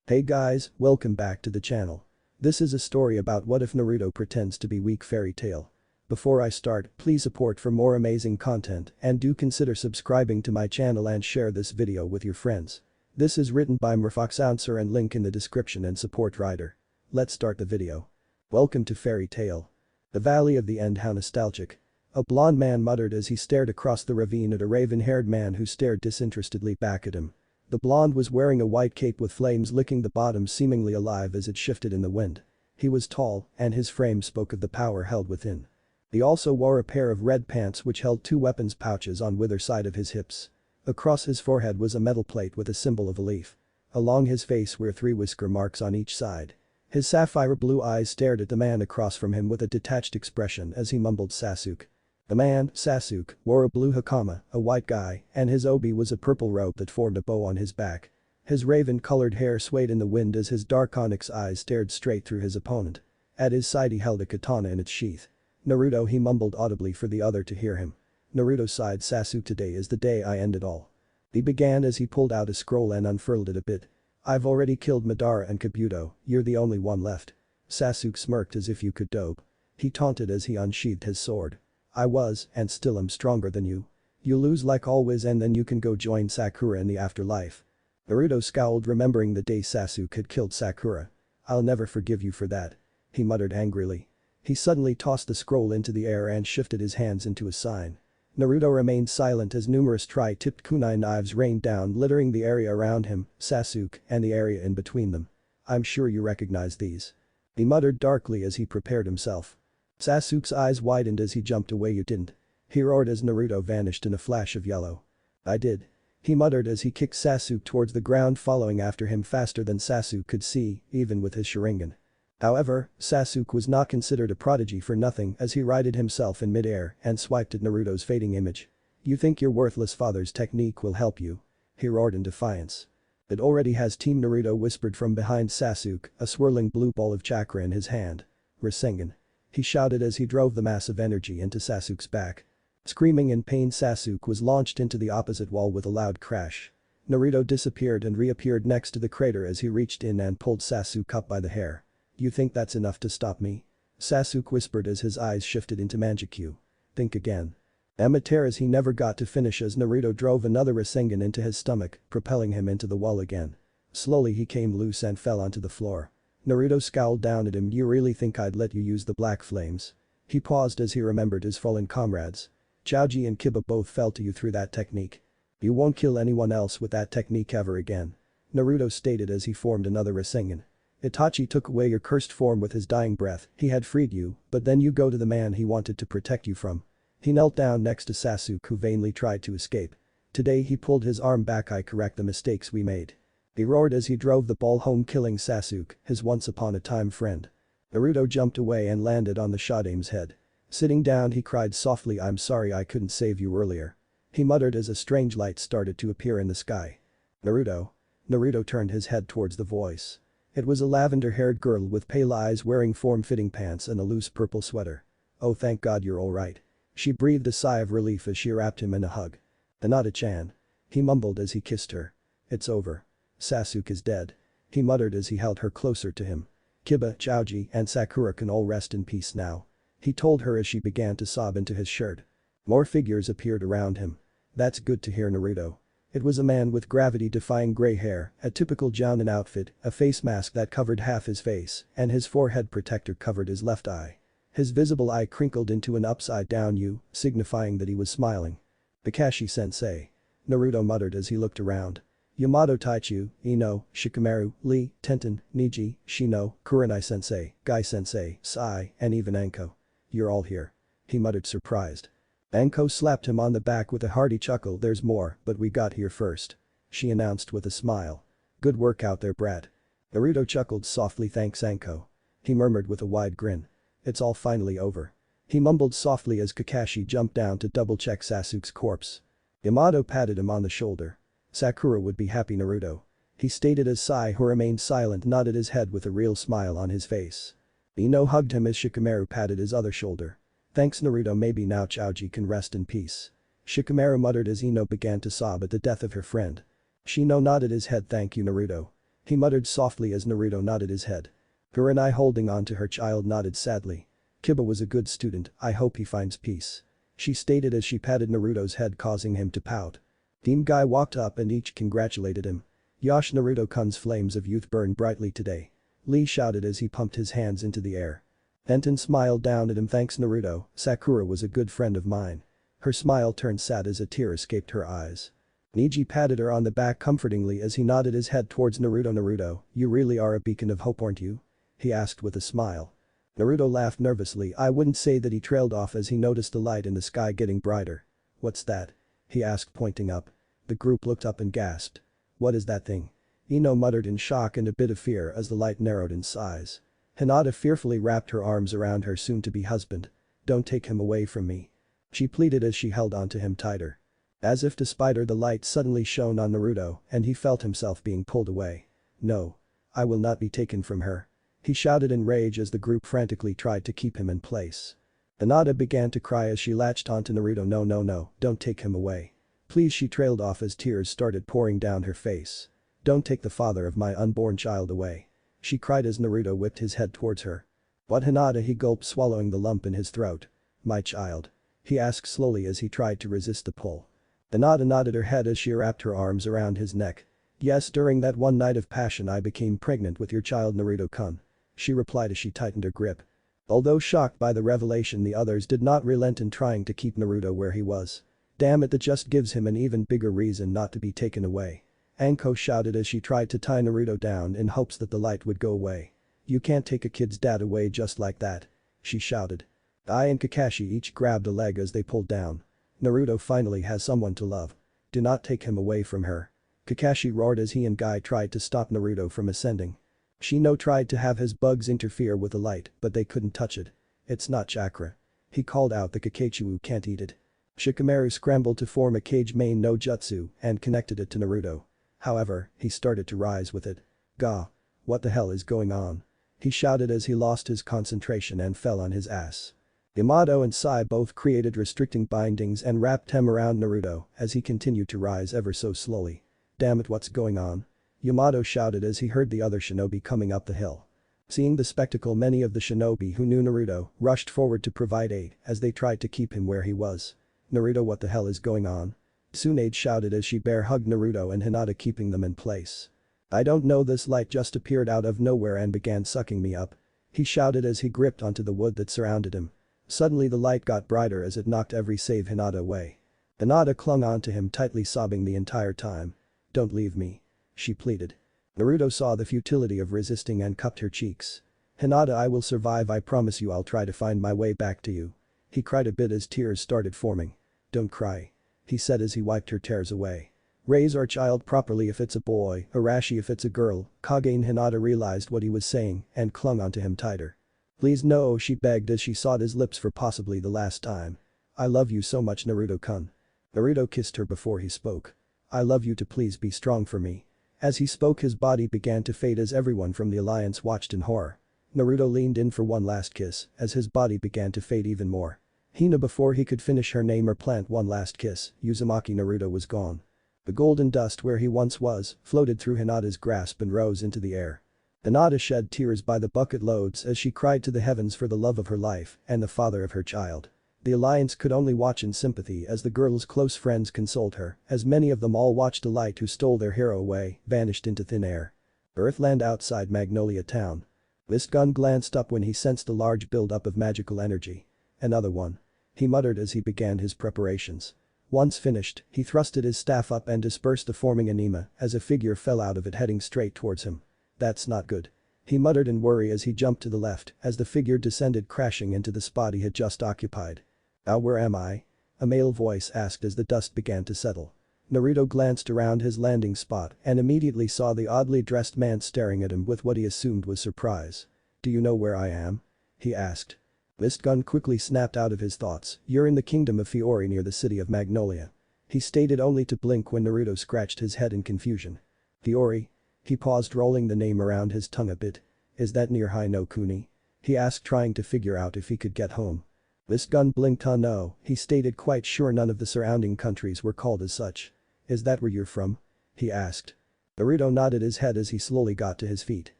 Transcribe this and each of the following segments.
Hey guys, welcome back to the channel. This is a story about what if Naruto pretends to be weak fairy tale. Before I start, please support for more amazing content and do consider subscribing to my channel and share this video with your friends. This is written by MrFoxHoundSir and link in the description and support writer. Let's start the video. Welcome to Fairy Tale. The Valley of the End. How nostalgic. A blond man muttered as he stared across the ravine at a raven-haired man who stared disinterestedly back at him. The blonde was wearing a white cape with flames licking the bottom, seemingly alive as it shifted in the wind. He was tall, and his frame spoke of the power held within. He also wore a pair of red pants which held two weapons pouches on either side of his hips. Across his forehead was a metal plate with a symbol of a leaf. Along his face were 3 whisker marks on each side. His sapphire blue eyes stared at the man across from him with a detached expression as he mumbled Sasuke. The man, Sasuke, wore a blue hakama, a white guy, and his obi was a purple robe that formed a bow on his back. His raven-colored hair swayed in the wind as his dark onyx eyes stared straight through his opponent. At his side he held a katana in its sheath. Naruto, he mumbled audibly for the other to hear him. Naruto sighed. Sasuke, today is the day I end it all. He began as he pulled out a scroll and unfurled it a bit. I've already killed Madara and Kabuto, you're the only one left. Sasuke smirked as if you could dope. He taunted as he unsheathed his sword. I was, and still am stronger than you. You lose like always and then you can go join Sakura in the afterlife. Naruto scowled, remembering the day Sasuke had killed Sakura. I'll never forgive you for that. He muttered angrily. He suddenly tossed the scroll into the air and shifted his hands into a sign. Naruto remained silent as numerous tri-tipped kunai knives rained down, littering the area around him, Sasuke, and the area in between them. I'm sure you recognize these. He muttered darkly as he prepared himself. Sasuke's eyes widened as he jumped away. You didn't. He roared as Naruto vanished in a flash of yellow. I did. He muttered as he kicked Sasuke towards the ground, following after him faster than Sasuke could see, even with his Sharingan. However, Sasuke was not considered a prodigy for nothing as he righted himself in midair and swiped at Naruto's fading image. You think your worthless father's technique will help you? He roared in defiance. It already has. Team Naruto whispered from behind Sasuke, a swirling blue ball of chakra in his hand. Rasengan. He shouted as he drove the mass of energy into Sasuke's back. Screaming in pain, Sasuke was launched into the opposite wall with a loud crash. Naruto disappeared and reappeared next to the crater as he reached in and pulled Sasuke up by the hair. You think that's enough to stop me? Sasuke whispered as his eyes shifted into Manjikyu. Think again. Amateur as he never got to finish as Naruto drove another Rasengan into his stomach, propelling him into the wall again. Slowly he came loose and fell onto the floor. Naruto scowled down at him. You really think I'd let you use the black flames? He paused as he remembered his fallen comrades. Choji and Kiba both fell to you through that technique. You won't kill anyone else with that technique ever again. Naruto stated as he formed another Rasengan. Itachi took away your cursed form with his dying breath. He had freed you, but then you go to the man he wanted to protect you from. He knelt down next to Sasuke, who vainly tried to escape. Today he pulled his arm back. I correct the mistakes we made. He roared as he drove the ball home, killing Sasuke, his once-upon-a-time friend. Naruto jumped away and landed on the Shodame's head. Sitting down he cried softly, I'm sorry I couldn't save you earlier. He muttered as a strange light started to appear in the sky. Naruto. Naruto turned his head towards the voice. It was a lavender-haired girl with pale eyes wearing form-fitting pants and a loose purple sweater. Oh, thank God you're alright. She breathed a sigh of relief as she wrapped him in a hug. Hinata-chan. He mumbled as he kissed her. It's over. Sasuke is dead. He muttered as he held her closer to him. Kiba, Choji, and Sakura can all rest in peace now. He told her as she began to sob into his shirt. More figures appeared around him. That's good to hear, Naruto. It was a man with gravity-defying gray hair, a typical Jounin outfit, a face mask that covered half his face, and his forehead protector covered his left eye. His visible eye crinkled into an upside-down U, signifying that he was smiling. Kakashi-sensei. Naruto muttered as he looked around. Yamato, Taichu, Ino, Shikamaru, Lee, Tenten, Niji, Shino, Kurenai-sensei, Gai-sensei, Sai, and even Anko. You're all here. He muttered, surprised. Anko slapped him on the back with a hearty chuckle. There's more, but we got here first. She announced with a smile. Good work out there, brat. Naruto chuckled softly. Thanks, Anko. He murmured with a wide grin. It's all finally over. He mumbled softly as Kakashi jumped down to double-check Sasuke's corpse. Yamato patted him on the shoulder. Sakura would be happy, Naruto. He stated as Sai, who remained silent, nodded his head with a real smile on his face. Ino hugged him as Shikamaru patted his other shoulder. Thanks, Naruto. Maybe now Choji can rest in peace. Shikamaru muttered as Ino began to sob at the death of her friend. Shino nodded his head. Thank you, Naruto. He muttered softly as Naruto nodded his head. Her and I holding on to her child nodded sadly. Kiba was a good student, I hope he finds peace. She stated as she patted Naruto's head causing him to pout. Team Guy walked up and each congratulated him. Yosh Naruto-kun's flames of youth burn brightly today. Lee shouted as he pumped his hands into the air. Enton smiled down at him thanks Naruto, Sakura was a good friend of mine. Her smile turned sad as a tear escaped her eyes. Niji patted her on the back comfortingly as he nodded his head towards Naruto. Naruto, you really are a beacon of hope aren't you? He asked with a smile. Naruto laughed nervously. I wouldn't say that he trailed off as he noticed the light in the sky getting brighter. What's that? He asked pointing up. The group looked up and gasped. What is that thing? Ino muttered in shock and a bit of fear as the light narrowed in size. Hinata fearfully wrapped her arms around her soon-to-be husband. Don't take him away from me. She pleaded as she held onto him tighter. As if to spite her, the light suddenly shone on Naruto and he felt himself being pulled away. No. I will not be taken from her. He shouted in rage as the group frantically tried to keep him in place. Hinata began to cry as she latched onto Naruto. No, don't take him away. Please, she trailed off as tears started pouring down her face. Don't take the father of my unborn child away. She cried as Naruto whipped his head towards her. What Hinata? He gulped swallowing the lump in his throat. My child? He asked slowly as he tried to resist the pull. Hinata nodded her head as she wrapped her arms around his neck. Yes, during that one night of passion I became pregnant with your child Naruto-kun. She replied as she tightened her grip. Although shocked by the revelation, the others did not relent in trying to keep Naruto where he was. Damn it, that just gives him an even bigger reason not to be taken away. Anko shouted as she tried to tie Naruto down in hopes that the light would go away. You can't take a kid's dad away just like that. She shouted. Ai and Kakashi each grabbed a leg as they pulled down. Naruto finally has someone to love. Do not take him away from her. Kakashi roared as he and Guy tried to stop Naruto from ascending. Shino tried to have his bugs interfere with the light, but they couldn't touch it. It's not chakra. He called out the Kakachu can't eat it. Shikamaru scrambled to form a Kage main no jutsu and connected it to Naruto. However, he started to rise with it. Gah. What the hell is going on? He shouted as he lost his concentration and fell on his ass. Yamato and Sai both created restricting bindings and wrapped him around Naruto as he continued to rise ever so slowly. Damn it, what's going on? Yamato shouted as he heard the other shinobi coming up the hill. Seeing the spectacle, many of the shinobi who knew Naruto rushed forward to provide aid as they tried to keep him where he was. Naruto, what the hell is going on? Tsunade shouted as she bear hugged Naruto and Hinata keeping them in place. I don't know, this light just appeared out of nowhere and began sucking me up. He shouted as he gripped onto the wood that surrounded him. Suddenly the light got brighter as it knocked every save Hinata away. Hinata clung onto him tightly, sobbing the entire time. Don't leave me. She pleaded. Naruto saw the futility of resisting and cupped her cheeks. Hinata, I will survive, I promise you. I'll try to find my way back to you. He cried a bit as tears started forming. Don't cry. He said as he wiped her tears away. Raise our child properly if it's a boy, Arashi if it's a girl. Kage and Hinata realized what he was saying and clung onto him tighter. Please no, she begged as she sought his lips for possibly the last time. I love you so much, Naruto-kun. Naruto kissed her before he spoke. I love you to please be strong for me. As he spoke, his body began to fade as everyone from the alliance watched in horror. Naruto leaned in for one last kiss as his body began to fade even more. Hina, before he could finish her name or plant one last kiss, Uzumaki Naruto was gone. The golden dust where he once was floated through Hinata's grasp and rose into the air. Hinata shed tears by the bucket loads as she cried to the heavens for the love of her life and the father of her child. The alliance could only watch in sympathy as the girl's close friends consoled her, as many of them all watched a light who stole their hero away vanished into thin air. Earthland outside Magnolia town. Mistgun glanced up when he sensed a large buildup of magical energy. Another one. He muttered as he began his preparations. Once finished, he thrusted his staff up and dispersed the forming anima as a figure fell out of it heading straight towards him. That's not good. He muttered in worry as he jumped to the left as the figure descended crashing into the spot he had just occupied. Where am I? A male voice asked as the dust began to settle. Naruto glanced around his landing spot and immediately saw the oddly dressed man staring at him with what he assumed was surprise. Do you know where I am? He asked. Mistgun quickly snapped out of his thoughts. You're in the kingdom of Fiori near the city of Magnolia. He stated only to blink when Naruto scratched his head in confusion. Fiori? He paused, rolling the name around his tongue a bit. Is that near Hino Kuni? He asked, trying to figure out if he could get home. Mistgun blinked. No, he stated, quite sure none of the surrounding countries were called as such. Is that where you're from? He asked. Naruto nodded his head as he slowly got to his feet.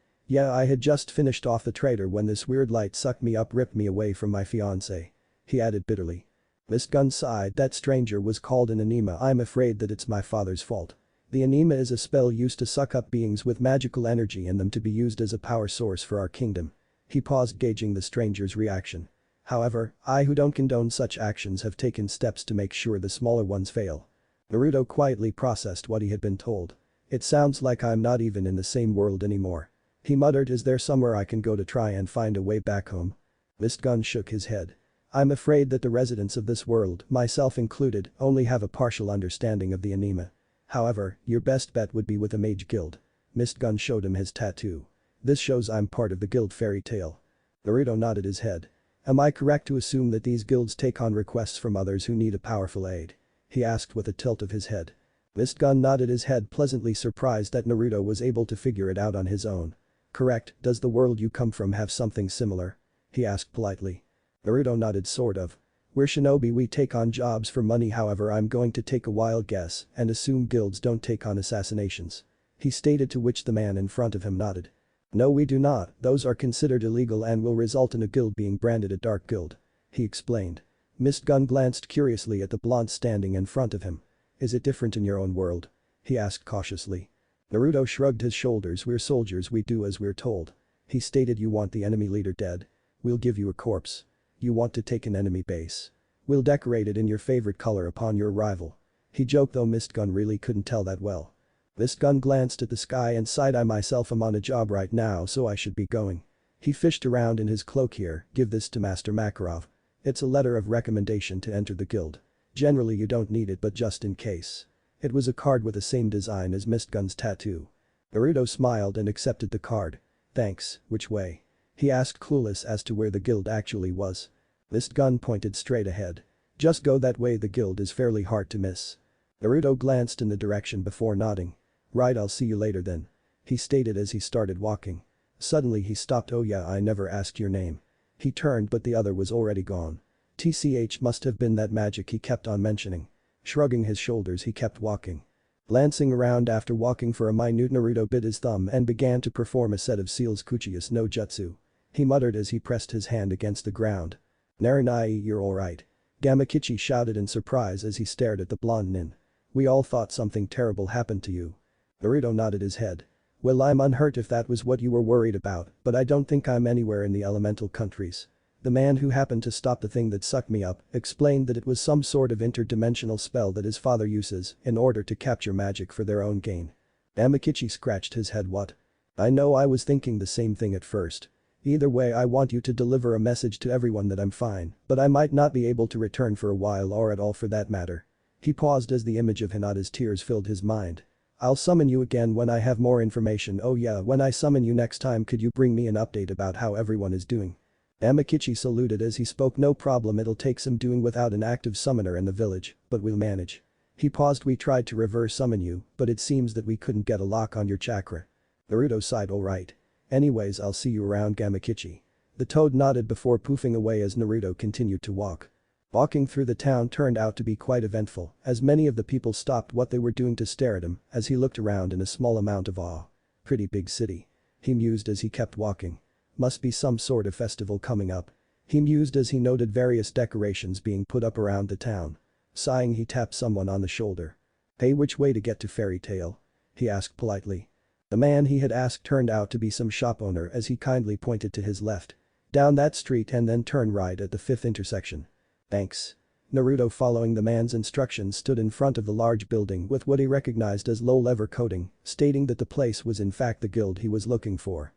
Yeah, I had just finished off the trader when this weird light sucked me up, ripped me away from my fiancée. He added bitterly. Mistgun sighed. That stranger was called an anima. I'm afraid that it's my father's fault. The anima is a spell used to suck up beings with magical energy in them to be used as a power source for our kingdom. He paused, gauging the stranger's reaction. However, I who don't condone such actions have taken steps to make sure the smaller ones fail. Naruto quietly processed what he had been told. It sounds like I'm not even in the same world anymore. He muttered, is there somewhere I can go to try and find a way back home? Mistgun shook his head. I'm afraid that the residents of this world, myself included, only have a partial understanding of the anima. However, your best bet would be with a mage guild. Mistgun showed him his tattoo. This shows I'm part of the guild. Fairy tale. Naruto nodded his head. Am I correct to assume that these guilds take on requests from others who need a powerful aid? He asked with a tilt of his head. Mistgun nodded his head, pleasantly surprised that Naruto was able to figure it out on his own. Correct, does the world you come from have something similar? He asked politely. Naruto nodded, sort of. We're shinobi, we take on jobs for money, however I'm going to take a wild guess and assume guilds don't take on assassinations. He stated, to which the man in front of him nodded. No, we do not, those are considered illegal and will result in a guild being branded a dark guild. He explained. Mistgun glanced curiously at the blonde standing in front of him. Is it different in your own world? He asked cautiously. Naruto shrugged his shoulders. We're soldiers, we do as we're told. He stated, you want the enemy leader dead? We'll give you a corpse. You want to take an enemy base? We'll decorate it in your favorite color upon your arrival. He joked, though Mistgun really couldn't tell that well. Mistgun glanced at the sky and sighed, I myself am on a job right now, so I should be going. He fished around in his cloak here, give this to Master Makarov. It's a letter of recommendation to enter the guild. Generally you don't need it, but just in case. It was a card with the same design as Mistgun's tattoo. Naruto smiled and accepted the card. Thanks, which way? He asked, clueless as to where the guild actually was. Mistgun pointed straight ahead. Just go that way, the guild is fairly hard to miss. Naruto glanced in the direction before nodding. Right, I'll see you later then. He stated as he started walking. Suddenly he stopped. Oh yeah, I never asked your name. He turned, but the other was already gone. TCH must have been that magic he kept on mentioning. Shrugging his shoulders, he kept walking. Glancing around after walking for a minute, Naruto bit his thumb and began to perform a set of seals Kuchius no Jutsu. He muttered as he pressed his hand against the ground. Naranai, you're alright. Gamakichi shouted in surprise as he stared at the blonde nin. We all thought something terrible happened to you. Naruto nodded his head. Well, I'm unhurt if that was what you were worried about, but I don't think I'm anywhere in the elemental countries. The man who happened to stop the thing that sucked me up explained that it was some sort of interdimensional spell that his father uses in order to capture magic for their own gain. Gamakichi scratched his head. What? I know, I was thinking the same thing at first. Either way, I want you to deliver a message to everyone that I'm fine, but I might not be able to return for a while, or at all for that matter. He paused as the image of Hinata's tears filled his mind. I'll summon you again when I have more information. Oh yeah, when I summon you next time, could you bring me an update about how everyone is doing? Amakichi saluted as he spoke. No problem, it'll take some doing without an active summoner in the village, but we'll manage. He paused. We tried to reverse summon you, but it seems that we couldn't get a lock on your chakra. Naruto sighed. Alright. Anyways, I'll see you around, Gamakichi. The toad nodded before poofing away as Naruto continued to walk. Walking through the town turned out to be quite eventful, as many of the people stopped what they were doing to stare at him as he looked around in a small amount of awe. Pretty big city. He mused as he kept walking. Must be some sort of festival coming up. He mused as he noted various decorations being put up around the town. Sighing, he tapped someone on the shoulder. Hey, which way to get to Fairy Tale? He asked politely. The man he had asked turned out to be some shop owner as he kindly pointed to his left. Down that street and then turn right at the 5th intersection. Thanks. Naruto, following the man's instructions, stood in front of the large building with what he recognized as low-level coding, stating that the place was in fact the guild he was looking for.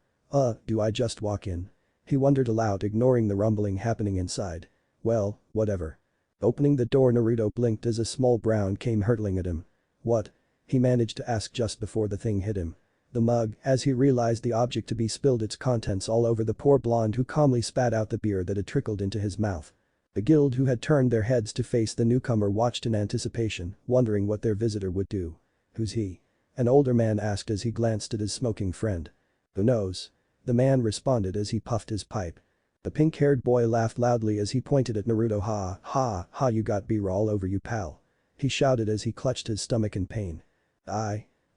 Do I just walk in? He wondered aloud, ignoring the rumbling happening inside. Well, whatever. Opening the door, Naruto blinked as a small brown came hurtling at him. What? He managed to ask just before the thing hit him. The mug, as he realized the object to be spilled its contents all over the poor blonde who calmly spat out the beer that had trickled into his mouth. The guild, who had turned their heads to face the newcomer, watched in anticipation, wondering what their visitor would do. Who's he? An older man asked as he glanced at his smoking friend. Who knows? The man responded as he puffed his pipe. The pink-haired boy laughed loudly as he pointed at Naruto. Ha, ha, ha, you got beer all over you, pal. He shouted as he clutched his stomach in pain.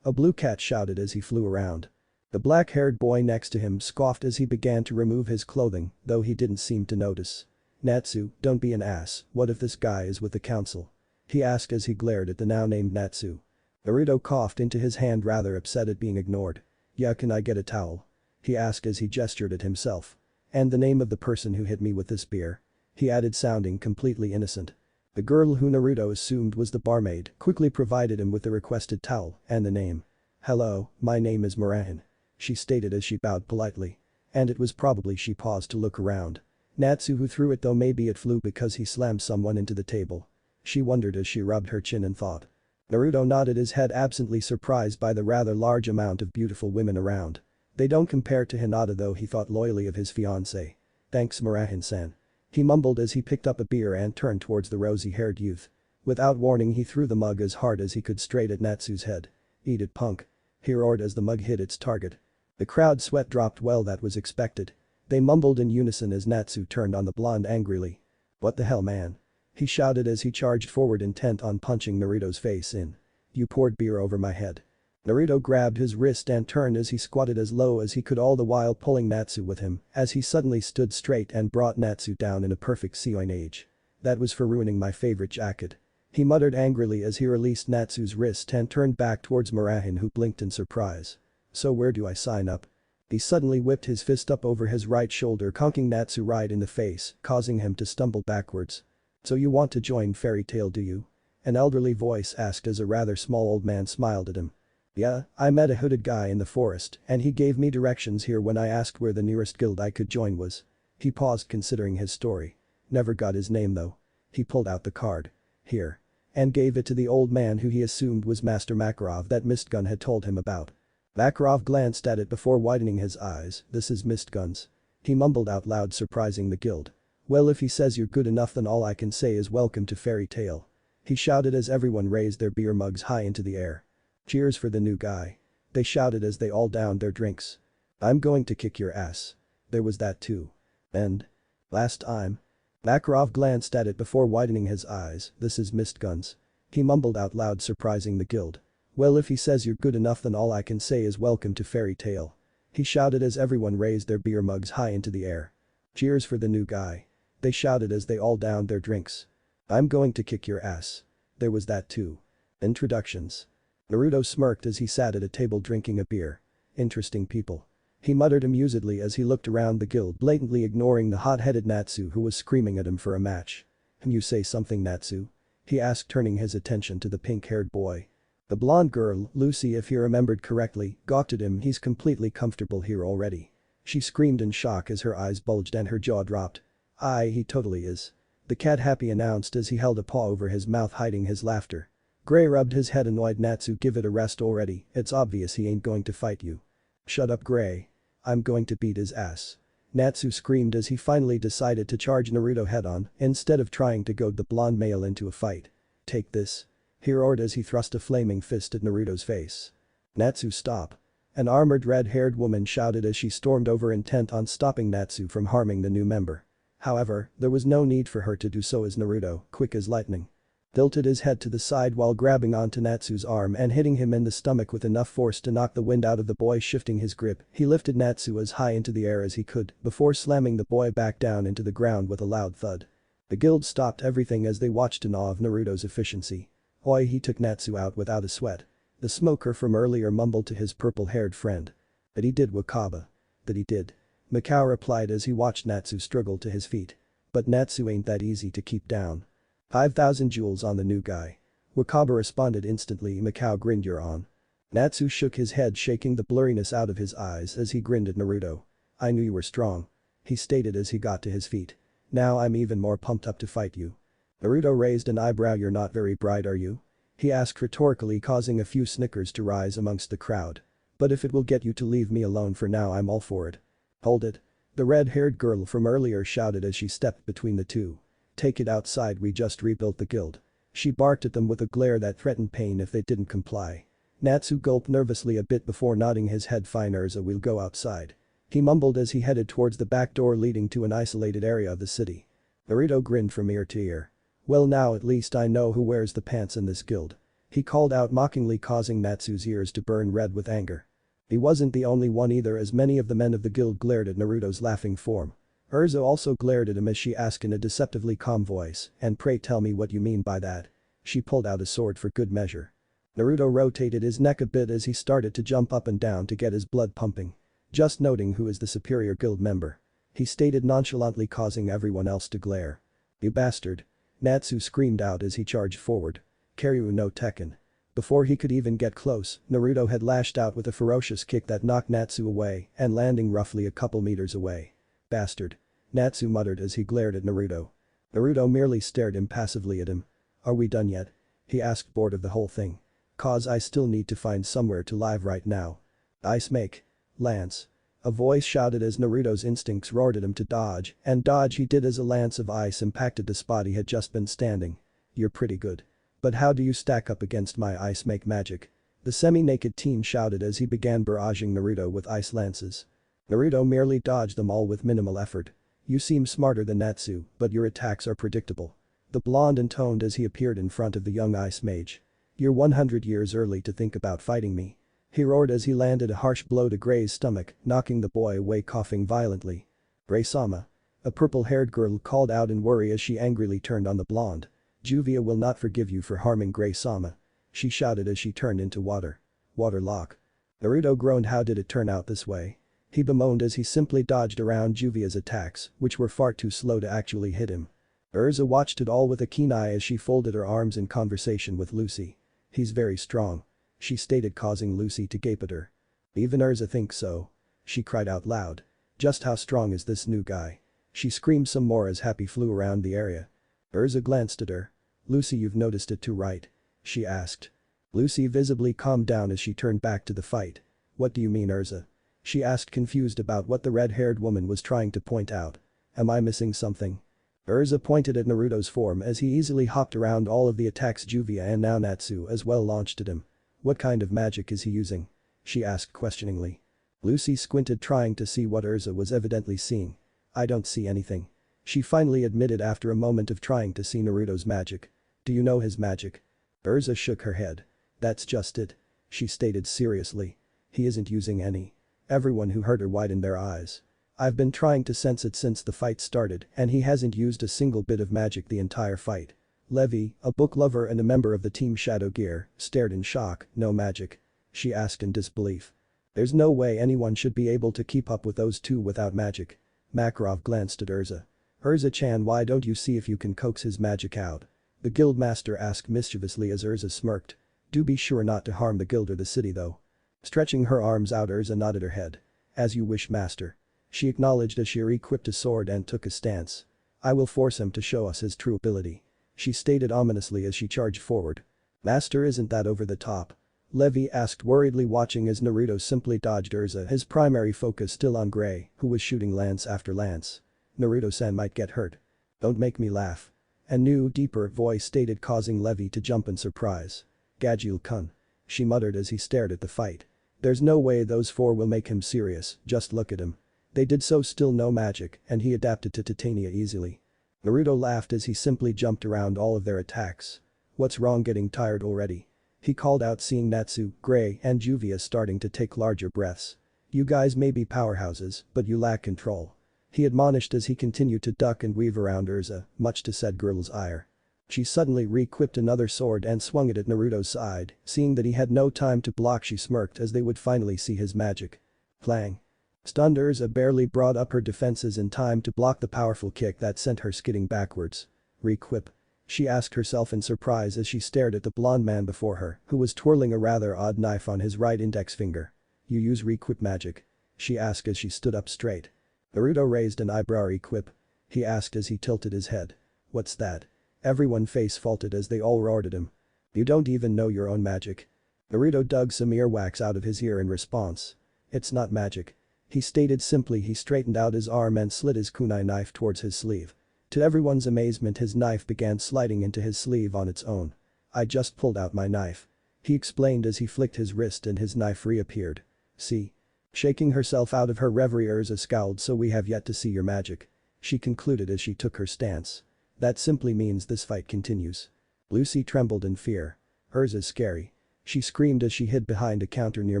A blue cat shouted as he flew around. The black-haired boy next to him scoffed as he began to remove his clothing, though he didn't seem to notice. Natsu, don't be an ass, what if this guy is with the council? He asked as he glared at the now-named Natsu. Naruto coughed into his hand rather upset at being ignored. Yeah, can I get a towel? He asked as he gestured at himself. And the name of the person who hit me with this spear? He added sounding completely innocent. The girl who Naruto assumed was the barmaid quickly provided him with the requested towel and the name. Hello, my name is Murahin. She stated as she bowed politely. And it was probably she paused to look around. Natsu who threw it though maybe it flew because he slammed someone into the table. She wondered as she rubbed her chin and thought. Naruto nodded his head absently surprised by the rather large amount of beautiful women around. They don't compare to Hinata though he thought loyally of his fiancée. Thanks Murahin-san. He mumbled as he picked up a beer and turned towards the rosy-haired youth. Without warning he threw the mug as hard as he could straight at Natsu's head. Eat it punk. He roared as the mug hit its target. The crowd sweat dropped well that was expected. They mumbled in unison as Natsu turned on the blonde angrily. What the hell man? He shouted as he charged forward intent on punching Naruto's face in. You poured beer over my head. Naruto grabbed his wrist and turned as he squatted as low as he could all the while pulling Natsu with him as he suddenly stood straight and brought Natsu down in a perfect seoinage. That was for ruining my favorite jacket. He muttered angrily as he released Natsu's wrist and turned back towards Murahin who blinked in surprise. So where do I sign up? He suddenly whipped his fist up over his right shoulder conking Natsu right in the face, causing him to stumble backwards. So you want to join Fairy Tail do you? An elderly voice asked as a rather small old man smiled at him. Yeah, I met a hooded guy in the forest and he gave me directions here when I asked where the nearest guild I could join was. He paused considering his story. Never got his name though. He pulled out the card. Here. And gave it to the old man who he assumed was Master Makarov that Mistgun had told him about. Makarov glanced at it before widening his eyes. This is Mistgun's. He mumbled out loud surprising the guild. Well if he says you're good enough then all I can say is welcome to Fairy Tail. He shouted as everyone raised their beer mugs high into the air. Cheers for the new guy. They shouted as they all downed their drinks. I'm going to kick your ass. There was that too. And? Last time? Makarov glanced at it before widening his eyes. This is Mistgun's. He mumbled out loud surprising the guild. Well if he says you're good enough then all I can say is welcome to Fairy Tail. He shouted as everyone raised their beer mugs high into the air. Cheers for the new guy. They shouted as they all downed their drinks. I'm going to kick your ass. There was that too. Introductions. Naruto smirked as he sat at a table drinking a beer. Interesting people. He muttered amusedly as he looked around the guild blatantly ignoring the hot-headed Natsu who was screaming at him for a match. Can you say something Natsu? He asked turning his attention to the pink-haired boy. The blonde girl, Lucy if he remembered correctly, gawked at him he's completely comfortable here already. She screamed in shock as her eyes bulged and her jaw dropped. Aye he totally is. The cat happy announced as he held a paw over his mouth hiding his laughter. Gray rubbed his head annoyed Natsu give it a rest already, it's obvious he ain't going to fight you. Shut up Gray. I'm going to beat his ass. Natsu screamed as he finally decided to charge Naruto head-on instead of trying to goad the blonde male into a fight. Take this. He roared as he thrust a flaming fist at Naruto's face. Natsu stop. An armored red-haired woman shouted as she stormed over intent on stopping Natsu from harming the new member. However, there was no need for her to do so as Naruto, quick as lightning, tilted his head to the side while grabbing onto Natsu's arm and hitting him in the stomach with enough force to knock the wind out of the boy shifting his grip. He lifted Natsu as high into the air as he could before slamming the boy back down into the ground with a loud thud. The guild stopped everything as they watched in awe of Naruto's efficiency. Oi he took Natsu out without a sweat. The smoker from earlier mumbled to his purple-haired friend. That he did Wakaba. That he did. Mikao replied as he watched Natsu struggle to his feet. But Natsu ain't that easy to keep down. 5,000 jewels on the new guy. Wakaba responded instantly Mikao grinned you're on. Natsu shook his head shaking the blurriness out of his eyes as he grinned at Naruto. I knew you were strong. He stated as he got to his feet. Now I'm even more pumped up to fight you. Naruto raised an eyebrow you're not very bright are you? He asked rhetorically causing a few snickers to rise amongst the crowd. But if it will get you to leave me alone for now I'm all for it. Hold it. The red-haired girl from earlier shouted as she stepped between the two. Take it outside we just rebuilt the guild. She barked at them with a glare that threatened pain if they didn't comply. Natsu gulped nervously a bit before nodding his head fine Urza we'll go outside. He mumbled as he headed towards the back door leading to an isolated area of the city. Naruto grinned from ear to ear. Well now at least I know who wears the pants in this guild. He called out mockingly, causing Natsu's ears to burn red with anger. He wasn't the only one either, as many of the men of the guild glared at Naruto's laughing form. Urza also glared at him as she asked in a deceptively calm voice, "And pray tell me what you mean by that." She pulled out a sword for good measure. Naruto rotated his neck a bit as he started to jump up and down to get his blood pumping. "Just noting who is the superior guild member," he stated nonchalantly, causing everyone else to glare. "You bastard." Natsu screamed out as he charged forward. "Karyu no Tekken." Before he could even get close, Naruto had lashed out with a ferocious kick that knocked Natsu away and landing roughly a couple meters away. "Bastard." Natsu muttered as he glared at Naruto. Naruto merely stared impassively at him. "Are we done yet?" he asked, bored of the whole thing. "Cause I still need to find somewhere to live right now." "Ice make. Lance." A voice shouted as Naruto's instincts roared at him to dodge, and dodge he did as a lance of ice impacted the spot he had just been standing. "You're pretty good. But how do you stack up against my ice make magic?" the semi-naked teen shouted as he began barraging Naruto with ice lances. Naruto merely dodged them all with minimal effort. "You seem smarter than Natsu, but your attacks are predictable." The blonde intoned as he appeared in front of the young ice mage. "You're 100 years early to think about fighting me." He roared as he landed a harsh blow to Gray's stomach, knocking the boy away coughing violently. "Gray-sama." A purple-haired girl called out in worry as she angrily turned on the blonde. "Juvia will not forgive you for harming Gray-sama," she shouted as she turned into water. "Water lock." Naruto groaned. How did it turn out this way? He bemoaned as he simply dodged around Juvia's attacks, which were far too slow to actually hit him. Urza watched it all with a keen eye as she folded her arms in conversation with Lucy. "He's very strong," she stated, causing Lucy to gape at her. "Even Urza thinks so." She cried out loud. "Just how strong is this new guy?" She screamed some more as Happy flew around the area. Urza glanced at her. "Lucy, you've noticed it too, right?" she asked. Lucy visibly calmed down as she turned back to the fight. "What do you mean, Urza?" she asked, confused about what the red-haired woman was trying to point out. "Am I missing something?" Urza pointed at Naruto's form as he easily hopped around all of the attacks Juvia and now Natsu as well launched at him. "What kind of magic is he using?" she asked questioningly. Lucy squinted, trying to see what Urza was evidently seeing. "I don't see anything," she finally admitted after a moment of trying to see Naruto's magic. "Do you know his magic?" Urza shook her head. "That's just it," she stated seriously. "He isn't using any." Everyone who heard her widened their eyes. "I've been trying to sense it since the fight started and he hasn't used a single bit of magic the entire fight." Levi, a book lover and a member of the Team Shadow Gear, stared in shock. "No magic?" she asked in disbelief. "There's no way anyone should be able to keep up with those two without magic." Makarov glanced at Urza. "Urza-chan, why don't you see if you can coax his magic out?" the guildmaster asked mischievously as Urza smirked. "Do be sure not to harm the guild or the city though." Stretching her arms out, Urza nodded her head. "As you wish, master," she acknowledged as she re-equipped a sword and took a stance. "I will force him to show us his true ability," she stated ominously as she charged forward. "Master, isn't that over the top?" Levi asked worriedly, watching as Naruto simply dodged Urza, his primary focus still on Gray, who was shooting lance after lance. "Naruto-san might get hurt." "Don't make me laugh," a new, deeper voice stated, causing Levi to jump in surprise. "Gajul-kun," she muttered as he stared at the fight. "There's no way those four will make him serious, just look at him. They did so, still no magic, and he adapted to Titania easily." Naruto laughed as he simply jumped around all of their attacks. "What's wrong, getting tired already?" he called out, seeing Natsu, Gray and Juvia starting to take larger breaths. "You guys may be powerhouses, but you lack control," he admonished as he continued to duck and weave around Urza, much to said girl's ire. She suddenly re-equipped another sword and swung it at Naruto's side, seeing that he had no time to block. She smirked as they would finally see his magic. Clang. Stunned, Urza barely brought up her defenses in time to block the powerful kick that sent her skidding backwards. "Requip?" she asked herself in surprise as she stared at the blonde man before her, who was twirling a rather odd knife on his right index finger. "You use requip magic?" she asked as she stood up straight. Naruto raised an eyebrow. "Requip?" he asked as he tilted his head. "What's that?" Everyone face faulted as they all roared at him. "You don't even know your own magic?" Naruto dug some earwax out of his ear in response. "It's not magic," he stated simply. He straightened out his arm and slid his kunai knife towards his sleeve. To everyone's amazement, his knife began sliding into his sleeve on its own. "I just pulled out my knife," he explained as he flicked his wrist and his knife reappeared. "See?" Shaking herself out of her reverie, Urza scowled. "So we have yet to see your magic," she concluded as she took her stance. "That simply means this fight continues." Lucy trembled in fear. Urza's scary. She screamed as she hid behind a counter near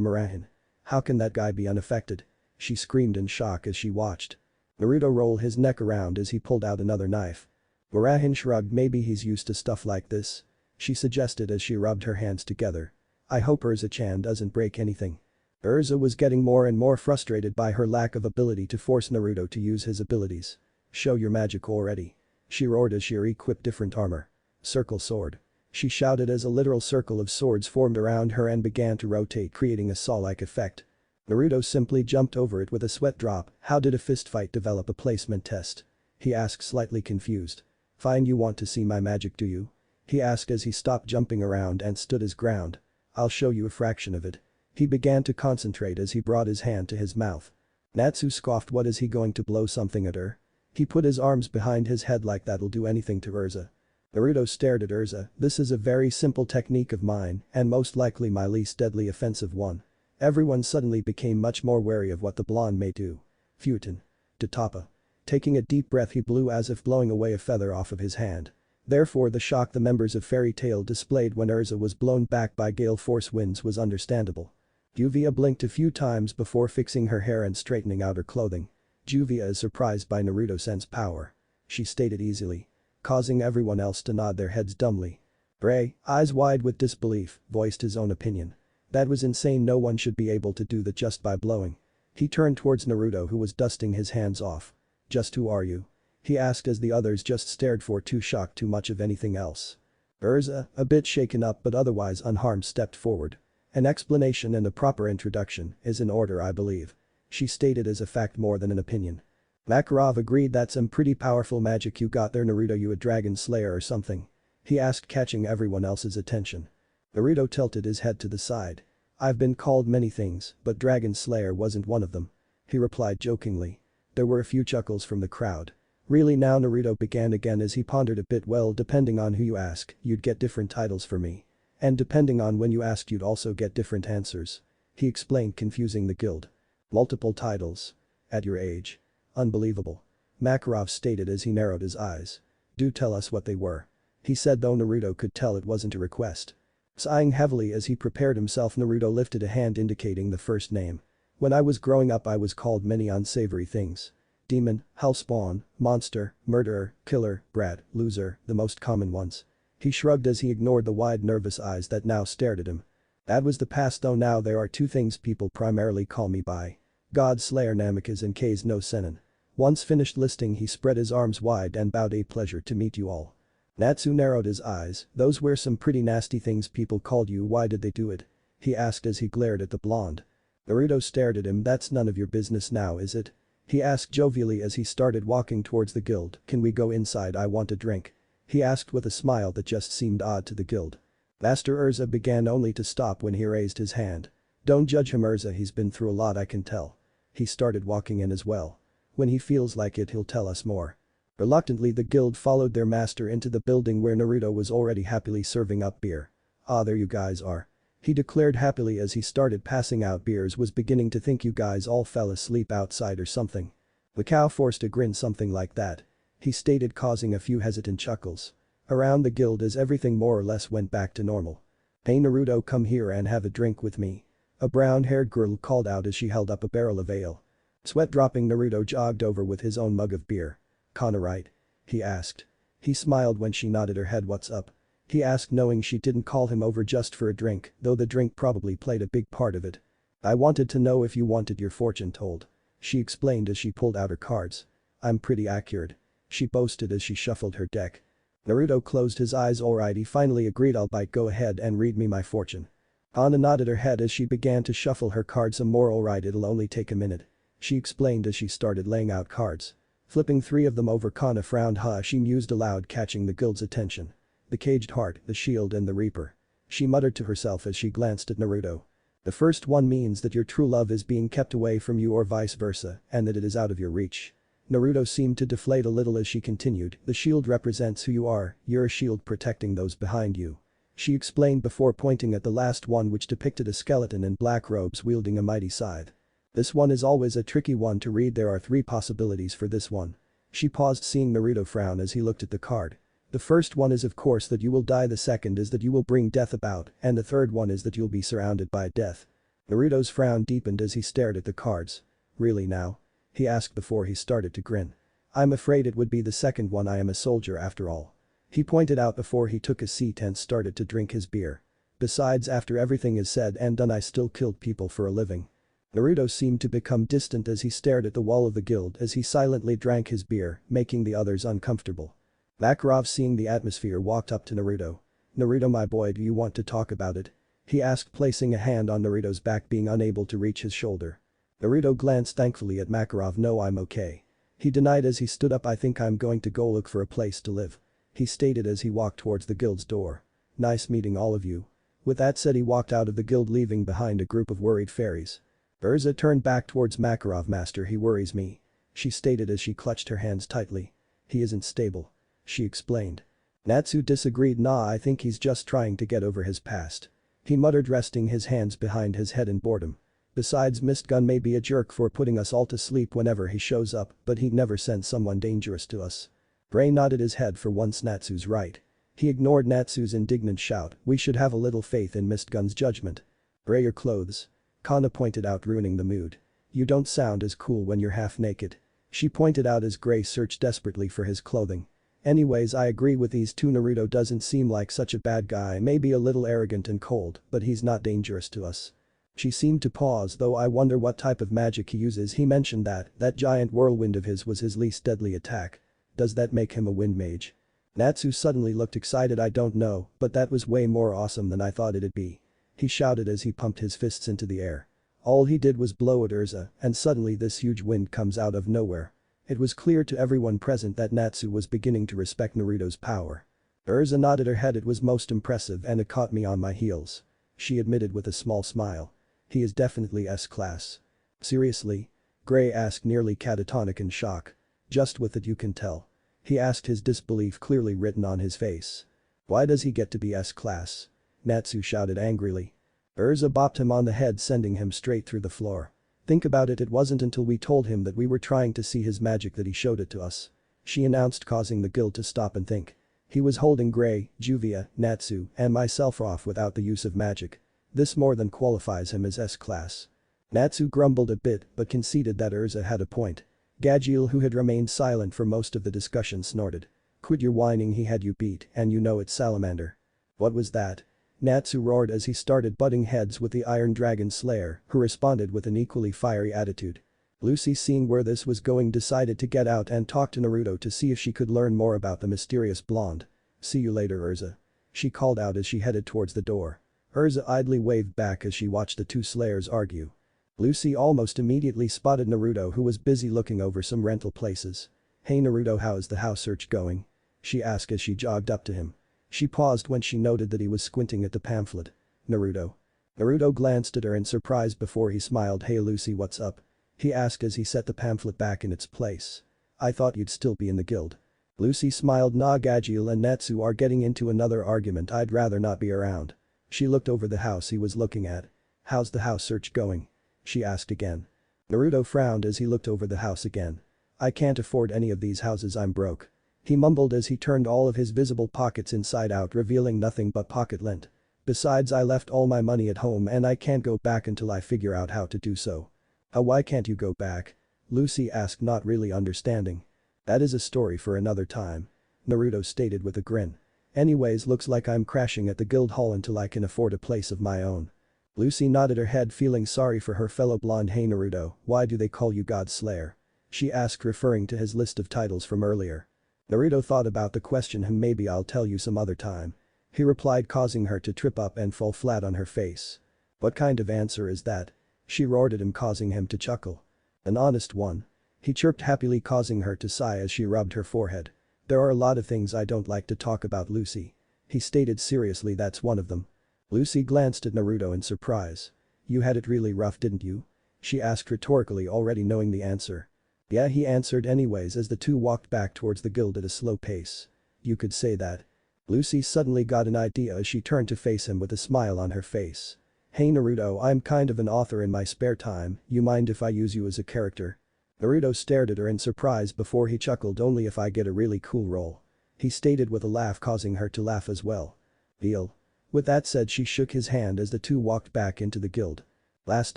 Marahin. How can that guy be unaffected? She screamed in shock as she watched Naruto roll his neck around as he pulled out another knife. Marahin shrugged. Maybe he's used to stuff like this, she suggested as she rubbed her hands together. I hope Urza-chan doesn't break anything. Urza was getting more and more frustrated by her lack of ability to force Naruto to use his abilities. Show your magic already, she roared as she re-equipped different armor. Circle sword, she shouted as a literal circle of swords formed around her and began to rotate, creating a saw-like effect. Naruto simply jumped over it with a sweat drop. How did a fistfight develop a placement test? He asked, slightly confused. Fine, you want to see my magic, do you? He asked as he stopped jumping around and stood his ground. I'll show you a fraction of it. He began to concentrate as he brought his hand to his mouth. Natsu scoffed. What, is he going to blow something at her? He put his arms behind his head like that'll do anything to Urza. Naruto stared at Urza. This is a very simple technique of mine and most likely my least deadly offensive one. Everyone suddenly became much more wary of what the blonde may do. Futon. Tatapa. Taking a deep breath, he blew as if blowing away a feather off of his hand. Therefore the shock the members of Fairy Tail displayed when Urza was blown back by gale force winds was understandable. Juvia blinked a few times before fixing her hair and straightening out her clothing. Juvia is surprised by Naruto-sen's power, she stated easily, causing everyone else to nod their heads dumbly. Bray, eyes wide with disbelief, voiced his own opinion. That was insane, no one should be able to do that just by blowing. He turned towards Naruto, who was dusting his hands off. Just who are you? He asked as the others just stared, for too shocked too much of anything else. Urza, a bit shaken up but otherwise unharmed, stepped forward. An explanation and a proper introduction is in order, I believe, she stated as a fact more than an opinion. Makarov agreed. That's some pretty powerful magic you got there, Naruto. You a dragon slayer or something? He asked, catching everyone else's attention. Naruto tilted his head to the side. I've been called many things, but Dragon Slayer wasn't one of them, he replied jokingly. There were a few chuckles from the crowd. Really now, Naruto began again as he pondered a bit. Well, depending on who you ask, you'd get different titles for me. And depending on when you asked, you'd also get different answers, he explained, confusing the guild. Multiple titles? At your age? Unbelievable, Makarov stated as he narrowed his eyes. Do tell us what they were, he said, though Naruto could tell it wasn't a request. Sighing heavily as he prepared himself, Naruto lifted a hand indicating the first name. When I was growing up I was called many unsavory things. Demon, hellspawn, monster, murderer, killer, brat, loser, the most common ones. He shrugged as he ignored the wide nervous eyes that now stared at him. That was the past, though now there are two things people primarily call me by. God Slayer Namikaze and K's no Senin. Once finished listing, he spread his arms wide and bowed. A pleasure to meet you all. Natsu narrowed his eyes. Those were some pretty nasty things people called you. Why did they do it? He asked as he glared at the blonde. Naruto stared at him. That's none of your business now, is it? He asked jovially as he started walking towards the guild. Can we go inside? I want a drink, he asked with a smile that just seemed odd to the guild. Master Urza began, only to stop when he raised his hand. Don't judge him, Urza, he's been through a lot, I can tell. He started walking in as well. When he feels like it, he'll tell us more. Reluctantly the guild followed their master into the building where Naruto was already happily serving up beer. Ah, there you guys are, he declared happily as he started passing out beers. Was beginning to think you guys all fell asleep outside or something. The cow forced a grin, something like that, he stated, causing a few hesitant chuckles. Around the guild as everything more or less went back to normal. Hey Naruto, come here and have a drink with me, a brown-haired girl called out as she held up a barrel of ale. Sweat dropping, Naruto jogged over with his own mug of beer. Kana, right? He asked. He smiled when she nodded her head. What's up? He asked, knowing she didn't call him over just for a drink, though the drink probably played a big part of it. I wanted to know if you wanted your fortune told, she explained as she pulled out her cards. I'm pretty accurate, she boasted as she shuffled her deck. Naruto closed his eyes. Alright, he finally agreed. I'll bite. Go ahead and read me my fortune. Kana nodded her head as she began to shuffle her cards some more. Alright, it'll only take a minute, she explained as she started laying out cards. Flipping 3 of them over, Kana frowned. She mused aloud, catching the guild's attention. The caged heart, the shield and the reaper, she muttered to herself as she glanced at Naruto. The first one means that your true love is being kept away from you or vice versa, and that it is out of your reach. Naruto seemed to deflate a little as she continued. The shield represents who you are, you're a shield protecting those behind you, she explained before pointing at the last one, which depicted a skeleton in black robes wielding a mighty scythe. This one is always a tricky one to read. There are 3 possibilities for this one. She paused, seeing Naruto frown as he looked at the card. The first one is of course that you will die, the second is that you will bring death about, and the third one is that you'll be surrounded by death." Naruto's frown deepened as he stared at the cards. "Really now?" he asked before he started to grin. "I'm afraid it would be the second one, I am a soldier after all," he pointed out before he took a seat and started to drink his beer. "Besides, after everything is said and done, I still killed people for a living." Naruto seemed to become distant as he stared at the wall of the guild as he silently drank his beer, making the others uncomfortable. Makarov, seeing the atmosphere, walked up to Naruto. "Naruto, my boy, do you want to talk about it?" he asked, placing a hand on Naruto's back, being unable to reach his shoulder. Naruto glanced thankfully at Makarov. "No, I'm okay," he denied as he stood up. "I think I'm going to go look for a place to live," he stated as he walked towards the guild's door. "Nice meeting all of you." With that said, he walked out of the guild, leaving behind a group of worried fairies. Urza turned back towards Makarov. "Master, he worries me," she stated as she clutched her hands tightly. "He isn't stable," she explained. Natsu disagreed. "Nah, I think he's just trying to get over his past," he muttered, resting his hands behind his head in boredom. "Besides, Mistgun may be a jerk for putting us all to sleep whenever he shows up, but he never sent someone dangerous to us." Gray nodded his head. For once Natsu's right. He ignored Natsu's indignant shout. "We should have a little faith in Mistgun's judgment." "Gray, your clothes," Kana pointed out, ruining the mood. "You don't sound as cool when you're half naked," she pointed out as Gray searched desperately for his clothing. "Anyways, I agree with these two. Naruto doesn't seem like such a bad guy, maybe a little arrogant and cold, but he's not dangerous to us." She seemed to pause. "Though I wonder what type of magic he uses. He mentioned that giant whirlwind of his was his least deadly attack. Does that make him a wind mage?" Natsu suddenly looked excited. "I don't know, but that was way more awesome than I thought it'd be," he shouted as he pumped his fists into the air. All he did was blow at Urza, and suddenly this huge wind comes out of nowhere. It was clear to everyone present that Natsu was beginning to respect Naruto's power. Urza nodded her head. "It was most impressive and it caught me on my heels," she admitted with a small smile. "He is definitely S-class." "Seriously?" Gray asked, nearly catatonic in shock. "Just with it you can tell," he asked, his disbelief clearly written on his face. "Why does he get to be S-class?" Natsu shouted angrily. Urza bopped him on the head, sending him straight through the floor. "Think about it, it wasn't until we told him that we were trying to see his magic that he showed it to us," she announced, causing the guild to stop and think. "He was holding Gray, Juvia, Natsu, and myself off without the use of magic. This more than qualifies him as S-class." Natsu grumbled a bit but conceded that Urza had a point. Gagiel, who had remained silent for most of the discussion, snorted. "Quit your whining, he had you beat and you know it, Salamander." "What was that?" Natsu roared as he started butting heads with the Iron Dragon Slayer, who responded with an equally fiery attitude. Lucy, seeing where this was going, decided to get out and talk to Naruto to see if she could learn more about the mysterious blonde. "See you later, Urza," she called out as she headed towards the door. Urza idly waved back as she watched the two slayers argue. Lucy almost immediately spotted Naruto, who was busy looking over some rental places. "Hey Naruto, how's the house search going?" she asked as she jogged up to him. She paused when she noted that he was squinting at the pamphlet. "Naruto." Naruto glanced at her in surprise before he smiled. "Hey Lucy, what's up?" he asked as he set the pamphlet back in its place. "I thought you'd still be in the guild." Lucy smiled. "Nah, Gagiel and Natsu are getting into another argument. I'd rather not be around." She looked over the house he was looking at. "How's the house search going?" she asked again. Naruto frowned as he looked over the house again. "I can't afford any of these houses, I'm broke," he mumbled as he turned all of his visible pockets inside out, revealing nothing but pocket lint. "Besides, I left all my money at home and I can't go back until I figure out how to do so." Why can't you go back?" Lucy asked, not really understanding. "That is a story for another time," Naruto stated with a grin. "Anyways, looks like I'm crashing at the guild hall until I can afford a place of my own." Lucy nodded her head, feeling sorry for her fellow blonde. "Hey Naruto, why do they call you God Slayer?" she asked, referring to his list of titles from earlier. Naruto thought about the question. "Maybe I'll tell you some other time," he replied, causing her to trip up and fall flat on her face. "What kind of answer is that?" she roared at him, causing him to chuckle. "An honest one," he chirped happily, causing her to sigh as she rubbed her forehead. "There are a lot of things I don't like to talk about, Lucy," he stated seriously. "That's one of them." Lucy glanced at Naruto in surprise. "You had it really rough, didn't you?" she asked rhetorically, already knowing the answer. "Yeah," he answered anyways as the two walked back towards the guild at a slow pace. "You could say that." Lucy suddenly got an idea as she turned to face him with a smile on her face. "Hey Naruto, I'm kind of an author in my spare time, you mind if I use you as a character?" Naruto stared at her in surprise before he chuckled. "Only if I get a really cool role," he stated with a laugh, causing her to laugh as well. Deal. With that said, she shook his hand as the two walked back into the guild. Last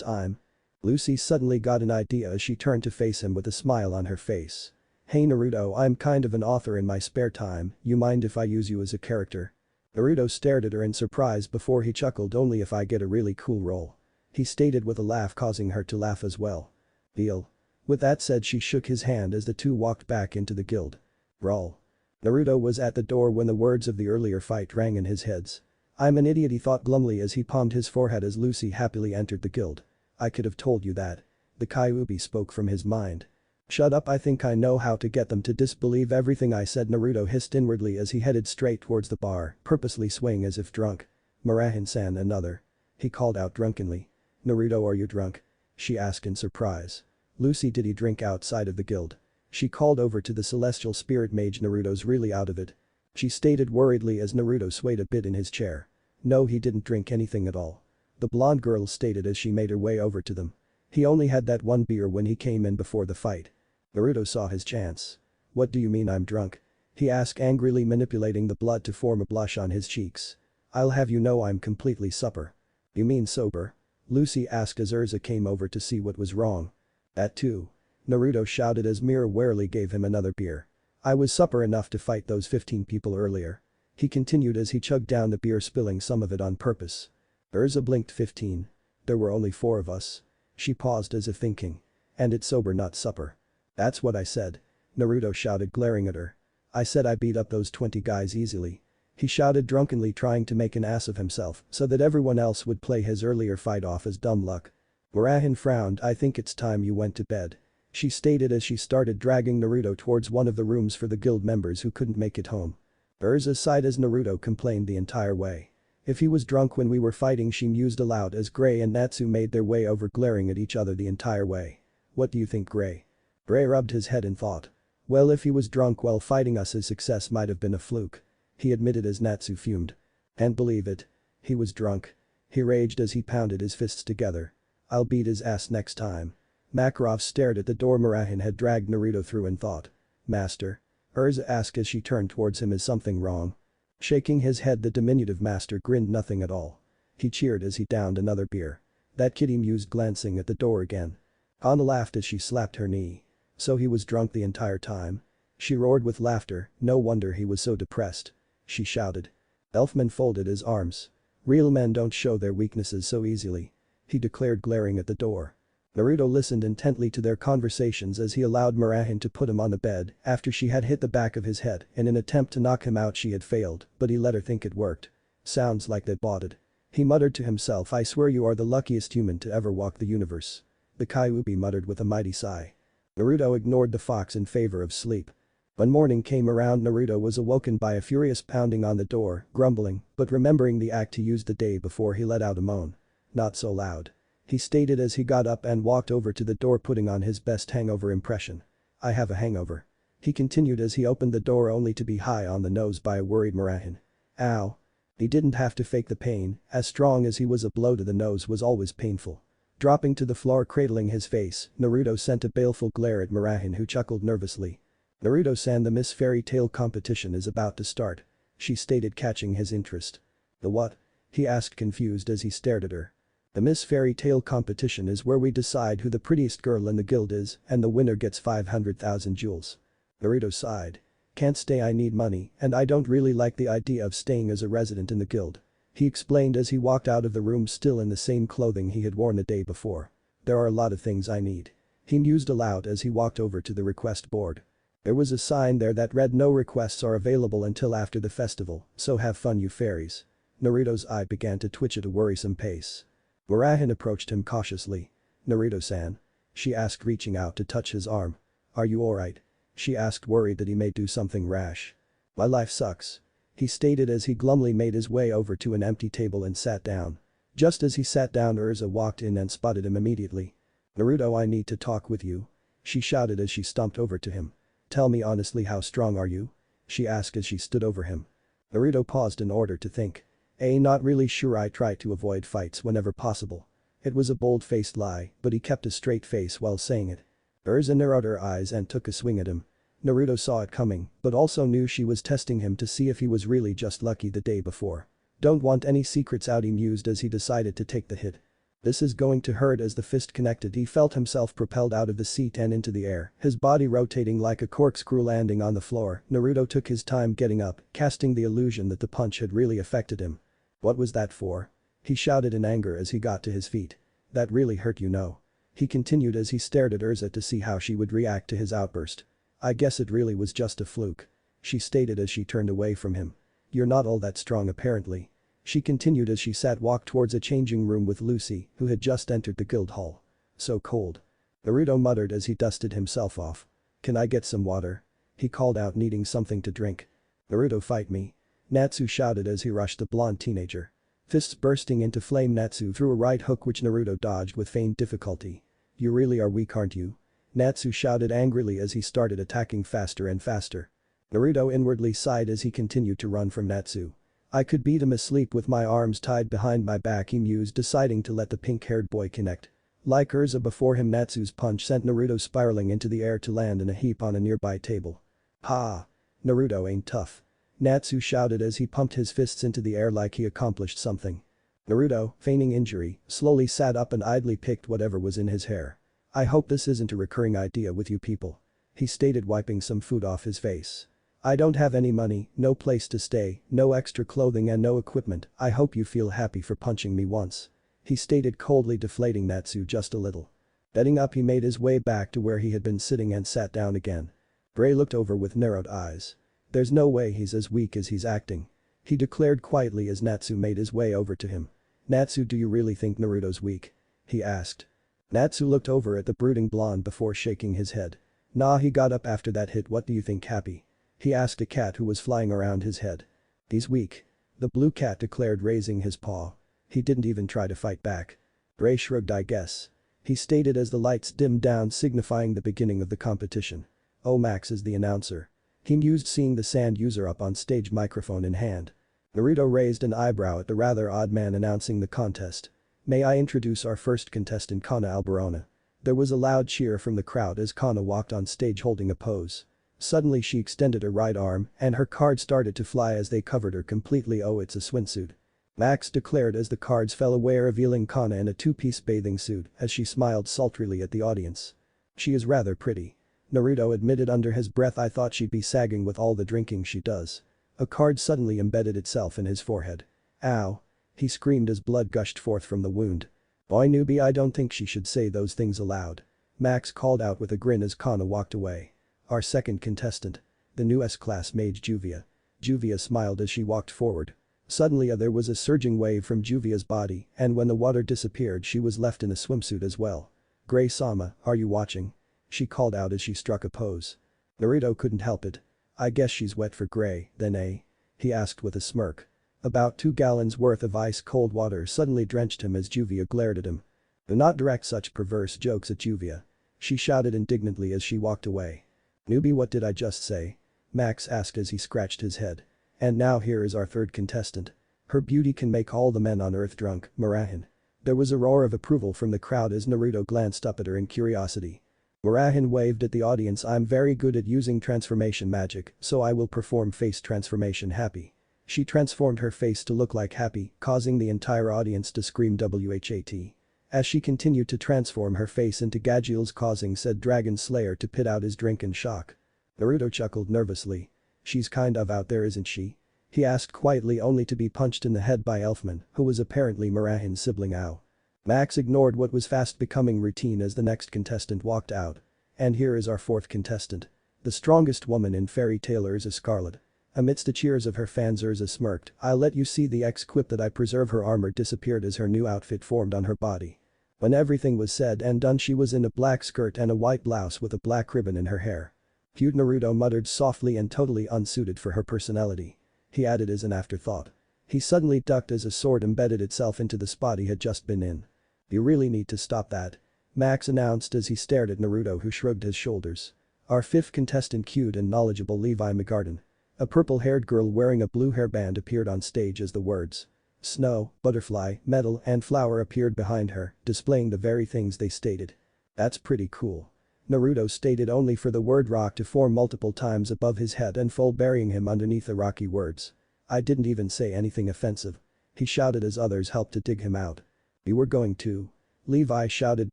time. Lucy suddenly got an idea as she turned to face him with a smile on her face. Hey Naruto, I'm kind of an author in my spare time, you mind if I use you as a character? Naruto stared at her in surprise before he chuckled, only if I get a really cool role. He stated with a laugh, causing her to laugh as well. Deal. With that said, she shook his hand as the two walked back into the guild. Brawl. Naruto was at the door when the words of the earlier fight rang in his head. I'm an idiot, he thought glumly as he palmed his forehead as Lucy happily entered the guild. I could have told you that. The Kyuubi spoke from his mind. Shut up, I think I know how to get them to disbelieve everything I said, Naruto hissed inwardly as he headed straight towards the bar, purposely swaying as if drunk. Murahin-san, another. He called out drunkenly. Naruto, are you drunk? She asked in surprise. Lucy, did he drink outside of the guild? She called over to the celestial spirit mage. Naruto's really out of it. She stated worriedly as Naruto swayed a bit in his chair. No, he didn't drink anything at all. The blonde girl stated as she made her way over to them. He only had that one beer when he came in before the fight. Naruto saw his chance. What do you mean I'm drunk? He asked angrily, manipulating the blood to form a blush on his cheeks. I'll have you know I'm completely sober. You mean sober? Lucy asked as Urza came over to see what was wrong. That too. Naruto shouted as Mira warily gave him another beer. I was sober enough to fight those 15 people earlier. He continued as he chugged down the beer, spilling some of it on purpose. Urza blinked. 15. There were only 4 of us. She paused as if thinking. And it's sober, not supper. That's what I said. Naruto shouted, glaring at her. I said I beat up those 20 guys easily. He shouted drunkenly, trying to make an ass of himself so that everyone else would play his earlier fight off as dumb luck. Murahin frowned. I think it's time you went to bed. She stated as she started dragging Naruto towards one of the rooms for the guild members who couldn't make it home. Urza sighed as Naruto complained the entire way. If he was drunk when we were fighting, she mused aloud as Gray and Natsu made their way over, glaring at each other the entire way. What do you think, Gray? Gray rubbed his head and thought. Well, if he was drunk while fighting us, his success might have been a fluke. He admitted as Natsu fumed. And believe it. He was drunk. He raged as he pounded his fists together. I'll beat his ass next time. Makarov stared at the door Murahin had dragged Naruto through and thought. Master? Urza asked as she turned towards him. Is something wrong? Shaking his head, the diminutive master grinned. Nothing at all. He cheered as he downed another beer. That kid, he mused, glancing at the door again. Kana laughed as she slapped her knee. So he was drunk the entire time? She roared with laughter. No wonder he was so depressed. She shouted. Elfman folded his arms. Real men don't show their weaknesses so easily. He declared, glaring at the door. Naruto listened intently to their conversations as he allowed Murahin to put him on the bed after she had hit the back of his head. In an attempt to knock him out, she had failed, but he let her think it worked. Sounds like they bought it. He muttered to himself, I swear you are the luckiest human to ever walk the universe. The Kyuubi muttered with a mighty sigh. Naruto ignored the fox in favor of sleep. When morning came around, Naruto was awoken by a furious pounding on the door, grumbling, but remembering the act he used the day before, he let out a moan. Not so loud. He stated as he got up and walked over to the door, putting on his best hangover impression. I have a hangover. He continued as he opened the door, only to be high on the nose by a worried Murahin. Ow. He didn't have to fake the pain, as strong as he was, a blow to the nose was always painful. Dropping to the floor, cradling his face, Naruto sent a baleful glare at Murahin, who chuckled nervously. Naruto-san, the Miss Fairy Tale competition is about to start. She stated, catching his interest. The what? He asked, confused as he stared at her. The Miss Fairy Tale competition is where we decide who the prettiest girl in the guild is, and the winner gets 500,000 jewels. Naruto sighed. Can't stay, I need money, and I don't really like the idea of staying as a resident in the guild. He explained as he walked out of the room, still in the same clothing he had worn the day before. There are a lot of things I need. He mused aloud as he walked over to the request board. There was a sign there that read, no requests are available until after the festival, so have fun you fairies. Naruto's eye began to twitch at a worrisome pace. Murahin approached him cautiously. Naruto-san? She asked, reaching out to touch his arm. Are you alright? She asked, worried that he may do something rash. My life sucks. He stated as he glumly made his way over to an empty table and sat down. Just as he sat down, Urza walked in and spotted him immediately. Naruto, I need to talk with you. She shouted as she stomped over to him. Tell me honestly, how strong are you? She asked as she stood over him. Naruto paused in order to think. Not really sure, I try to avoid fights whenever possible. It was a bold-faced lie, but he kept a straight face while saying it. Urza narrowed her eyes and took a swing at him. Naruto saw it coming, but also knew she was testing him to see if he was really just lucky the day before. Don't want any secrets out, he mused as he decided to take the hit. This is going to hurt. As the fist connected, he felt himself propelled out of the seat and into the air, his body rotating like a corkscrew landing on the floor. Naruto took his time getting up, casting the illusion that the punch had really affected him. What was that for? He shouted in anger as he got to his feet. That really hurt, you know. He continued as he stared at Urza to see how she would react to his outburst. I guess it really was just a fluke, she stated as she turned away from him. You're not all that strong apparently. She continued as she walked towards a changing room with Lucy, who had just entered the guild hall. So cold. Naruto muttered as he dusted himself off. Can I get some water? He called out, needing something to drink. Naruto, fight me. Natsu shouted as he rushed the blonde teenager. Fists bursting into flame, Natsu threw a right hook which Naruto dodged with feigned difficulty. You really are weak, aren't you? Natsu shouted angrily as he started attacking faster and faster. Naruto inwardly sighed as he continued to run from Natsu. I could beat him asleep with my arms tied behind my back, he mused, deciding to let the pink-haired boy connect. Like Urza before him, Natsu's punch sent Naruto spiraling into the air to land in a heap on a nearby table. Ha! Naruto ain't tough. Natsu shouted as he pumped his fists into the air like he accomplished something. Naruto, feigning injury, slowly sat up and idly picked whatever was in his hair. I hope this isn't a recurring idea with you people, he stated, wiping some food off his face. I don't have any money, no place to stay, no extra clothing and no equipment. I hope you feel happy for punching me once, he stated, coldly deflating Natsu just a little. Getting up, he made his way back to where he had been sitting and sat down again. Bray looked over with narrowed eyes. There's no way he's as weak as he's acting, he declared quietly as Natsu made his way over to him. Natsu, do you really think Naruto's weak? He asked. Natsu looked over at the brooding blonde before shaking his head. Nah, he got up after that hit. What do you think, Happy? He asked a cat who was flying around his head. He's weak, the blue cat declared, raising his paw. He didn't even try to fight back. Bray shrugged, I guess, he stated as the lights dimmed down, signifying the beginning of the competition. Oh, Max is the announcer, he mused, seeing the sand user up on stage, microphone in hand. Naruto raised an eyebrow at the rather odd man announcing the contest. May I introduce our first contestant, Kana Alberona? There was a loud cheer from the crowd as Kana walked on stage holding a pose. Suddenly she extended her right arm and her cards started to fly as they covered her completely. Oh, it's a swimsuit, Max declared as the cards fell away, revealing Kana in a two-piece bathing suit as she smiled sultrily at the audience. She is rather pretty, Naruto admitted under his breath. I thought she'd be sagging with all the drinking she does. A card suddenly embedded itself in his forehead. Ow! He screamed as blood gushed forth from the wound. Boy, newbie, I don't think she should say those things aloud, Max called out with a grin as Kana walked away. Our second contestant, the new S-class mage Juvia. Juvia smiled as she walked forward. Suddenly there was a surging wave from Juvia's body, and when the water disappeared she was left in a swimsuit as well. Gray-sama, are you watching? She called out as she struck a pose. Naruto couldn't help it. I guess she's wet for Gray, then, eh? He asked with a smirk. About 2 gallons worth of ice-cold water suddenly drenched him as Juvia glared at him. Do not direct such perverse jokes at Juvia, she shouted indignantly as she walked away. Newbie, what did I just say? Max asked as he scratched his head. And now here is our third contestant. Her beauty can make all the men on earth drunk, Murahin. There was a roar of approval from the crowd as Naruto glanced up at her in curiosity. Murahin waved at the audience. I'm very good at using transformation magic, so I will perform face transformation. Happy. She transformed her face to look like Happy, causing the entire audience to scream WHAT. As she continued to transform her face into Gagiels, causing said dragon slayer to pit out his drink in shock. Naruto chuckled nervously. She's kind of out there, isn't she? He asked quietly, only to be punched in the head by Elfman, who was apparently Murahin's sibling. Ow. Max ignored what was fast becoming routine as the next contestant walked out. And here is our fourth contestant. The strongest woman in Fairy Tail, Urza Scarlet. Amidst the cheers of her fans, Urza smirked. I'll let you see the X-quip that I preserve. Her armor disappeared as her new outfit formed on her body. When everything was said and done, she was in a black skirt and a white blouse with a black ribbon in her hair. Cute, Naruto muttered softly, and totally unsuited for her personality, he added as an afterthought. He suddenly ducked as a sword embedded itself into the spot he had just been in. You really need to stop that, Max announced as he stared at Naruto, who shrugged his shoulders. Our fifth contestant, cute and knowledgeable Levi McGarden. A purple-haired girl wearing a blue hairband appeared on stage as the words snow, butterfly, metal and flower appeared behind her, displaying the very things they stated. That's pretty cool. Naruto stated only for the word rock to form multiple times above his head and fall burying him underneath the rocky words. I didn't even say anything offensive. He shouted as others helped to dig him out. You were going to. Levi shouted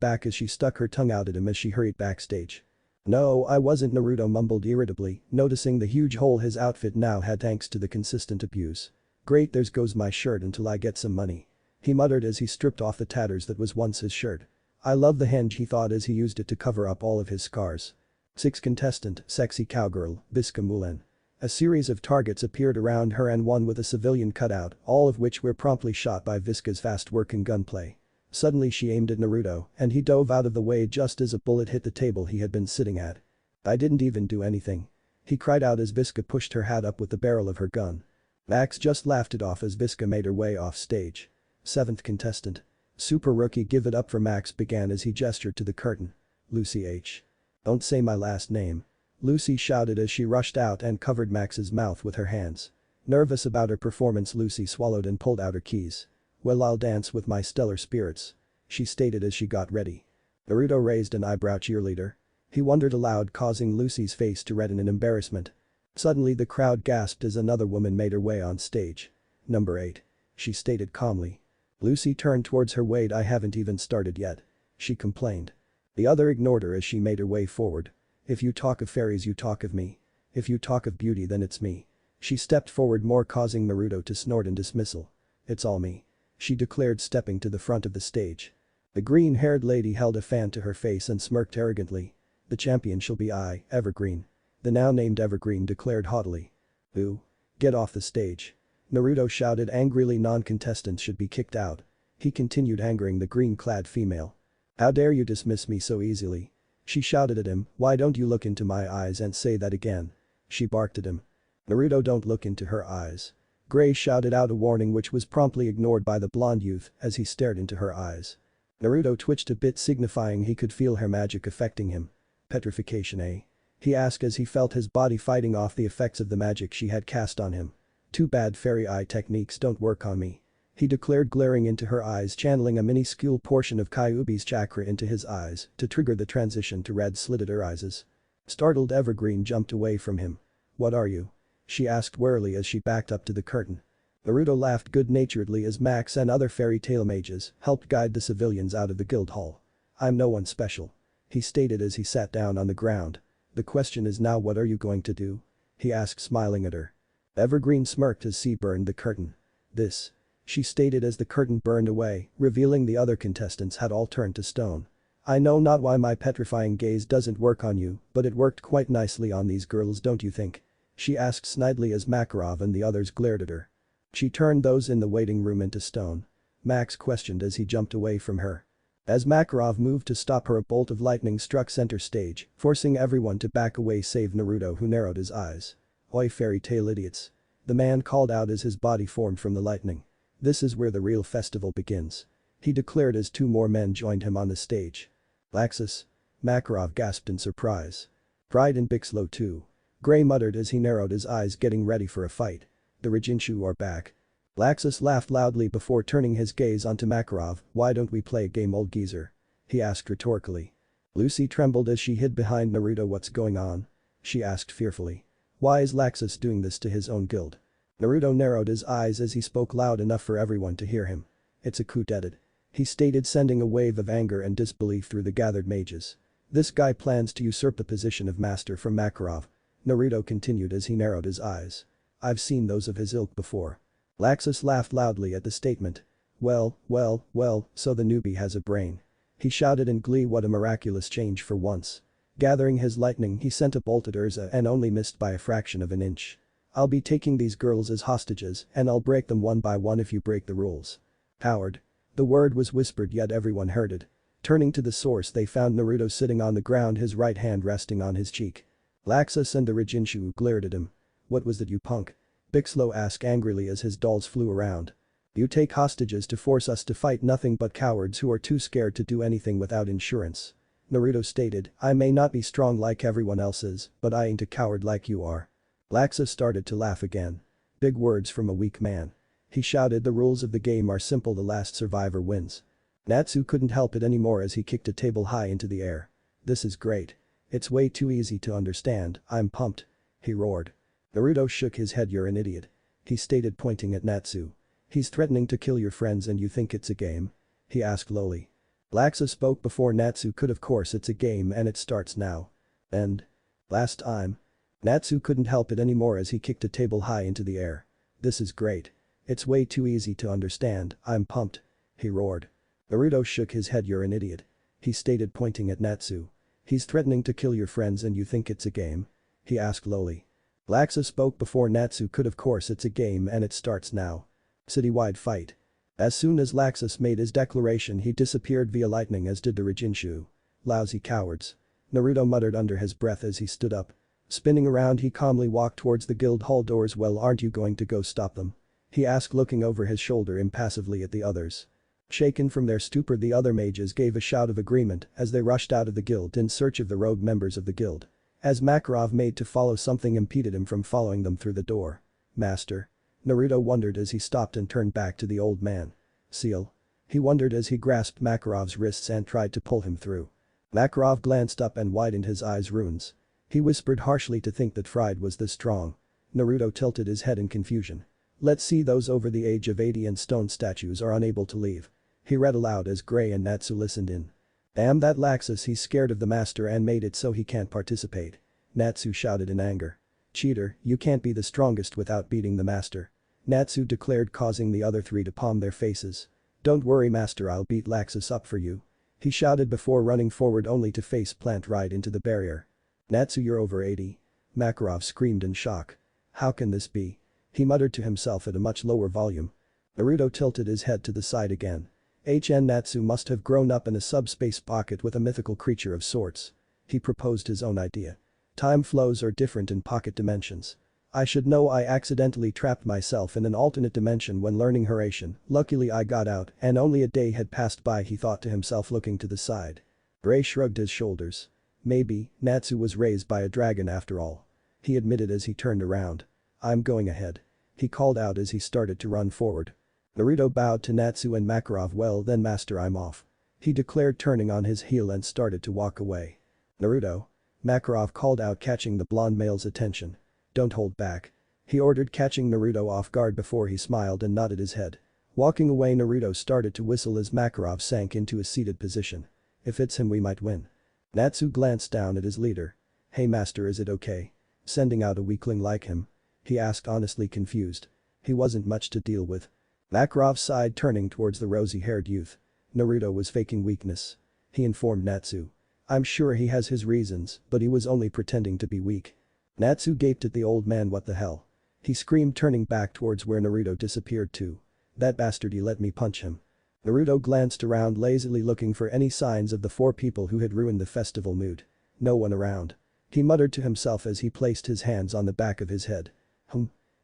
back as she stuck her tongue out at him as she hurried backstage. No, I wasn't, Naruto mumbled irritably, noticing the huge hole his outfit now had thanks to the consistent abuse. Great, there goes my shirt until I get some money. He muttered as he stripped off the tatters that was once his shirt. I love the henge, he thought as he used it to cover up all of his scars. 6th contestant, sexy cowgirl, Biska Mulen. A series of targets appeared around her and one with a civilian cutout, all of which were promptly shot by Viska's fast work and gunplay. Suddenly she aimed at Naruto and he dove out of the way just as a bullet hit the table he had been sitting at. I didn't even do anything. He cried out as Viska pushed her hat up with the barrel of her gun. Max just laughed it off as Viska made her way off stage. 7th contestant. Super Rookie, give it up for Max, began as he gestured to the curtain. Lucy H. Don't say my last name. Lucy shouted as she rushed out and covered Max's mouth with her hands. Nervous about her performance, Lucy swallowed and pulled out her keys. Well, I'll dance with my stellar spirits, she stated as she got ready. Naruto raised an eyebrow. Cheerleader? He wondered aloud, causing Lucy's face to redden in embarrassment. Suddenly the crowd gasped as another woman made her way on stage. Number 8. She stated calmly. Lucy turned towards her. Wait, I haven't even started yet, she complained. The other ignored her as she made her way forward. If you talk of fairies, you talk of me. If you talk of beauty, then it's me. She stepped forward more, causing Naruto to snort in dismissal. It's all me, she declared, stepping to the front of the stage. The green-haired lady held a fan to her face and smirked arrogantly. The champion shall be I, Evergreen. The now named Evergreen declared haughtily. Ooh. Get off the stage. Naruto shouted angrily. Non-contestants should be kicked out. He continued, angering the green-clad female. How dare you dismiss me so easily? She shouted at him. Why don't you look into my eyes and say that again? She barked at him. Naruto, don't look into her eyes. Gray shouted out a warning which was promptly ignored by the blonde youth as he stared into her eyes. Naruto twitched a bit, signifying he could feel her magic affecting him. Petrification, eh? He asked as he felt his body fighting off the effects of the magic she had cast on him. Too bad fairy eye techniques don't work on me, he declared, glaring into her eyes, channeling a minuscule portion of Kyuubi's chakra into his eyes to trigger the transition to red-slitted eyes. Startled, Evergreen jumped away from him. What are you? She asked warily as she backed up to the curtain. Naruto laughed good-naturedly as Max and other fairy tale mages helped guide the civilians out of the guild hall. I'm no one special, he stated as he sat down on the ground. The question is now, what are you going to do? He asked, smiling at her. Evergreen smirked as she burned the curtain. This, she stated as the curtain burned away, revealing the other contestants had all turned to stone. I know not why my petrifying gaze doesn't work on you, but it worked quite nicely on these girls, don't you think? She asked snidely as Makarov and the others glared at her. She turned those in the waiting room into stone, Max questioned as he jumped away from her. As Makarov moved to stop her, a bolt of lightning struck center stage, forcing everyone to back away save Naruto, who narrowed his eyes. Oi, fairy tale idiots, the man called out as his body formed from the lightning. This is where the real festival begins, he declared as two more men joined him on the stage. Laxus? Makarov gasped in surprise. Pride and Bixlo too, Gray muttered as he narrowed his eyes, getting ready for a fight. The Rijinshu are back. Laxus laughed loudly before turning his gaze onto Makarov. Why don't we play a game, old geezer? He asked rhetorically. Lucy trembled as she hid behind Naruto. What's going on? She asked fearfully. Why is Laxus doing this to his own guild? Naruto narrowed his eyes as he spoke loud enough for everyone to hear him. It's a coup d'etat, he stated, sending a wave of anger and disbelief through the gathered mages. This guy plans to usurp the position of master from Makarov, Naruto continued as he narrowed his eyes. I've seen those of his ilk before. Laxus laughed loudly at the statement. Well, so the newbie has a brain, he shouted in glee. What a miraculous change for once. Gathering his lightning, he sent a bolt at Urza and only missed by a fraction of an inch. I'll be taking these girls as hostages and I'll break them one by one if you break the rules. Coward. The word was whispered yet everyone heard it. Turning to the source, they found Naruto sitting on the ground, his right hand resting on his cheek. Laxus and the Rijinshu glared at him. What was that, you punk? Bixlo asked angrily as his dolls flew around. You take hostages to force us to fight nothing but cowards who are too scared to do anything without insurance, Naruto stated. I may not be strong like everyone else is, but I ain't a coward like you are. Laxus started to laugh again. Big words from a weak man, he shouted. The rules of the game are simple, the last survivor wins. Natsu couldn't help it anymore as he kicked a table high into the air. This is great, It's way too easy to understand, I'm pumped. He roared. Naruto shook his head. You're an idiot. He stated, pointing at Natsu. He's threatening to kill your friends and you think it's a game? He asked lowly. Laxus spoke before Natsu could. Of course it's a game and it starts now. And? Last time? Natsu couldn't help it anymore as he kicked a table high into the air. This is great. It's way too easy to understand, I'm pumped. He roared. Naruto shook his head. You're an idiot. He stated, pointing at Natsu. He's threatening to kill your friends and you think it's a game? He asked lowly. Laxus spoke before Natsu could. Of course it's a game and it starts now. Citywide fight. As soon as Laxus made his declaration he disappeared via lightning, as did the Rijinshu. Lousy cowards. Naruto muttered under his breath as he stood up. Spinning around he calmly walked towards the guild hall doors. Well, aren't you going to go stop them? He asked, looking over his shoulder impassively at the others. Shaken from their stupor, the other mages gave a shout of agreement as they rushed out of the guild in search of the rogue members of the guild. As Makarov made to follow, something impeded him from following them through the door. Master? Naruto wondered as he stopped and turned back to the old man. Seal? He wondered as he grasped Makarov's wrists and tried to pull him through. Makarov glanced up and widened his eyes. Runes. He whispered harshly. To think that Fried was this strong. Naruto tilted his head in confusion. Let's see, those over the age of 80 and stone statues are unable to leave. He read aloud as Gray and Natsu listened in. Damn that Laxus, he's scared of the master and made it so he can't participate. Natsu shouted in anger. Cheater, you can't be the strongest without beating the master. Natsu declared, causing the other three to palm their faces. Don't worry master, I'll beat Laxus up for you. He shouted before running forward only to face plant right into the barrier. Natsu, you're over 80. Makarov screamed in shock. How can this be? He muttered to himself at a much lower volume. Naruto tilted his head to the side again. Natsu must have grown up in a subspace pocket with a mythical creature of sorts. He proposed his own idea. Time flows are different in pocket dimensions. I should know. I accidentally trapped myself in an alternate dimension when learning Horatian. Luckily I got out and only a day had passed by, he thought to himself, looking to the side. Ray shrugged his shoulders. Maybe Natsu was raised by a dragon after all. He admitted as he turned around. I'm going ahead. He called out as he started to run forward. Naruto bowed to Natsu and Makarov. Well then master, I'm off. He declared, turning on his heel and started to walk away. Naruto? Makarov called out, catching the blonde male's attention. Don't hold back. He ordered, catching Naruto off guard before he smiled and nodded his head. Walking away, Naruto started to whistle as Makarov sank into a seated position. If it's him we might win. Natsu glanced down at his leader. Hey master, is it okay? Sending out a weakling like him? He asked, honestly confused. He wasn't much to deal with. Makarov sighed, turning towards the rosy-haired youth. Naruto was faking weakness. He informed Natsu. I'm sure he has his reasons, but he was only pretending to be weak. Natsu gaped at the old man. What the hell? He screamed, turning back towards where Naruto disappeared to. That bastard, he let me punch him. Naruto glanced around lazily, looking for any signs of the four people who had ruined the festival mood. No one around. He muttered to himself as he placed his hands on the back of his head.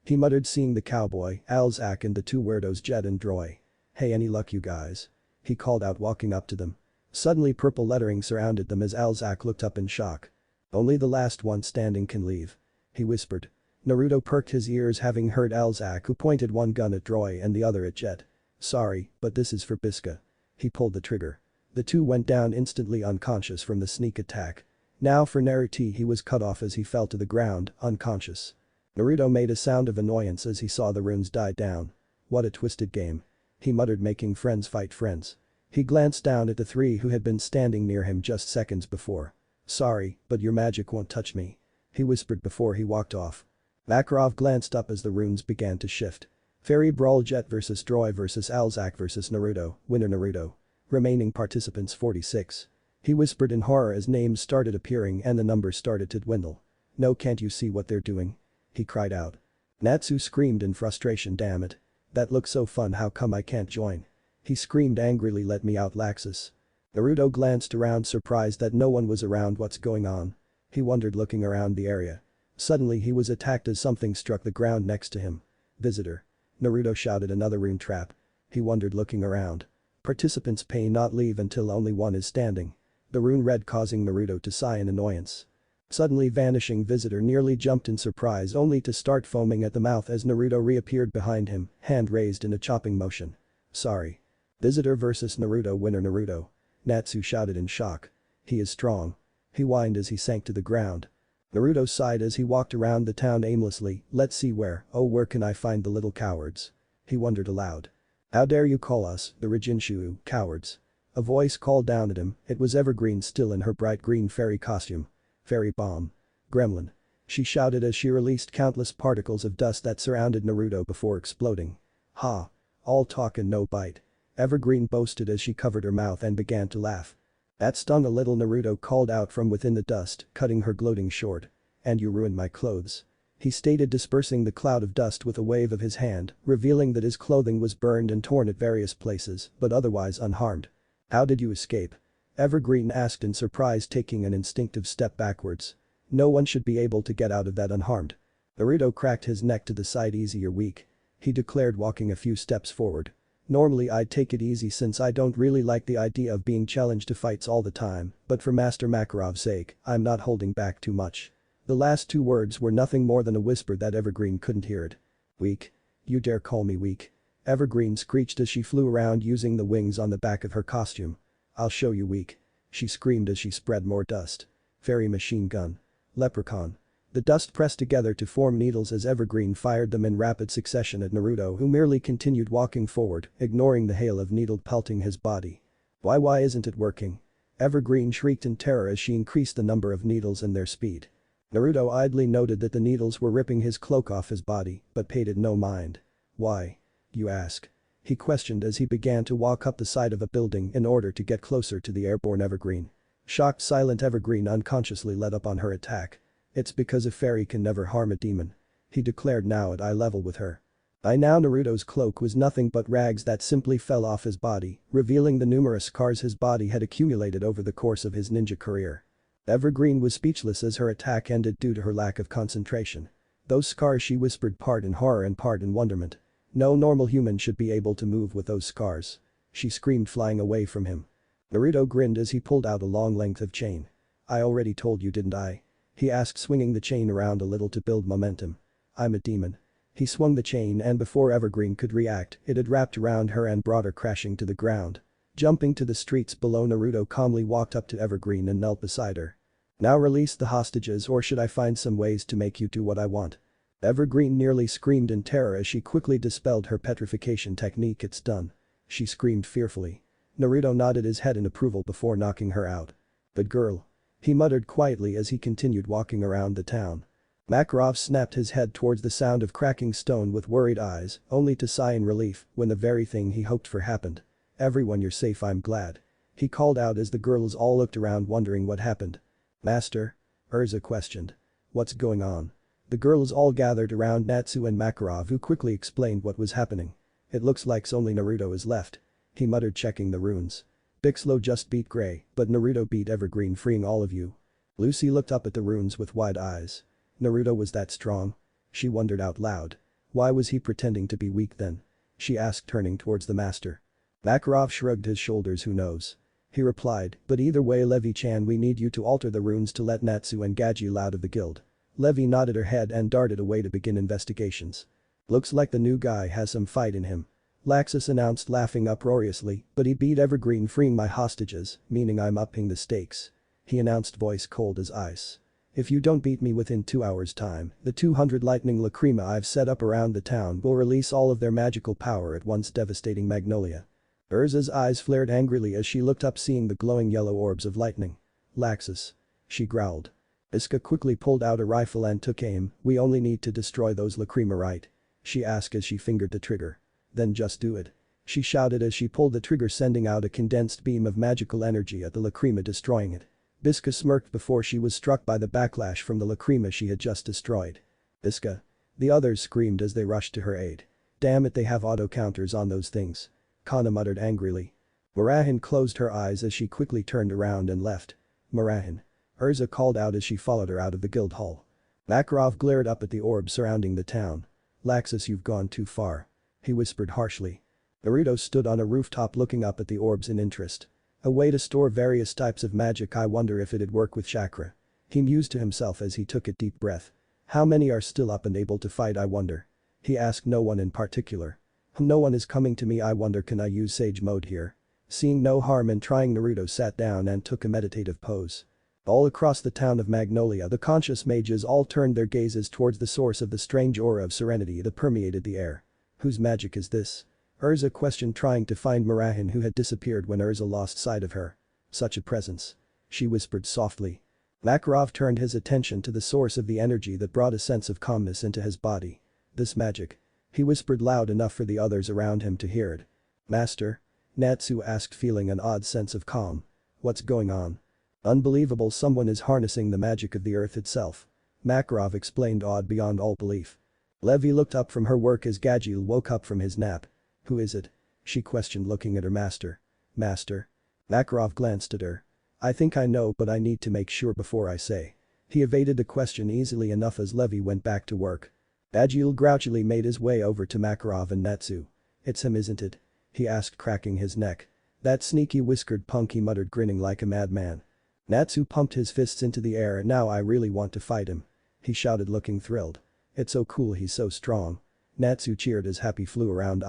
He muttered, seeing the cowboy, Alzak, and the two weirdos Jet and Droy. Hey, any luck you guys? He called out, walking up to them. Suddenly purple lettering surrounded them as Alzak looked up in shock. Only the last one standing can leave. He whispered. Naruto perked his ears, having heard Alzak, who pointed one gun at Droy and the other at Jet. Sorry, but this is for Biska. He pulled the trigger. The two went down instantly, unconscious from the sneak attack. Now for Naruto, he was cut off as he fell to the ground, unconscious. Naruto made a sound of annoyance as he saw the runes die down. What a twisted game. He muttered, making friends fight friends. He glanced down at the three who had been standing near him just seconds before. Sorry, but your magic won't touch me. He whispered before he walked off. Makarov glanced up as the runes began to shift. Fairy Brawl, Jet vs Droy vs Alzak vs Naruto, winner Naruto. Remaining participants 46. He whispered in horror as names started appearing and the numbers started to dwindle. No, can't you see what they're doing? He cried out. Natsu screamed in frustration. Damn it. That looks so fun, how come I can't join? He screamed angrily, let me out, Laxus. Naruto glanced around, surprised that no one was around. What's going on? He wondered, looking around the area. Suddenly he was attacked as something struck the ground next to him. Visitor. Naruto shouted, another rune trap. He wondered, looking around. Participants pay not leave until only one is standing. The rune read, causing Naruto to sigh in annoyance. Suddenly vanishing visitor nearly jumped in surprise, only to start foaming at the mouth as Naruto reappeared behind him, hand raised in a chopping motion. Sorry. Visitor vs Naruto, winner Naruto. Natsu shouted in shock. He is strong. He whined as he sank to the ground. Naruto sighed as he walked around the town aimlessly. Let's see where can I find the little cowards? He wondered aloud. How dare you call us, the Rijinshu, cowards? A voice called down at him. It was Evergreen, still in her bright green fairy costume. Fairy bomb. Gremlin. She shouted as she released countless particles of dust that surrounded Naruto before exploding. Ha. All talk and no bite. Evergreen boasted as she covered her mouth and began to laugh. That stung a little, Naruto called out from within the dust, cutting her gloating short. And you ruined my clothes. He stated, dispersing the cloud of dust with a wave of his hand, revealing that his clothing was burned and torn at various places, but otherwise unharmed. How did you escape? Evergreen asked in surprise, taking an instinctive step backwards. No one should be able to get out of that unharmed. Naruto cracked his neck to the side. Easy, you're weak. He declared, walking a few steps forward. Normally I'd take it easy since I don't really like the idea of being challenged to fights all the time, but for Master Makarov's sake, I'm not holding back too much. The last two words were nothing more than a whisper that Evergreen couldn't hear it. Weak? You dare call me weak? Evergreen screeched as she flew around using the wings on the back of her costume. I'll show you weak. She screamed as she spread more dust. Fairy machine gun. Leprechaun. The dust pressed together to form needles as Evergreen fired them in rapid succession at Naruto, who merely continued walking forward, ignoring the hail of needle pelting his body. Why isn't it working? Evergreen shrieked in terror as she increased the number of needles and their speed. Naruto idly noted that the needles were ripping his cloak off his body, but paid it no mind. Why? You ask? He questioned as he began to walk up the side of a building in order to get closer to the airborne Evergreen. Shocked, silent Evergreen unconsciously let up on her attack. It's because a fairy can never harm a demon. He declared, now at eye level with her. By now Naruto's cloak was nothing but rags that simply fell off his body, revealing the numerous scars his body had accumulated over the course of his ninja career. Evergreen was speechless as her attack ended due to her lack of concentration. Those scars, she whispered, part in horror and part in wonderment. No normal human should be able to move with those scars. She screamed, flying away from him. Naruto grinned as he pulled out a long length of chain. I already told you, didn't I? He asked, swinging the chain around a little to build momentum. I'm a demon. He swung the chain and before Evergreen could react, it had wrapped around her and brought her crashing to the ground. Jumping to the streets below, Naruto calmly walked up to Evergreen and knelt beside her. Now release the hostages, or should I find some ways to make you do what I want? Evergreen nearly screamed in terror as she quickly dispelled her petrification technique. It's done. She screamed fearfully. Naruto nodded his head in approval before knocking her out. But girl. He muttered quietly as he continued walking around the town. Makarov snapped his head towards the sound of cracking stone with worried eyes, only to sigh in relief when the very thing he hoped for happened. Everyone, you're safe, I'm glad. He called out as the girls all looked around wondering what happened. Master? Urza questioned. What's going on? The girls all gathered around Natsu and Makarov, who quickly explained what was happening. It looks like only Naruto is left. He muttered, checking the runes. Bixlo just beat Gray, but Naruto beat Evergreen, freeing all of you. Lucy looked up at the runes with wide eyes. Naruto was that strong? She wondered out loud. Why was he pretending to be weak then? She asked, turning towards the master. Makarov shrugged his shoulders. Who knows? He replied, but either way, Levi-chan, we need you to alter the runes to let Natsu and Gajil out of the guild. Levi nodded her head and darted away to begin investigations. Looks like the new guy has some fight in him. Laxus announced, laughing uproariously, but he beat Evergreen, freeing my hostages, meaning I'm upping the stakes. He announced, voice cold as ice. If you don't beat me within 2 hours' time, the 200 lightning lacrima I've set up around the town will release all of their magical power at once, devastating Magnolia. Urza's eyes flared angrily as she looked up, seeing the glowing yellow orbs of lightning. Laxus. She growled. Iska quickly pulled out a rifle and took aim. We only need to destroy those lacrima, right? She asked as she fingered the trigger. Then just do it. She shouted as she pulled the trigger, sending out a condensed beam of magical energy at the lacrima, destroying it. Biska smirked before she was struck by the backlash from the lacrima she had just destroyed. Biska. The others screamed as they rushed to her aid. Damn it, they have auto counters on those things. Kana muttered angrily. Marahin closed her eyes as she quickly turned around and left. Marahin. Urza called out as she followed her out of the guild hall. Makarov glared up at the orbs surrounding the town. Laxus, you've gone too far. He whispered harshly. Naruto stood on a rooftop looking up at the orbs in interest. A way to store various types of magic. I wonder if it'd work with chakra. He mused to himself as he took a deep breath. How many are still up and able to fight, I wonder? He asked. No one in particular. No one is coming to me. I wonder, can I use sage mode here? Seeing no harm in trying, Naruto sat down and took a meditative pose. All across the town of Magnolia, the conscious mages all turned their gazes towards the source of the strange aura of serenity that permeated the air. Whose magic is this? Urza questioned, trying to find Marahan, who had disappeared when Urza lost sight of her. Such a presence. She whispered softly. Makarov turned his attention to the source of the energy that brought a sense of calmness into his body. This magic. He whispered loud enough for the others around him to hear it. Master? Natsu asked, feeling an odd sense of calm. What's going on? Unbelievable, someone is harnessing the magic of the earth itself. Makarov explained, awed beyond all belief. Levi looked up from her work as Gajil woke up from his nap. Who is it? She questioned, looking at her master. Master? Makarov glanced at her. I think I know, but I need to make sure before I say. He evaded the question easily enough as Levi went back to work. Gajil grouchily made his way over to Makarov and Natsu. It's him, isn't it? He asked, cracking his neck. That sneaky whiskered punk, he muttered, grinning like a madman. Natsu pumped his fists into the air. Now I really want to fight him. He shouted, looking thrilled. It's so cool, he's so strong. Natsu cheered as Happy flew around.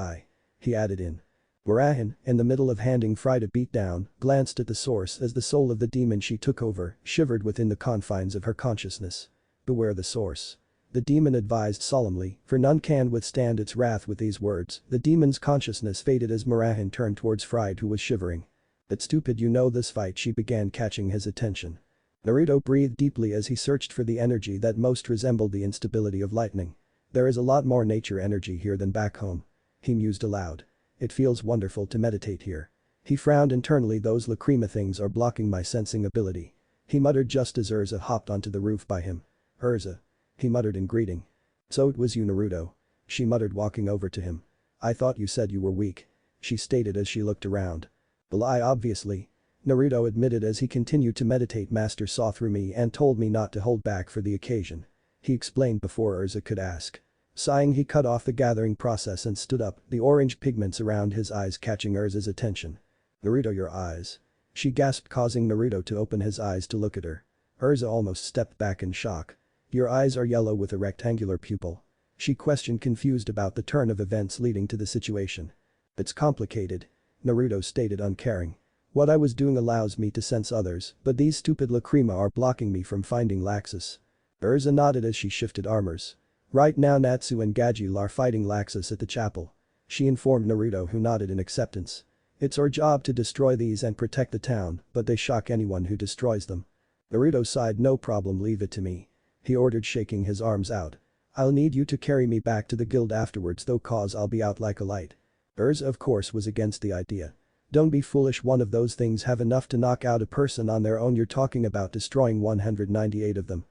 He added in. Marahan, in the middle of handing Fried a beatdown, glanced at the source as the soul of the demon she took over shivered within the confines of her consciousness. Beware the source. The demon advised solemnly, for none can withstand its wrath. With these words, the demon's consciousness faded as Marahan turned towards Fried, who was shivering. It's stupid, you know this fight, she began, catching his attention. Naruto breathed deeply as he searched for the energy that most resembled the instability of lightning. There is a lot more nature energy here than back home. He mused aloud. It feels wonderful to meditate here. He frowned internally. Those lacrima things are blocking my sensing ability. He muttered just as Urza hopped onto the roof by him. Urza. He muttered in greeting. So it was you, Naruto. She muttered, walking over to him. I thought you said you were weak. She stated as she looked around. Well, obviously. Naruto admitted as he continued to meditate. Master saw through me and told me not to hold back for the occasion. He explained before Urza could ask. Sighing, he cut off the gathering process and stood up, the orange pigments around his eyes catching Urza's attention. Naruto, your eyes. She gasped, causing Naruto to open his eyes to look at her. Urza almost stepped back in shock. Your eyes are yellow with a rectangular pupil. She questioned, confused about the turn of events leading to the situation. It's complicated. Naruto stated, uncaring. What I was doing allows me to sense others, but these stupid lacrima are blocking me from finding Laxus. Urza nodded as she shifted armors. Right now Natsu and Gajil are fighting Laxus at the chapel. She informed Naruto, who nodded in acceptance. It's our job to destroy these and protect the town, but they shock anyone who destroys them. Naruto sighed. No problem, leave it to me. He ordered, shaking his arms out. I'll need you to carry me back to the guild afterwards though, cause I'll be out like a light. Urza of course was against the idea. Don't be foolish, one of those things have enough to knock out a person on their own, you're talking about destroying 198 of them.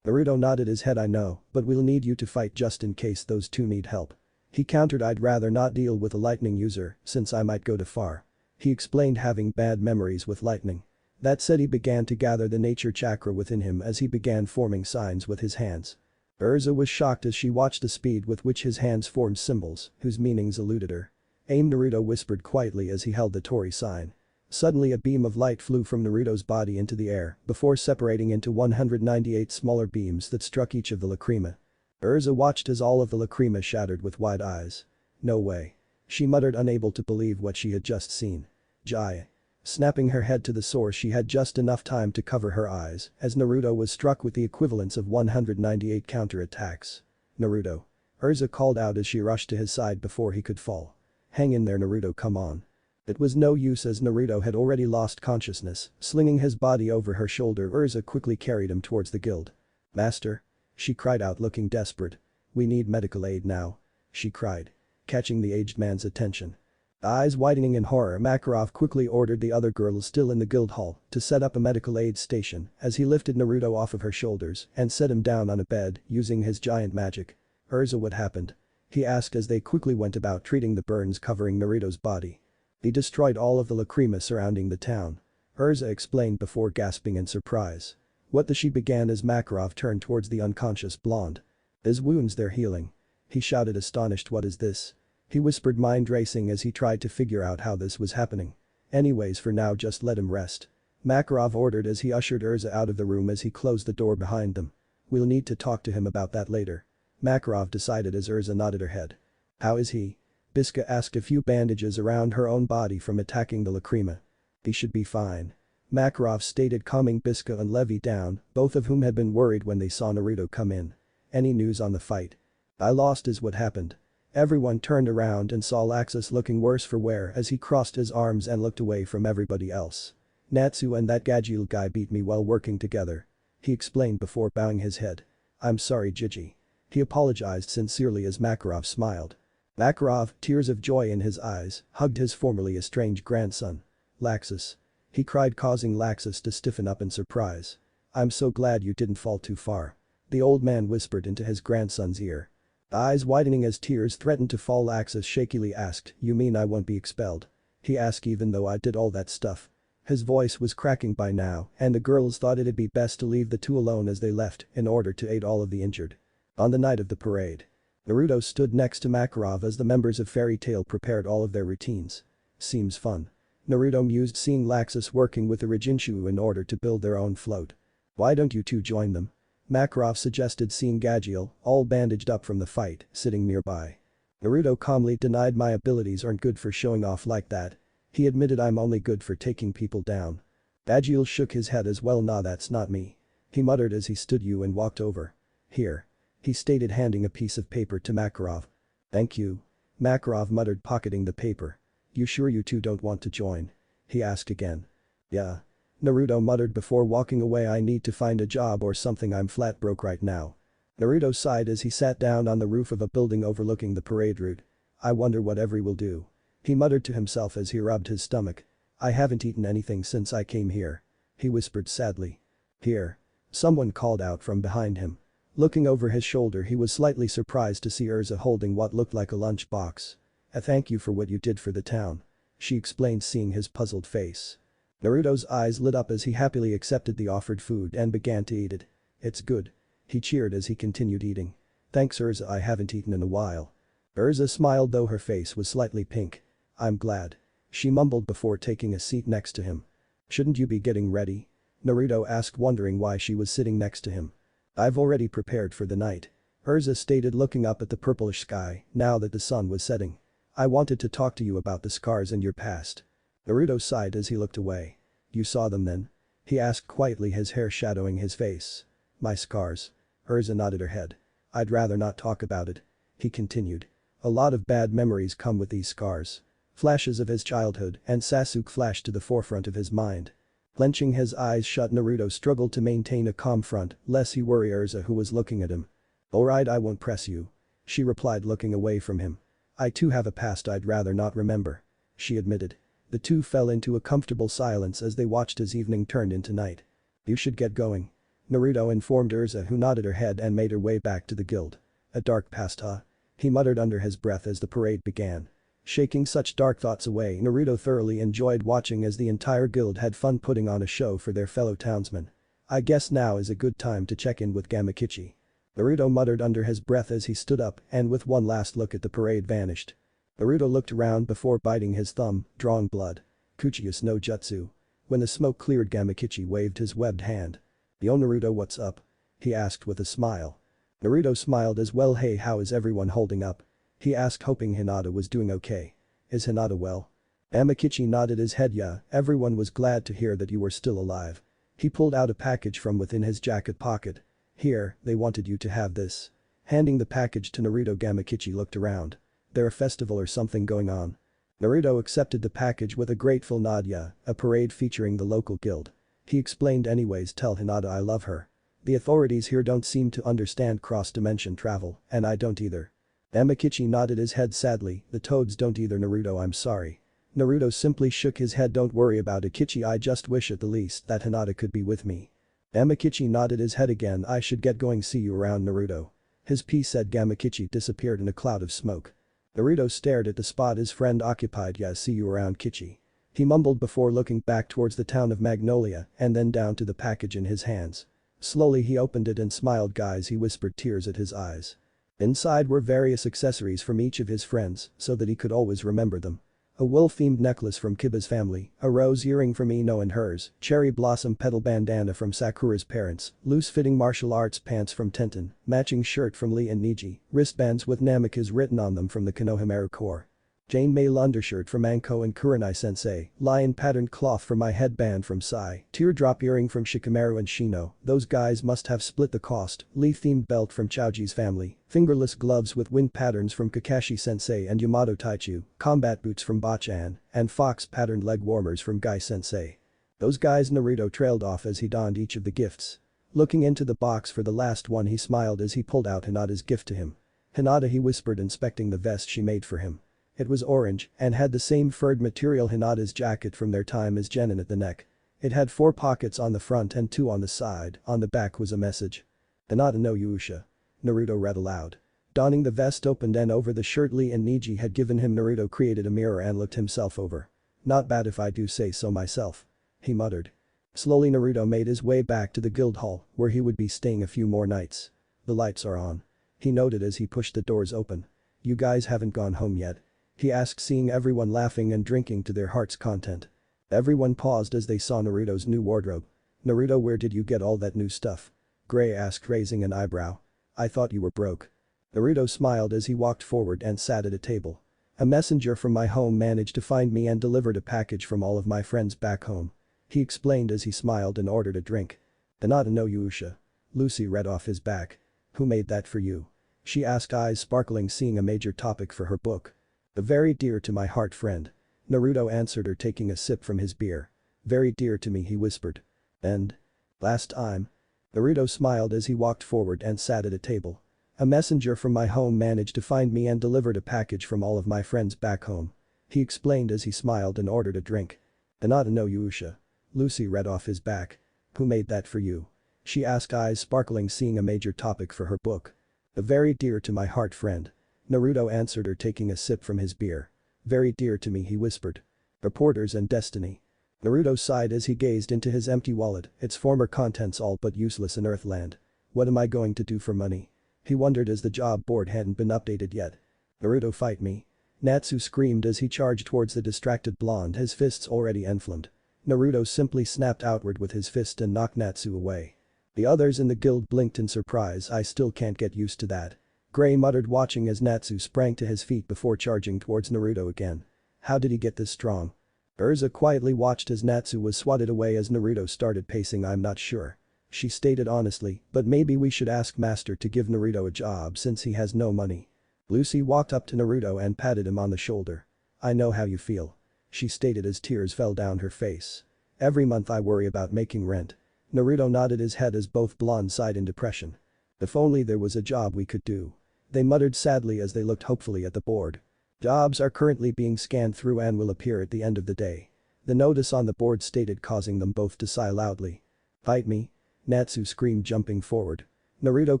Naruto nodded his head. I know, but we'll need you to fight just in case those two need help. He countered, I'd rather not deal with a lightning user since I might go too far. He explained, having bad memories with lightning. That said, he began to gather the nature chakra within him as he began forming signs with his hands. Urza was shocked as she watched the speed with which his hands formed symbols whose meanings eluded her. Aim, Naruto whispered quietly as he held the Tori sign. Suddenly a beam of light flew from Naruto's body into the air before separating into 198 smaller beams that struck each of the lacrima. Urza watched as all of the lacrima shattered with wide eyes. No way. She muttered, unable to believe what she had just seen. Jai. Snapping her head to the source, she had just enough time to cover her eyes as Naruto was struck with the equivalence of 198 counter-attacks. Naruto. Urza called out as she rushed to his side before he could fall. Hang in there, Naruto, come on. It was no use as Naruto had already lost consciousness. Slinging his body over her shoulder, Urza quickly carried him towards the guild. Master? She cried out, looking desperate. We need medical aid now. She cried. Catching the aged man's attention. Eyes widening in horror, Makarov quickly ordered the other girls still in the guild hall to set up a medical aid station as he lifted Naruto off of her shoulders and set him down on a bed using his giant magic. Urza, what happened? He asked as they quickly went about treating the burns covering Naruto's body. He destroyed all of the lacrima surrounding the town. Urza explained before gasping in surprise. What the she began as Makarov turned towards the unconscious blonde. His wounds, they're healing. He shouted, astonished. What is this? He whispered, mind racing as he tried to figure out how this was happening. Anyways, for now just let him rest. Makarov ordered as he ushered Urza out of the room as he closed the door behind them. We'll need to talk to him about that later. Makarov decided as Urza nodded her head. How is he? Biska asked, a few bandages around her own body from attacking the lacrima. He should be fine. Makarov stated, calming Biska and Levy down, both of whom had been worried when they saw Naruto come in. Any news on the fight? I lost is what happened. Everyone turned around and saw Laxus looking worse for wear as he crossed his arms and looked away from everybody else. Natsu and that Gajil guy beat me while working together. He explained before bowing his head. I'm sorry Gigi. He apologized sincerely as Makarov smiled. Makarov, tears of joy in his eyes, hugged his formerly estranged grandson. Laxus. He cried, causing Laxus to stiffen up in surprise. I'm so glad you didn't fall too far. The old man whispered into his grandson's ear. Eyes widening as tears threatened to fall, Laxus shakily asked, you mean I won't be expelled? He asked, even though I did all that stuff. His voice was cracking by now and the girls thought it'd be best to leave the two alone as they left in order to aid all of the injured. On the night of the parade. Naruto stood next to Makarov as the members of Fairy Tail prepared all of their routines. Seems fun. Naruto mused, seeing Laxus working with the Rijinchu in order to build their own float. Why don't you two join them? Makarov suggested, seeing Gajil, all bandaged up from the fight, sitting nearby. Naruto calmly denied, my abilities aren't good for showing off like that. He admitted, I'm only good for taking people down. Gajil shook his head as well, nah, that's not me. He muttered as he stood you and walked over. Here. He stated, handing a piece of paper to Makarov. Thank you. Makarov muttered, pocketing the paper. You sure you two don't want to join? He asked again. Yeah. Naruto muttered before walking away, I need to find a job or something, I'm flat broke right now. Naruto sighed as he sat down on the roof of a building overlooking the parade route. I wonder what Every will do. He muttered to himself as he rubbed his stomach. I haven't eaten anything since I came here. He whispered sadly. Here. Someone called out from behind him. Looking over his shoulder, he was slightly surprised to see Urza holding what looked like a lunch box. A thank you for what you did for the town. She explained, seeing his puzzled face. Naruto's eyes lit up as he happily accepted the offered food and began to eat it. It's good. He cheered as he continued eating. Thanks Urza, I haven't eaten in a while. Urza smiled, though her face was slightly pink. I'm glad. She mumbled before taking a seat next to him. Shouldn't you be getting ready? Naruto asked, wondering why she was sitting next to him. I've already prepared for the night. Urza stated, looking up at the purplish sky now that the sun was setting. I wanted to talk to you about the scars in your past. Naruto sighed as he looked away. You saw them then? He asked quietly, his hair shadowing his face. My scars. Urza nodded her head. I'd rather not talk about it. He continued. A lot of bad memories come with these scars. Flashes of his childhood and Sasuke flashed to the forefront of his mind. Clenching his eyes shut, Naruto struggled to maintain a calm front lest he worry Urza, who was looking at him. Alright, I won't press you. She replied, looking away from him. I too have a past I'd rather not remember. She admitted. The two fell into a comfortable silence as they watched as evening turned into night. You should get going. Naruto informed Urza, who nodded her head and made her way back to the guild. A dark past, huh? He muttered under his breath as the parade began. Shaking such dark thoughts away, Naruto thoroughly enjoyed watching as the entire guild had fun putting on a show for their fellow townsmen. I guess now is a good time to check in with Gamakichi. Naruto muttered under his breath as he stood up and with one last look at the parade vanished. Naruto looked around before biting his thumb, drawing blood. Kuchius no jutsu. When the smoke cleared, Gamakichi waved his webbed hand. Yo Naruto, what's up? He asked with a smile. Naruto smiled as well. Hey, how is everyone holding up? He asked, hoping Hinata was doing okay. Is Hinata well? Gamakichi nodded his head. Yeah, everyone was glad to hear that you were still alive. He pulled out a package from within his jacket pocket. Here, they wanted you to have this. Handing the package to Naruto, Gamakichi looked around. There a festival or something going on? Naruto accepted the package with a grateful nod. Yeah, a parade featuring the local guild. He explained, anyways, tell Hinata I love her. The authorities here don't seem to understand cross-dimension travel, and I don't either. Gamakichi nodded his head sadly, the toads don't either. Naruto, I'm sorry. Naruto simply shook his head. Don't worry about it, Kichi, I just wish at the least that Hinata could be with me. Gamakichi nodded his head again. I should get going, see you around, Naruto. His piece said. Gamakichi disappeared in a cloud of smoke. Naruto stared at the spot his friend occupied. Yeah, see you around, Kichi. He mumbled before looking back towards the town of Magnolia and then down to the package in his hands. Slowly he opened it and smiled. Guys, he whispered, tears at his eyes. Inside were various accessories from each of his friends so that he could always remember them. A wolf-themed necklace from Kiba's family, a rose earring from Ino and hers, cherry blossom petal bandana from Sakura's parents, loose-fitting martial arts pants from Tenten, matching shirt from Lee and Niji, wristbands with Namikaze written on them from the Konohamaru Corps. Chainmail undershirt from Anko and Kurenai-sensei, lion-patterned cloth for my headband from Sai, teardrop earring from Shikamaru and Shino, those guys must have split the cost, Lee-themed belt from Chaoji's family, fingerless gloves with wind patterns from Kakashi-sensei and Yamato Taichu, combat boots from Bachan, and fox-patterned leg warmers from Gai-sensei. Those guys. Naruto trailed off as he donned each of the gifts. Looking into the box for the last one, he smiled as he pulled out Hinata's gift to him. "Hinata," he whispered, inspecting the vest she made for him. It was orange and had the same furred material Hinata's jacket from their time as Genin at the neck. It had 4 pockets on the front and 2 on the side. On the back was a message. "Hinata no Yusha." Naruto read aloud. Donning the vest opened and over the shirt Lee and Niji had given him, Naruto created a mirror and looked himself over. "Not bad if I do say so myself," he muttered. Slowly Naruto made his way back to the guild hall, where he would be staying a few more nights. "The lights are on," he noted as he pushed the doors open. "You guys haven't gone home yet?" he asked, seeing everyone laughing and drinking to their heart's content. Everyone paused as they saw Naruto's new wardrobe. "Naruto, where did you get all that new stuff?" Gray asked, raising an eyebrow. "I thought you were broke." Naruto smiled as he walked forward and sat at a table. "A messenger from my home managed to find me and delivered a package from all of my friends back home," he explained as he smiled and ordered a drink. "Hinata no Yusha." Lucy read off his back. "Who made that for you?" she asked, eyes sparkling, seeing a major topic for her book. "A very dear to my heart friend." Naruto answered her, taking a sip from his beer. "Very dear to me," he whispered. "And? Last time?" Naruto smiled as he walked forward and sat at a table. "A messenger from my home managed to find me and delivered a package from all of my friends back home," he explained as he smiled and ordered a drink. "Hinata no Yusha." Lucy read off his back. "Who made that for you?" she asked, eyes sparkling, seeing a major topic for her book. "A very dear to my heart friend." Naruto answered her, taking a sip from his beer. "Very dear to me," he whispered. "Reporters and destiny." Naruto sighed as he gazed into his empty wallet, its former contents all but useless in Earthland. "What am I going to do for money?" he wondered as the job board hadn't been updated yet. "Naruto, fight me." Natsu screamed as he charged towards the distracted blonde, his fists already enflamed. Naruto simply snapped outward with his fist and knocked Natsu away. The others in the guild blinked in surprise. "I still can't get used to that," Gray muttered, watching as Natsu sprang to his feet before charging towards Naruto again. "How did he get this strong?" Urza quietly watched as Natsu was swatted away as Naruto started pacing. "I'm not sure," she stated honestly, "but maybe we should ask Master to give Naruto a job since he has no money." Lucy walked up to Naruto and patted him on the shoulder. "I know how you feel," she stated as tears fell down her face. "Every month I worry about making rent." Naruto nodded his head as both blondes sighed in depression. "If only there was a job we could do," they muttered sadly as they looked hopefully at the board. "Jobs are currently being scanned through and will appear at the end of the day," the notice on the board stated, causing them both to sigh loudly. "Fight me?" Natsu screamed, jumping forward. Naruto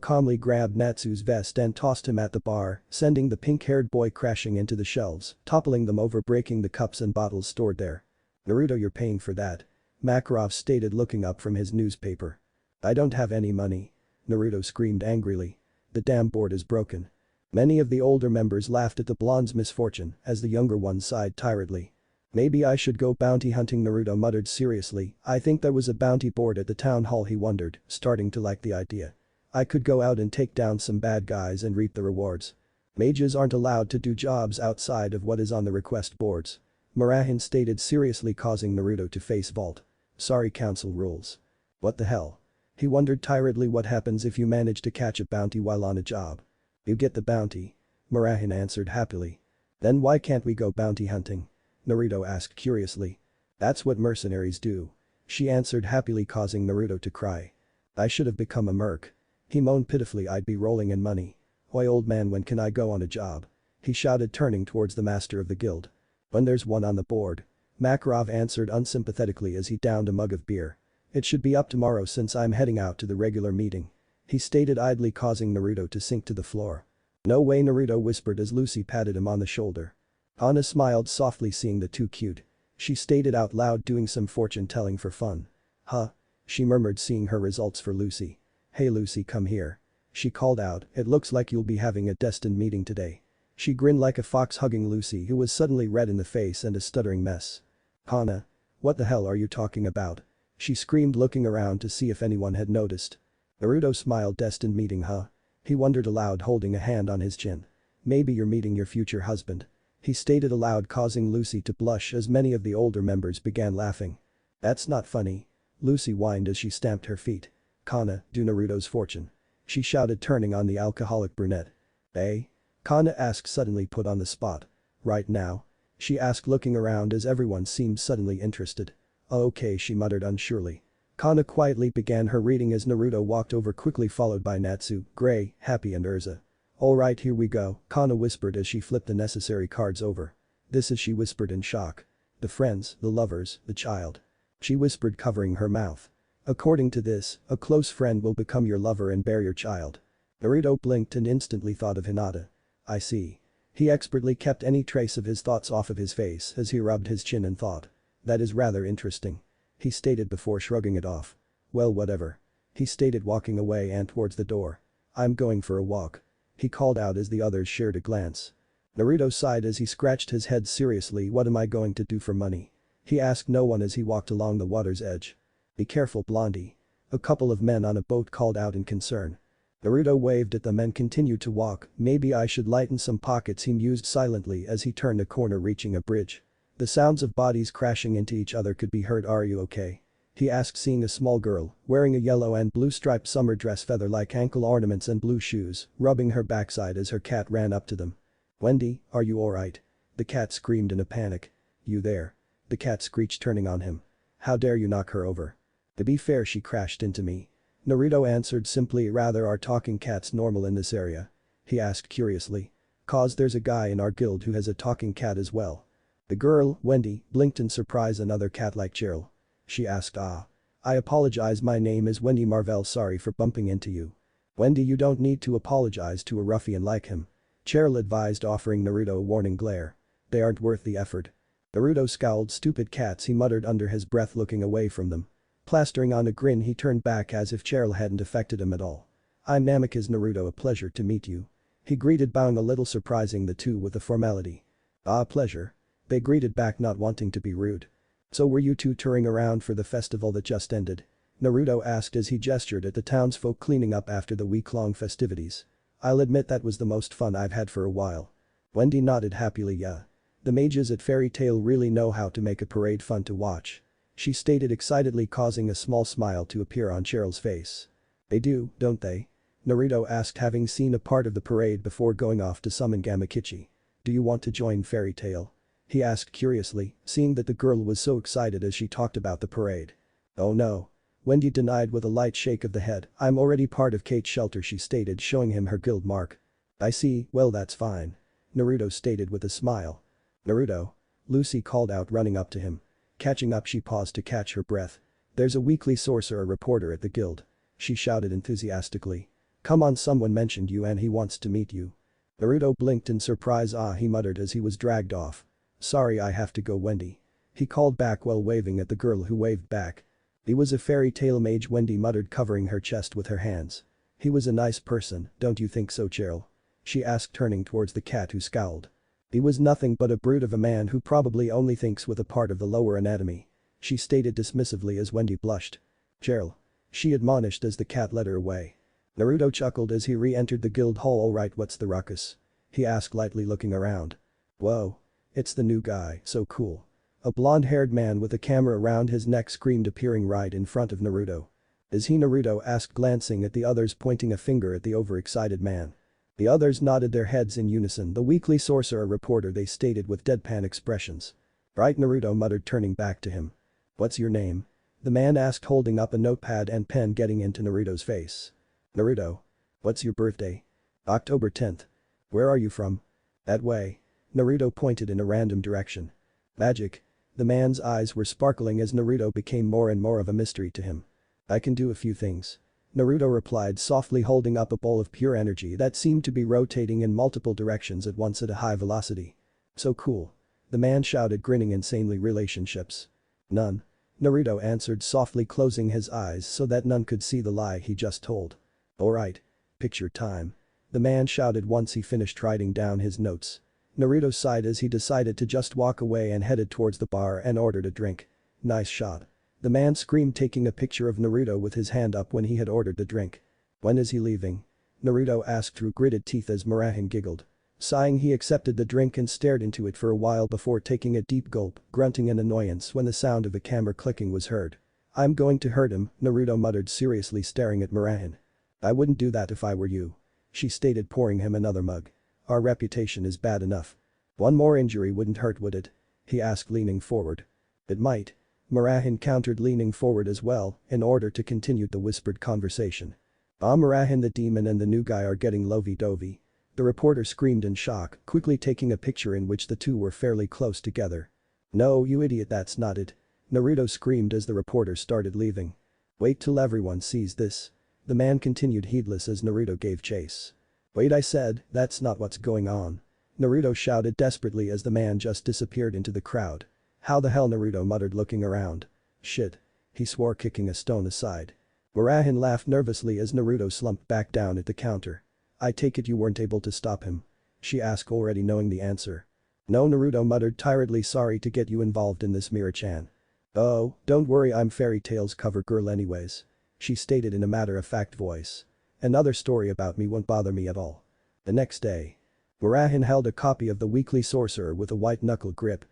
calmly grabbed Natsu's vest and tossed him at the bar, sending the pink-haired boy crashing into the shelves, toppling them over, breaking the cups and bottles stored there. "Naruto, you're paying for that," Makarov stated, looking up from his newspaper. "I don't have any money," Naruto screamed angrily. "The damn board is broken." Many of the older members laughed at the blonde's misfortune as the younger one sighed tiredly. "Maybe I should go bounty hunting," Naruto muttered seriously. "I think there was a bounty board at the town hall," he wondered, starting to like the idea. "I could go out and take down some bad guys and reap the rewards." "Mages aren't allowed to do jobs outside of what is on the request boards," Murahin stated seriously, causing Naruto to face Vault. "Sorry, council rules." "What the hell?" he wondered tiredly. "What happens if you manage to catch a bounty while on a job?" "You get the bounty," Murahin answered happily. "Then why can't we go bounty hunting?" Naruto asked curiously. "That's what mercenaries do," she answered happily, causing Naruto to cry. "I should have become a merc," he moaned pitifully. "I'd be rolling in money. Oi, old man, when can I go on a job?" he shouted, turning towards the master of the guild. "When there's one on the board," Makarov answered unsympathetically as he downed a mug of beer. "It should be up tomorrow since I'm heading out to the regular meeting," he stated idly, causing Naruto to sink to the floor. "No way," Naruto whispered as Lucy patted him on the shoulder. Kana smiled softly, seeing the two cute. She stated out loud, doing some fortune telling for fun. "Huh?" she murmured, seeing her results for Lucy. "Hey Lucy, come here," she called out. "It looks like you'll be having a destined meeting today." She grinned like a fox, hugging Lucy, who was suddenly red in the face and a stuttering mess. "Kana? What the hell are you talking about?" she screamed, looking around to see if anyone had noticed. Naruto smiled. "Destined meeting, huh?" he wondered aloud, holding a hand on his chin. "Maybe you're meeting your future husband," he stated aloud, causing Lucy to blush as many of the older members began laughing. That's not funny. Lucy whined as she stamped her feet. Kana, do Naruto's fortune. She shouted, turning on the alcoholic brunette. Eh? Kana asked, suddenly put on the spot. Right now? She asked, looking around as everyone seemed suddenly interested. Oh, okay, she muttered unsurely. Kana quietly began her reading as Naruto walked over, quickly followed by Natsu, Gray, Happy and Urza. Alright, here we go, Kana whispered as she flipped the necessary cards over. This is, she whispered in shock. The friends, the lovers, the child. She whispered, covering her mouth. According to this, a close friend will become your lover and bear your child. Naruto blinked and instantly thought of Hinata. I see. He expertly kept any trace of his thoughts off of his face as he rubbed his chin and thought. That is rather interesting. He stated before shrugging it off. Well, whatever. He stated, walking away and towards the door. I'm going for a walk. He called out as the others shared a glance. Naruto sighed as he scratched his head seriously. What am I going to do for money? He asked no one as he walked along the water's edge. Be careful, Blondie. A couple of men on a boat called out in concern. Naruto waved at them and continued to walk. Maybe I should lighten some pockets, he mused silently as he turned a corner, reaching a bridge. The sounds of bodies crashing into each other could be heard. Are you okay? He asked, seeing a small girl, wearing a yellow and blue striped summer dress, feather-like ankle ornaments and blue shoes, rubbing her backside as her cat ran up to them. Wendy, are you alright? The cat screamed in a panic. You there? The cat screeched, turning on him. How dare you knock her over? To be fair, she crashed into me. Naruto answered simply. Rather, are talking cats normal in this area? He asked curiously. Cause there's a guy in our guild who has a talking cat as well. The girl, Wendy, blinked in surprise. Another cat like Cheryl? She asked. Ah. I apologize, my name is Wendy Marvell, sorry for bumping into you. Wendy, you don't need to apologize to a ruffian like him. Cheryl advised, offering Naruto a warning glare. They aren't worth the effort. Naruto scowled. Stupid cats, he muttered under his breath, looking away from them. Plastering on a grin, he turned back as if Cheryl hadn't affected him at all. I'm Namikaze Naruto, a pleasure to meet you. He greeted, bowing a little, surprising the two with a formality. Ah, pleasure. They greeted back, not wanting to be rude. So were you two touring around for the festival that just ended? Naruto asked as he gestured at the townsfolk cleaning up after the week-long festivities. I'll admit that was the most fun I've had for a while. Wendy nodded happily. Yeah. The mages at Fairy Tail really know how to make a parade fun to watch. She stated excitedly, causing a small smile to appear on Cheryl's face. They do, don't they? Naruto asked, having seen a part of the parade before going off to summon Gamakichi. Do you want to join Fairy Tail? He asked curiously, seeing that the girl was so excited as she talked about the parade. Oh no. Wendy denied with a light shake of the head. I'm already part of Kate's shelter, she stated, showing him her guild mark. I see, well that's fine. Naruto stated with a smile. Naruto? Lucy called out, running up to him. Catching up, she paused to catch her breath. There's a weekly sorcerer reporter at the guild. She shouted enthusiastically. Come on, someone mentioned you and he wants to meet you. Naruto blinked in surprise. Ah, he muttered as he was dragged off. Sorry, I have to go, Wendy. He called back while waving at the girl who waved back. He was a fairy tale mage, Wendy muttered, covering her chest with her hands. He was a nice person, don't you think so, Cheryl? She asked, turning towards the cat who scowled. He was nothing but a brute of a man who probably only thinks with a part of the lower anatomy. She stated dismissively as Wendy blushed. Cheryl. She admonished as the cat led her away. Naruto chuckled as he re-entered the guild hall. Alright, what's the ruckus? He asked lightly, looking around. Whoa. It's the new guy, so cool. A blonde-haired man with a camera around his neck screamed, appearing right in front of Naruto. Is he? Naruto asked, glancing at the others, pointing a finger at the overexcited man. The others nodded their heads in unison. The weekly sorcerer reporter, they stated with deadpan expressions. Right, Naruto muttered, turning back to him. What's your name? The man asked, holding up a notepad and pen, getting into Naruto's face. Naruto. What's your birthday? October 10th. Where are you from? That way. Naruto pointed in a random direction. Magic. The man's eyes were sparkling as Naruto became more and more of a mystery to him. I can do a few things. Naruto replied softly, holding up a bowl of pure energy that seemed to be rotating in multiple directions at once at a high velocity. So cool. The man shouted, grinning insanely. Relationships? None. Naruto answered softly, closing his eyes so that none could see the lie he just told. Alright. Picture time. The man shouted once he finished writing down his notes. Naruto sighed as he decided to just walk away and headed towards the bar and ordered a drink. Nice shot. The man screamed, taking a picture of Naruto with his hand up when he had ordered the drink. When is he leaving? Naruto asked through gritted teeth as Murahan giggled. Sighing, he accepted the drink and stared into it for a while before taking a deep gulp, grunting in annoyance when the sound of a camera clicking was heard. "I'm going to hurt him," Naruto muttered, seriously staring at Murahin. "I wouldn't do that if I were you," she stated, pouring him another mug. "Our reputation is bad enough. One more injury wouldn't hurt, would it?" he asked, leaning forward. "It might." Murahin countered, leaning forward as well in order to continue the whispered conversation. Murahin, the demon and the new guy are getting lovey-dovey." The reporter screamed in shock, quickly taking a picture in which the two were fairly close together. "No, you idiot, that's not it," Naruto screamed as the reporter started leaving. "Wait till everyone sees this," the man continued, heedless as Naruto gave chase. "Wait, I said, that's not what's going on," Naruto shouted desperately as the man just disappeared into the crowd. "How the hell?" Naruto muttered, looking around. "Shit," he swore, kicking a stone aside. Murahin laughed nervously as Naruto slumped back down at the counter. "I take it you weren't able to stop him?" she asked, already knowing the answer. "No," Naruto muttered tiredly, "sorry to get you involved in this, Mira-chan." "Oh, don't worry, I'm Fairy Tail's cover girl anyways," she stated in a matter-of-fact voice. "Another story about me won't bother me at all." The next day. Murahin held a copy of the weekly Sorcerer with a white-knuckle grip.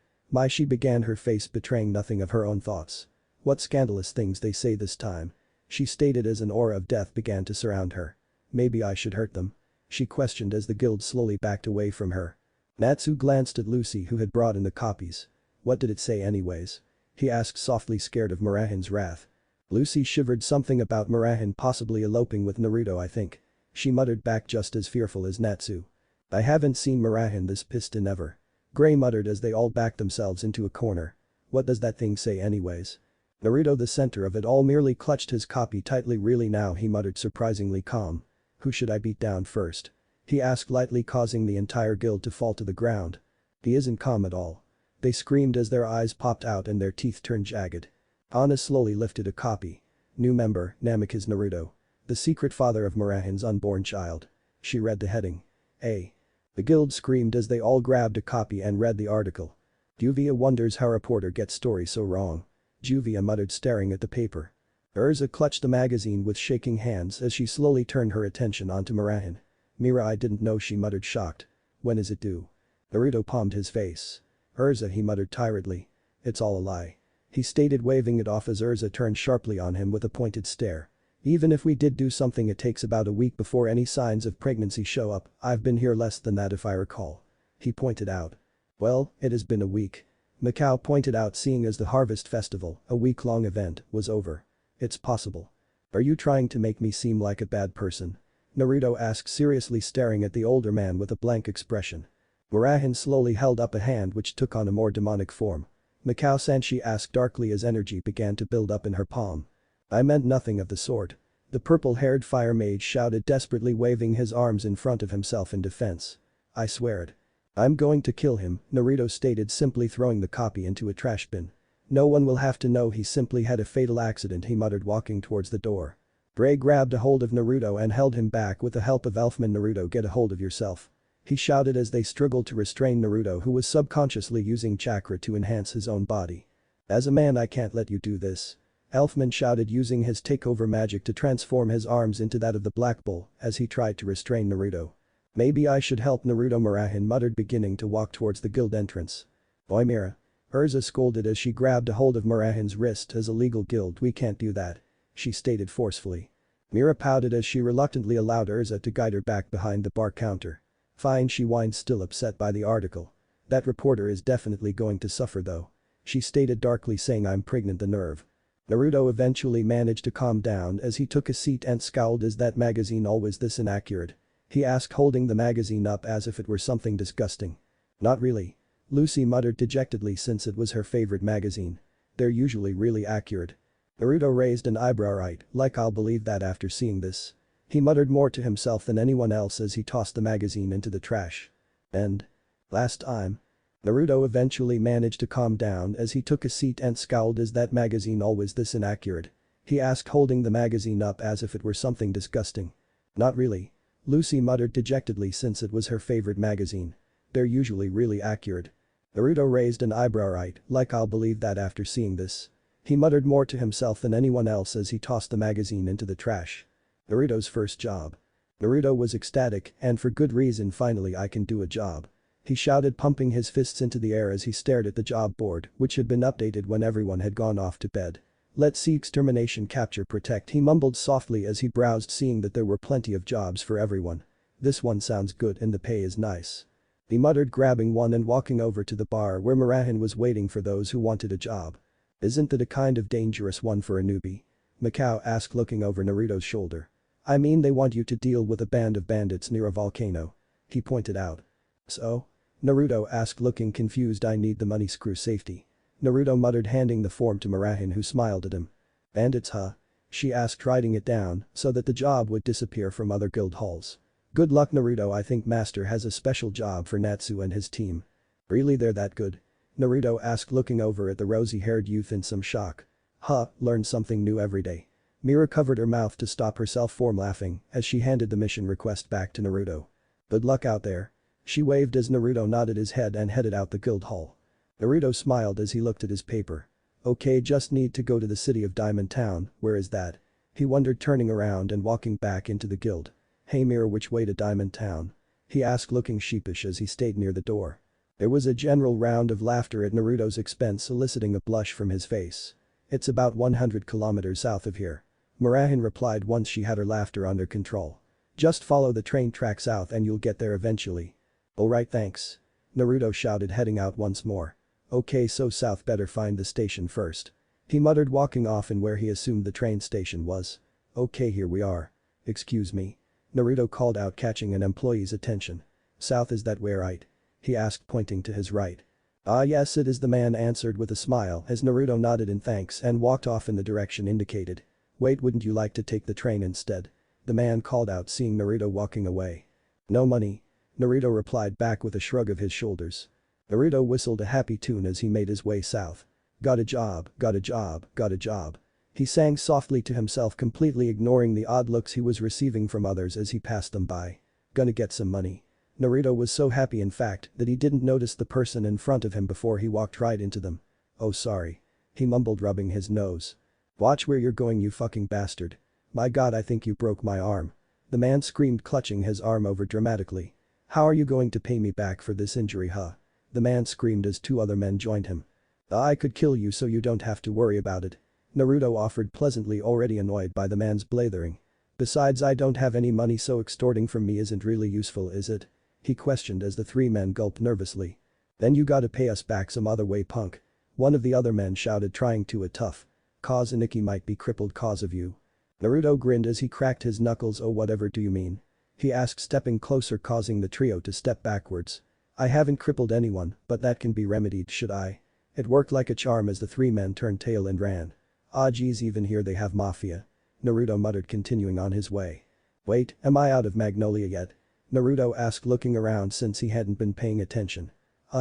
She began, her face betraying nothing of her own thoughts. "What scandalous things they say this time," she stated as an aura of death began to surround her. "Maybe I should hurt them?" she questioned as the guild slowly backed away from her. Natsu glanced at Lucy, who had brought in the copies. "What did it say anyways?" he asked softly, scared of Murahin's wrath. Lucy shivered, something about Murahin possibly eloping with Naruto, I think, she muttered back, just as fearful as Natsu. "I haven't seen Murahin this pissed in ever," Gray muttered as they all backed themselves into a corner. "What does that thing say anyways?" Naruto, the center of it all, merely clutched his copy tightly. "Really now," he muttered, surprisingly calm. "Who should I beat down first?" he asked lightly, causing the entire guild to fall to the ground. "He isn't calm at all," they screamed as their eyes popped out and their teeth turned jagged. Ana slowly lifted a copy. "New member, Namek is Naruto, the secret father of Murahin's unborn child." She read the heading. "A." The guild screamed as they all grabbed a copy and read the article. "Juvia wonders how reporter gets story so wrong," Juvia muttered, staring at the paper. Urza clutched the magazine with shaking hands as she slowly turned her attention onto Murahin. "Mira, I didn't know," she muttered, shocked. "When is it due?" Naruto palmed his face. "Urza," he muttered tiredly. "It's all a lie," he stated, waving it off as Urza turned sharply on him with a pointed stare. "Even if we did do something, it takes about a week before any signs of pregnancy show up. I've been here less than that if I recall," he pointed out. "Well, it has been a week," Mikao pointed out, seeing as the Harvest Festival, a week-long event, was over. "It's possible." "Are you trying to make me seem like a bad person?" Naruto asked, seriously staring at the older man with a blank expression. Murahin slowly held up a hand which took on a more demonic form. "Mikao-san," she asked darkly as energy began to build up in her palm. "I meant nothing of the sort," the purple-haired fire mage shouted desperately, waving his arms in front of himself in defense. "I swear it. I'm going to kill him," Naruto stated, simply throwing the copy into a trash bin. "No one will have to know, he simply had a fatal accident," he muttered, walking towards the door. Gray grabbed a hold of Naruto and held him back with the help of Elfman. "Naruto, get a hold of yourself," he shouted as they struggled to restrain Naruto, who was subconsciously using chakra to enhance his own body. "As a man, I can't let you do this," Elfman shouted, using his takeover magic to transform his arms into that of the Black Bull as he tried to restrain Naruto. "Maybe I should help Naruto," Murahin muttered, beginning to walk towards the guild entrance. "Boy, Mira," Urza scolded as she grabbed a hold of Murahin's wrist. "As a legal guild, we can't do that," she stated forcefully. Mira pouted as she reluctantly allowed Urza to guide her back behind the bar counter. "Fine," she whined, still upset by the article. "That reporter is definitely going to suffer though," she stated darkly, saying, "I'm pregnant." The nerve. Naruto eventually managed to calm down as he took a seat and scowled. "Is that magazine always this inaccurate?" he asked, holding the magazine up as if it were something disgusting. "Not really," Lucy muttered dejectedly, since it was her favorite magazine. "They're usually really accurate." Naruto raised an eyebrow. "Right, like I'll believe that after seeing this," he muttered, more to himself than anyone else as he tossed the magazine into the trash. And last time. Naruto eventually managed to calm down as he took a seat and scowled. "Is that magazine always this inaccurate?" he asked, holding the magazine up as if it were something disgusting. "Not really," Lucy muttered dejectedly, since it was her favorite magazine. "They're usually really accurate." Naruto raised an eyebrow. "Right, like I'll believe that after seeing this," he muttered, more to himself than anyone else as he tossed the magazine into the trash. Naruto's first job. Naruto was ecstatic, and for good reason. Finally I can do a job. He shouted, pumping his fists into the air as he stared at the job board, which had been updated when everyone had gone off to bed. Let's see, extermination, capture, protect, he mumbled softly as he browsed, seeing that there were plenty of jobs for everyone. This one sounds good and the pay is nice. He muttered, grabbing one and walking over to the bar where Murahin was waiting for those who wanted a job. Isn't that a kind of dangerous one for a newbie? Mikao asked, looking over Naruto's shoulder. I mean, they want you to deal with a band of bandits near a volcano. He pointed out. So? Naruto asked, looking confused. I need the money, screw safety. Naruto muttered, handing the form to Murahin, who smiled at him. Bandits, huh? She asked, writing it down so that the job would disappear from other guild halls. Good luck, Naruto. I think Master has a special job for Natsu and his team. Really, they're that good? Naruto asked, looking over at the rosy-haired youth in some shock. Huh, learn something new every day. Mira covered her mouth to stop herself from laughing as she handed the mission request back to Naruto. Good luck out there. She waved as Naruto nodded his head and headed out the guild hall. Naruto smiled as he looked at his paper. Okay, just need to go to the city of Diamond Town. Where is that? He wondered, turning around and walking back into the guild. Hey Mira, which way to Diamond Town? He asked, looking sheepish as he stayed near the door. There was a general round of laughter at Naruto's expense, eliciting a blush from his face. It's about 100 kilometers south of here. Murahin replied once she had her laughter under control. Just follow the train track south and you'll get there eventually. Alright, thanks. Naruto shouted, heading out once more. Okay, so south, better find the station first. He muttered, walking off in where he assumed the train station was. Okay, here we are. Excuse me. Naruto called out, catching an employee's attention. South, is that way right? He asked, pointing to his right. Ah yes, it is, the man answered with a smile as Naruto nodded in thanks and walked off in the direction indicated. Wait, wouldn't you like to take the train instead? The man called out, seeing Naruto walking away. No money. Naruto replied back with a shrug of his shoulders. Naruto whistled a happy tune as he made his way south. Got a job, got a job, got a job. He sang softly to himself, completely ignoring the odd looks he was receiving from others as he passed them by. Gonna get some money. Naruto was so happy, in fact, that he didn't notice the person in front of him before he walked right into them. Oh sorry. He mumbled, rubbing his nose. Watch where you're going, you fucking bastard. My god, I think you broke my arm. The man screamed, clutching his arm over dramatically. How are you going to pay me back for this injury, huh? The man screamed as two other men joined him. I could kill you so you don't have to worry about it. Naruto offered pleasantly, already annoyed by the man's blathering. Besides, I don't have any money, so extorting from me isn't really useful, is it? He questioned as the three men gulped nervously. Then you gotta pay us back some other way, punk. One of the other men shouted, trying to a tough. Cause Aniki might be crippled cause of you. Naruto grinned as he cracked his knuckles. Oh, whatever do you mean? He asked, stepping closer, causing the trio to step backwards. I haven't crippled anyone, but that can be remedied, should I? It worked like a charm as the three men turned tail and ran. Ah geez, even here they have mafia. Naruto muttered, continuing on his way. Wait, am I out of Magnolia yet? Naruto asked, looking around since he hadn't been paying attention.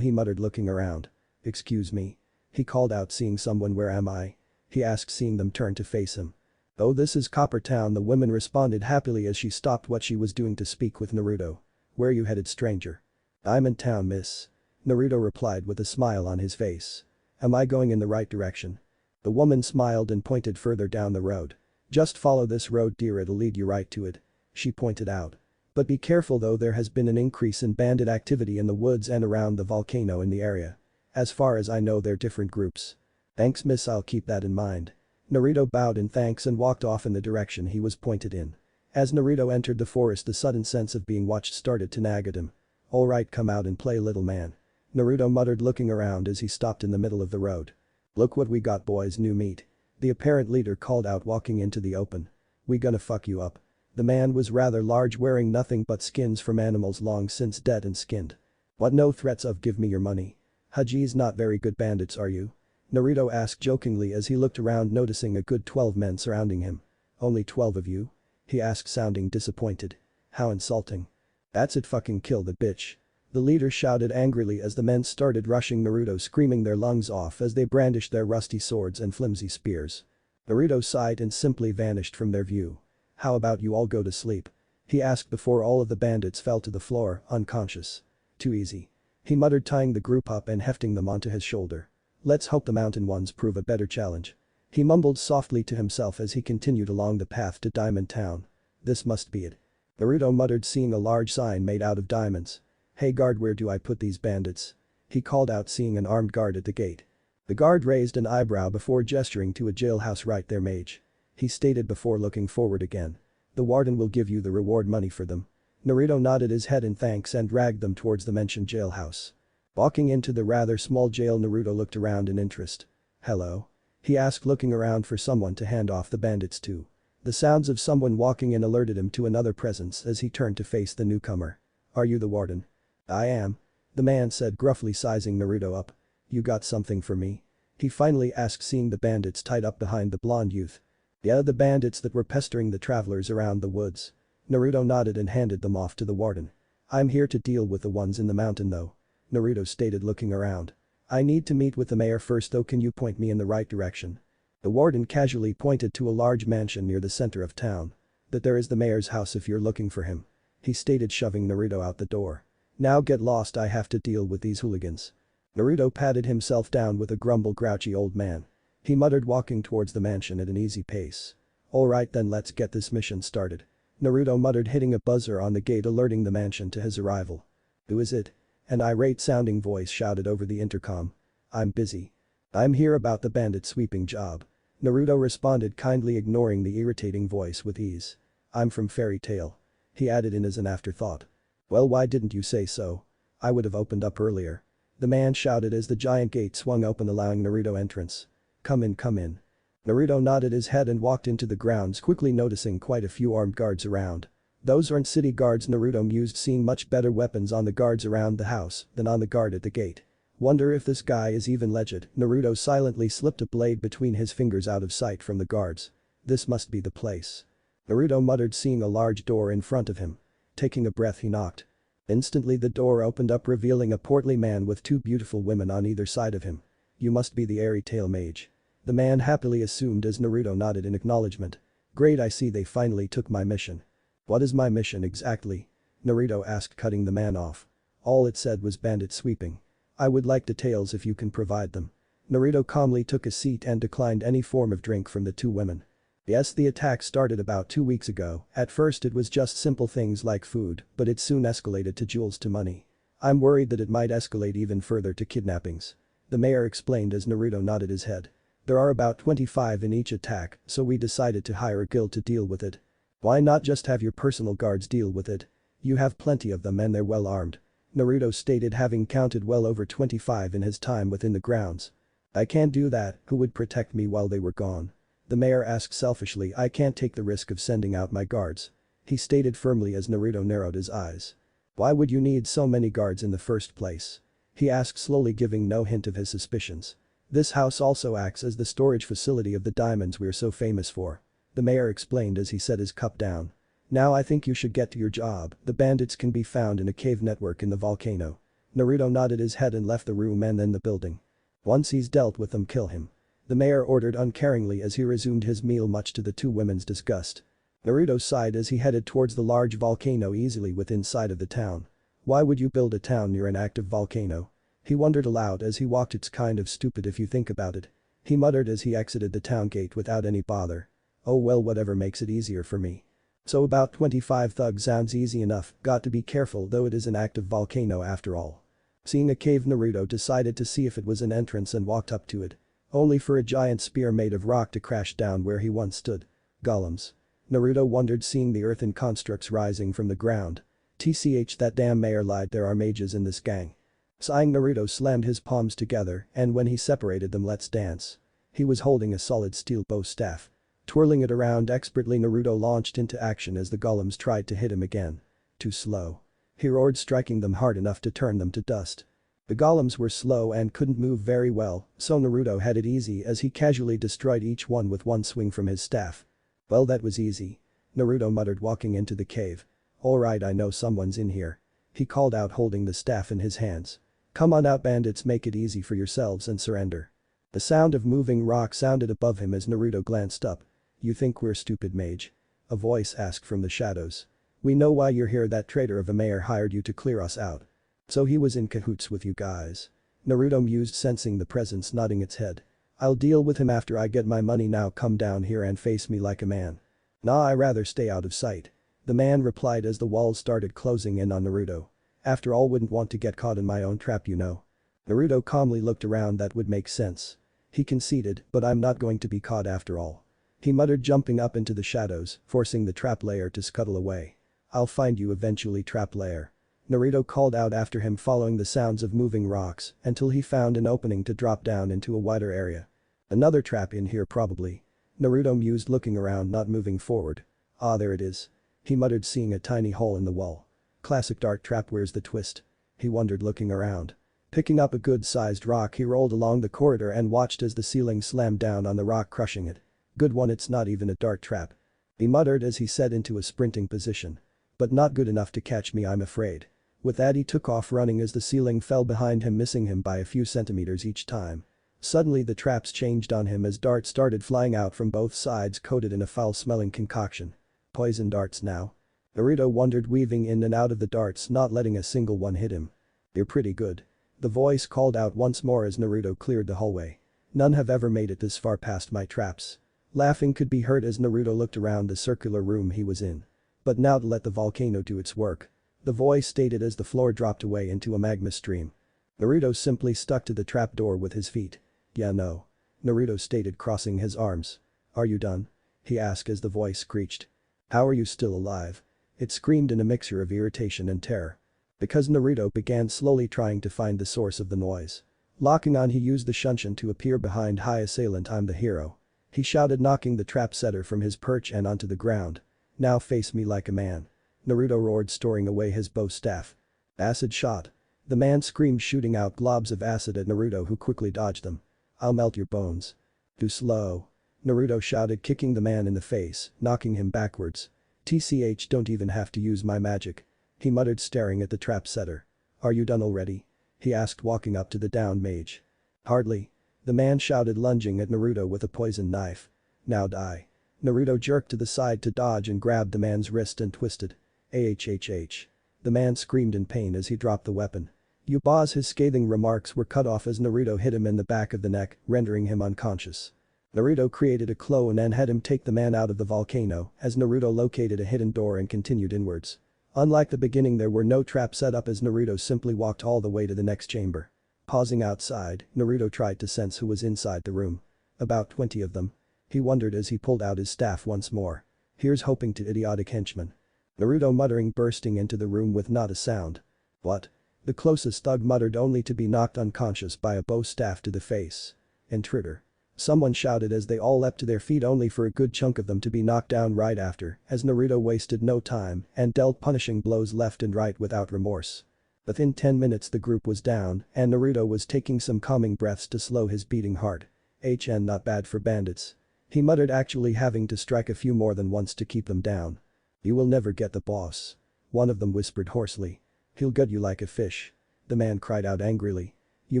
He muttered, looking around. Excuse me? He called out, seeing someone. Where am I? He asked, seeing them turn to face him. Oh, this is Copper Town, the woman responded happily as she stopped what she was doing to speak with Naruto. Where you headed, stranger? I'm in town, miss. Naruto replied with a smile on his face. Am I going in the right direction? The woman smiled and pointed further down the road. Just follow this road, dear, it'll lead you right to it. She pointed out. But be careful though, there has been an increase in bandit activity in the woods and around the volcano in the area. As far as I know, they're different groups. Thanks, miss, I'll keep that in mind. Naruto bowed in thanks and walked off in the direction he was pointed in. As Naruto entered the forest, the sudden sense of being watched started to nag at him. Alright, come out and play, little man. Naruto muttered, looking around as he stopped in the middle of the road. Look what we got, boys, new meat. The apparent leader called out, walking into the open. We gonna fuck you up. The man was rather large, wearing nothing but skins from animals long since dead and skinned. What, no threats of give me your money? Haji's not very good bandits, are you? Naruto asked jokingly as he looked around, noticing a good 12 men surrounding him. Only 12 of you? He asked, sounding disappointed. How insulting. That's it, fucking kill the bitch. The leader shouted angrily as the men started rushing Naruto, screaming their lungs off as they brandished their rusty swords and flimsy spears. Naruto sighed and simply vanished from their view. How about you all go to sleep? He asked before all of the bandits fell to the floor, unconscious. Too easy. He muttered, tying the group up and hefting them onto his shoulder. Let's hope the mountain ones prove a better challenge. He mumbled softly to himself as he continued along the path to Diamond Town. This must be it. Naruto muttered, seeing a large sign made out of diamonds. "Hey guard, where do I put these bandits?" He called out, seeing an armed guard at the gate. The guard raised an eyebrow before gesturing to a jailhouse. "Right there, mage," he stated before looking forward again. "The warden will give you the reward money for them." Naruto nodded his head in thanks and dragged them towards the mentioned jailhouse. Walking into the rather small jail, Naruto looked around in interest. "Hello?" he asked, looking around for someone to hand off the bandits to. The sounds of someone walking in alerted him to another presence as he turned to face the newcomer. "Are you the warden?" "I am," the man said, gruffly sizing Naruto up. "You got something for me?" he finally asked, seeing the bandits tied up behind the blonde youth. "Yeah, the bandits that were pestering the travelers around the woods." Naruto nodded and handed them off to the warden. "I'm here to deal with the ones in the mountain though," Naruto stated, looking around. "I need to meet with the mayor first though, can you point me in the right direction?" The warden casually pointed to a large mansion near the center of town. "That there is the mayor's house if you're looking for him," he stated, shoving Naruto out the door. "Now get lost, I have to deal with these hooligans." Naruto patted himself down with a grumble, grouchy old man. He muttered, walking towards the mansion at an easy pace. "Alright then, let's get this mission started," Naruto muttered, hitting a buzzer on the gate alerting the mansion to his arrival. "Who is it?" an irate sounding voice shouted over the intercom. "I'm busy. I'm here about the bandit sweeping job," Naruto responded, kindly ignoring the irritating voice with ease. "I'm from Fairy Tail," he added in as an afterthought. "Well, why didn't you say so? I would have opened up earlier," the man shouted as the giant gate swung open, allowing Naruto entrance. Come in, come in." Naruto nodded his head and walked into the grounds, quickly noticing quite a few armed guards around. Those aren't city guards, Naruto mused, seeing much better weapons on the guards around the house than on the guard at the gate. Wonder if this guy is even legit. Naruto silently slipped a blade between his fingers out of sight from the guards. "This must be the place," Naruto muttered, seeing a large door in front of him. Taking a breath, he knocked. Instantly the door opened up, revealing a portly man with two beautiful women on either side of him. "You must be the Fairy Tail mage," the man happily assumed as Naruto nodded in acknowledgement. "Great, I see they finally took my mission." "What is my mission exactly?" Naruto asked, cutting the man off. "All it said was bandit sweeping. I would like details if you can provide them." Naruto calmly took a seat and declined any form of drink from the two women. "Yes, the attack started about 2 weeks ago. At first it was just simple things like food, but it soon escalated to jewels to money. I'm worried that it might escalate even further to kidnappings," the mayor explained as Naruto nodded his head. "There are about 25 in each attack, so we decided to hire a guild to deal with it." "Why not just have your personal guards deal with it? You have plenty of them and they're well armed," Naruto stated, having counted well over 25 in his time within the grounds. "I can't do that, who would protect me while they were gone?" the mayor asked selfishly. "I can't take the risk of sending out my guards," he stated firmly as Naruto narrowed his eyes. "Why would you need so many guards in the first place?" he asked, slowly, giving no hint of his suspicions. "This house also acts as the storage facility of the diamonds we're so famous for," the mayor explained as he set his cup down. "Now I think you should get to your job. The bandits can be found in a cave network in the volcano." Naruto nodded his head and left the room and then the building. "Once he's dealt with them, kill him," the mayor ordered uncaringly as he resumed his meal, much to the two women's disgust. Naruto sighed as he headed towards the large volcano easily within sight of the town. Why would you build a town near an active volcano? He wondered aloud as he walked. "It's kind of stupid if you think about it," he muttered as he exited the town gate without any bother. "Oh well, whatever makes it easier for me." So about 25 thugs sounds easy enough, got to be careful though, it is an active volcano after all. Seeing a cave, Naruto decided to see if it was an entrance and walked up to it. Only for a giant spear made of rock to crash down where he once stood. Golems. Naruto wondered, seeing the earthen constructs rising from the ground. "Tch, that damn mayor lied, there are mages in this gang." Sighing, Naruto slammed his palms together, and when he separated them, "Let's dance." He was holding a solid steel bow staff. Twirling it around expertly, Naruto launched into action as the golems tried to hit him again. "Too slow," he roared, striking them hard enough to turn them to dust. The golems were slow and couldn't move very well, so Naruto had it easy as he casually destroyed each one with one swing from his staff. "Well, that was easy," Naruto muttered, walking into the cave. "Alright, I know someone's in here," he called out, holding the staff in his hands. "Come on out, bandits, make it easy for yourselves and surrender." The sound of moving rock sounded above him as Naruto glanced up. "You think we're stupid, mage?" a voice asked from the shadows. "We know why you're here, that traitor of a mayor hired you to clear us out." "So he was in cahoots with you guys?" Naruto mused, sensing the presence, nodding its head. "I'll deal with him after I get my money. Now come down here and face me like a man." "Nah, I rather stay out of sight," The man replied as the walls started closing in on Naruto. After all, wouldn't want to get caught in my own trap, you know. Naruto calmly looked around. That would make sense. He conceded, but I'm not going to be caught after all. He muttered, jumping up into the shadows, forcing the trap layer to scuttle away. I'll find you eventually, trap layer. Naruto called out after him, following the sounds of moving rocks until he found an opening to drop down into a wider area. Another trap in here probably. Naruto mused, looking around, not moving forward. Ah, there it is. He muttered, seeing a tiny hole in the wall. Classic dart trap, where's the twist? He wondered, looking around. Picking up a good-sized rock, he rolled along the corridor and watched as the ceiling slammed down on the rock, crushing it. Good one, it's not even a dart trap. He muttered as he set into a sprinting position. But not good enough to catch me, I'm afraid. With that, he took off running as the ceiling fell behind him, missing him by a few centimeters each time. Suddenly the traps changed on him as darts started flying out from both sides, coated in a foul-smelling concoction. Poison darts now? Naruto wondered, weaving in and out of the darts, not letting a single one hit him. You're pretty good. The voice called out once more as Naruto cleared the hallway. None have ever made it this far past my traps. Laughing could be heard as Naruto looked around the circular room he was in. But now to let the volcano do its work. The voice stated as the floor dropped away into a magma stream. Naruto simply stuck to the trapdoor with his feet. Yeah, no. Naruto stated, crossing his arms. Are you done? He asked as the voice screeched. How are you still alive? It screamed in a mixture of irritation and terror. Because Naruto began slowly trying to find the source of the noise. Locking on, he used the shunshin to appear behind high assailant. I'm the hero. He shouted, knocking the trap setter from his perch and onto the ground. Now face me like a man. Naruto roared, storing away his bow staff. Acid shot. The man screamed, shooting out globs of acid at Naruto, who quickly dodged them. I'll melt your bones. Too slow. Naruto shouted, kicking the man in the face, knocking him backwards. TCH, don't even have to use my magic. He muttered, staring at the trap setter. Are you done already? He asked, walking up to the downed mage. Hardly. The man shouted, lunging at Naruto with a poison knife. Now die. Naruto jerked to the side to dodge and grabbed the man's wrist and twisted. AHHH. The man screamed in pain as he dropped the weapon. You boss, his scathing remarks were cut off as Naruto hit him in the back of the neck, rendering him unconscious. Naruto created a clone and had him take the man out of the volcano as Naruto located a hidden door and continued inwards. Unlike the beginning, there were no traps set up as Naruto simply walked all the way to the next chamber. Pausing outside, Naruto tried to sense who was inside the room. About 20 of them. He wondered as he pulled out his staff once more. Here's hoping to, idiotic henchman. Naruto muttering, bursting into the room with not a sound. What? The closest thug muttered, only to be knocked unconscious by a bow staff to the face. Intruder. Someone shouted as they all leapt to their feet, only for a good chunk of them to be knocked down right after, as Naruto wasted no time and dealt punishing blows left and right without remorse. Within 10 minutes the group was down and Naruto was taking some calming breaths to slow his beating heart. HN, not bad for bandits. He muttered, actually having to strike a few more than once to keep them down. You will never get the boss. One of them whispered hoarsely. He'll gut you like a fish. The man cried out angrily. You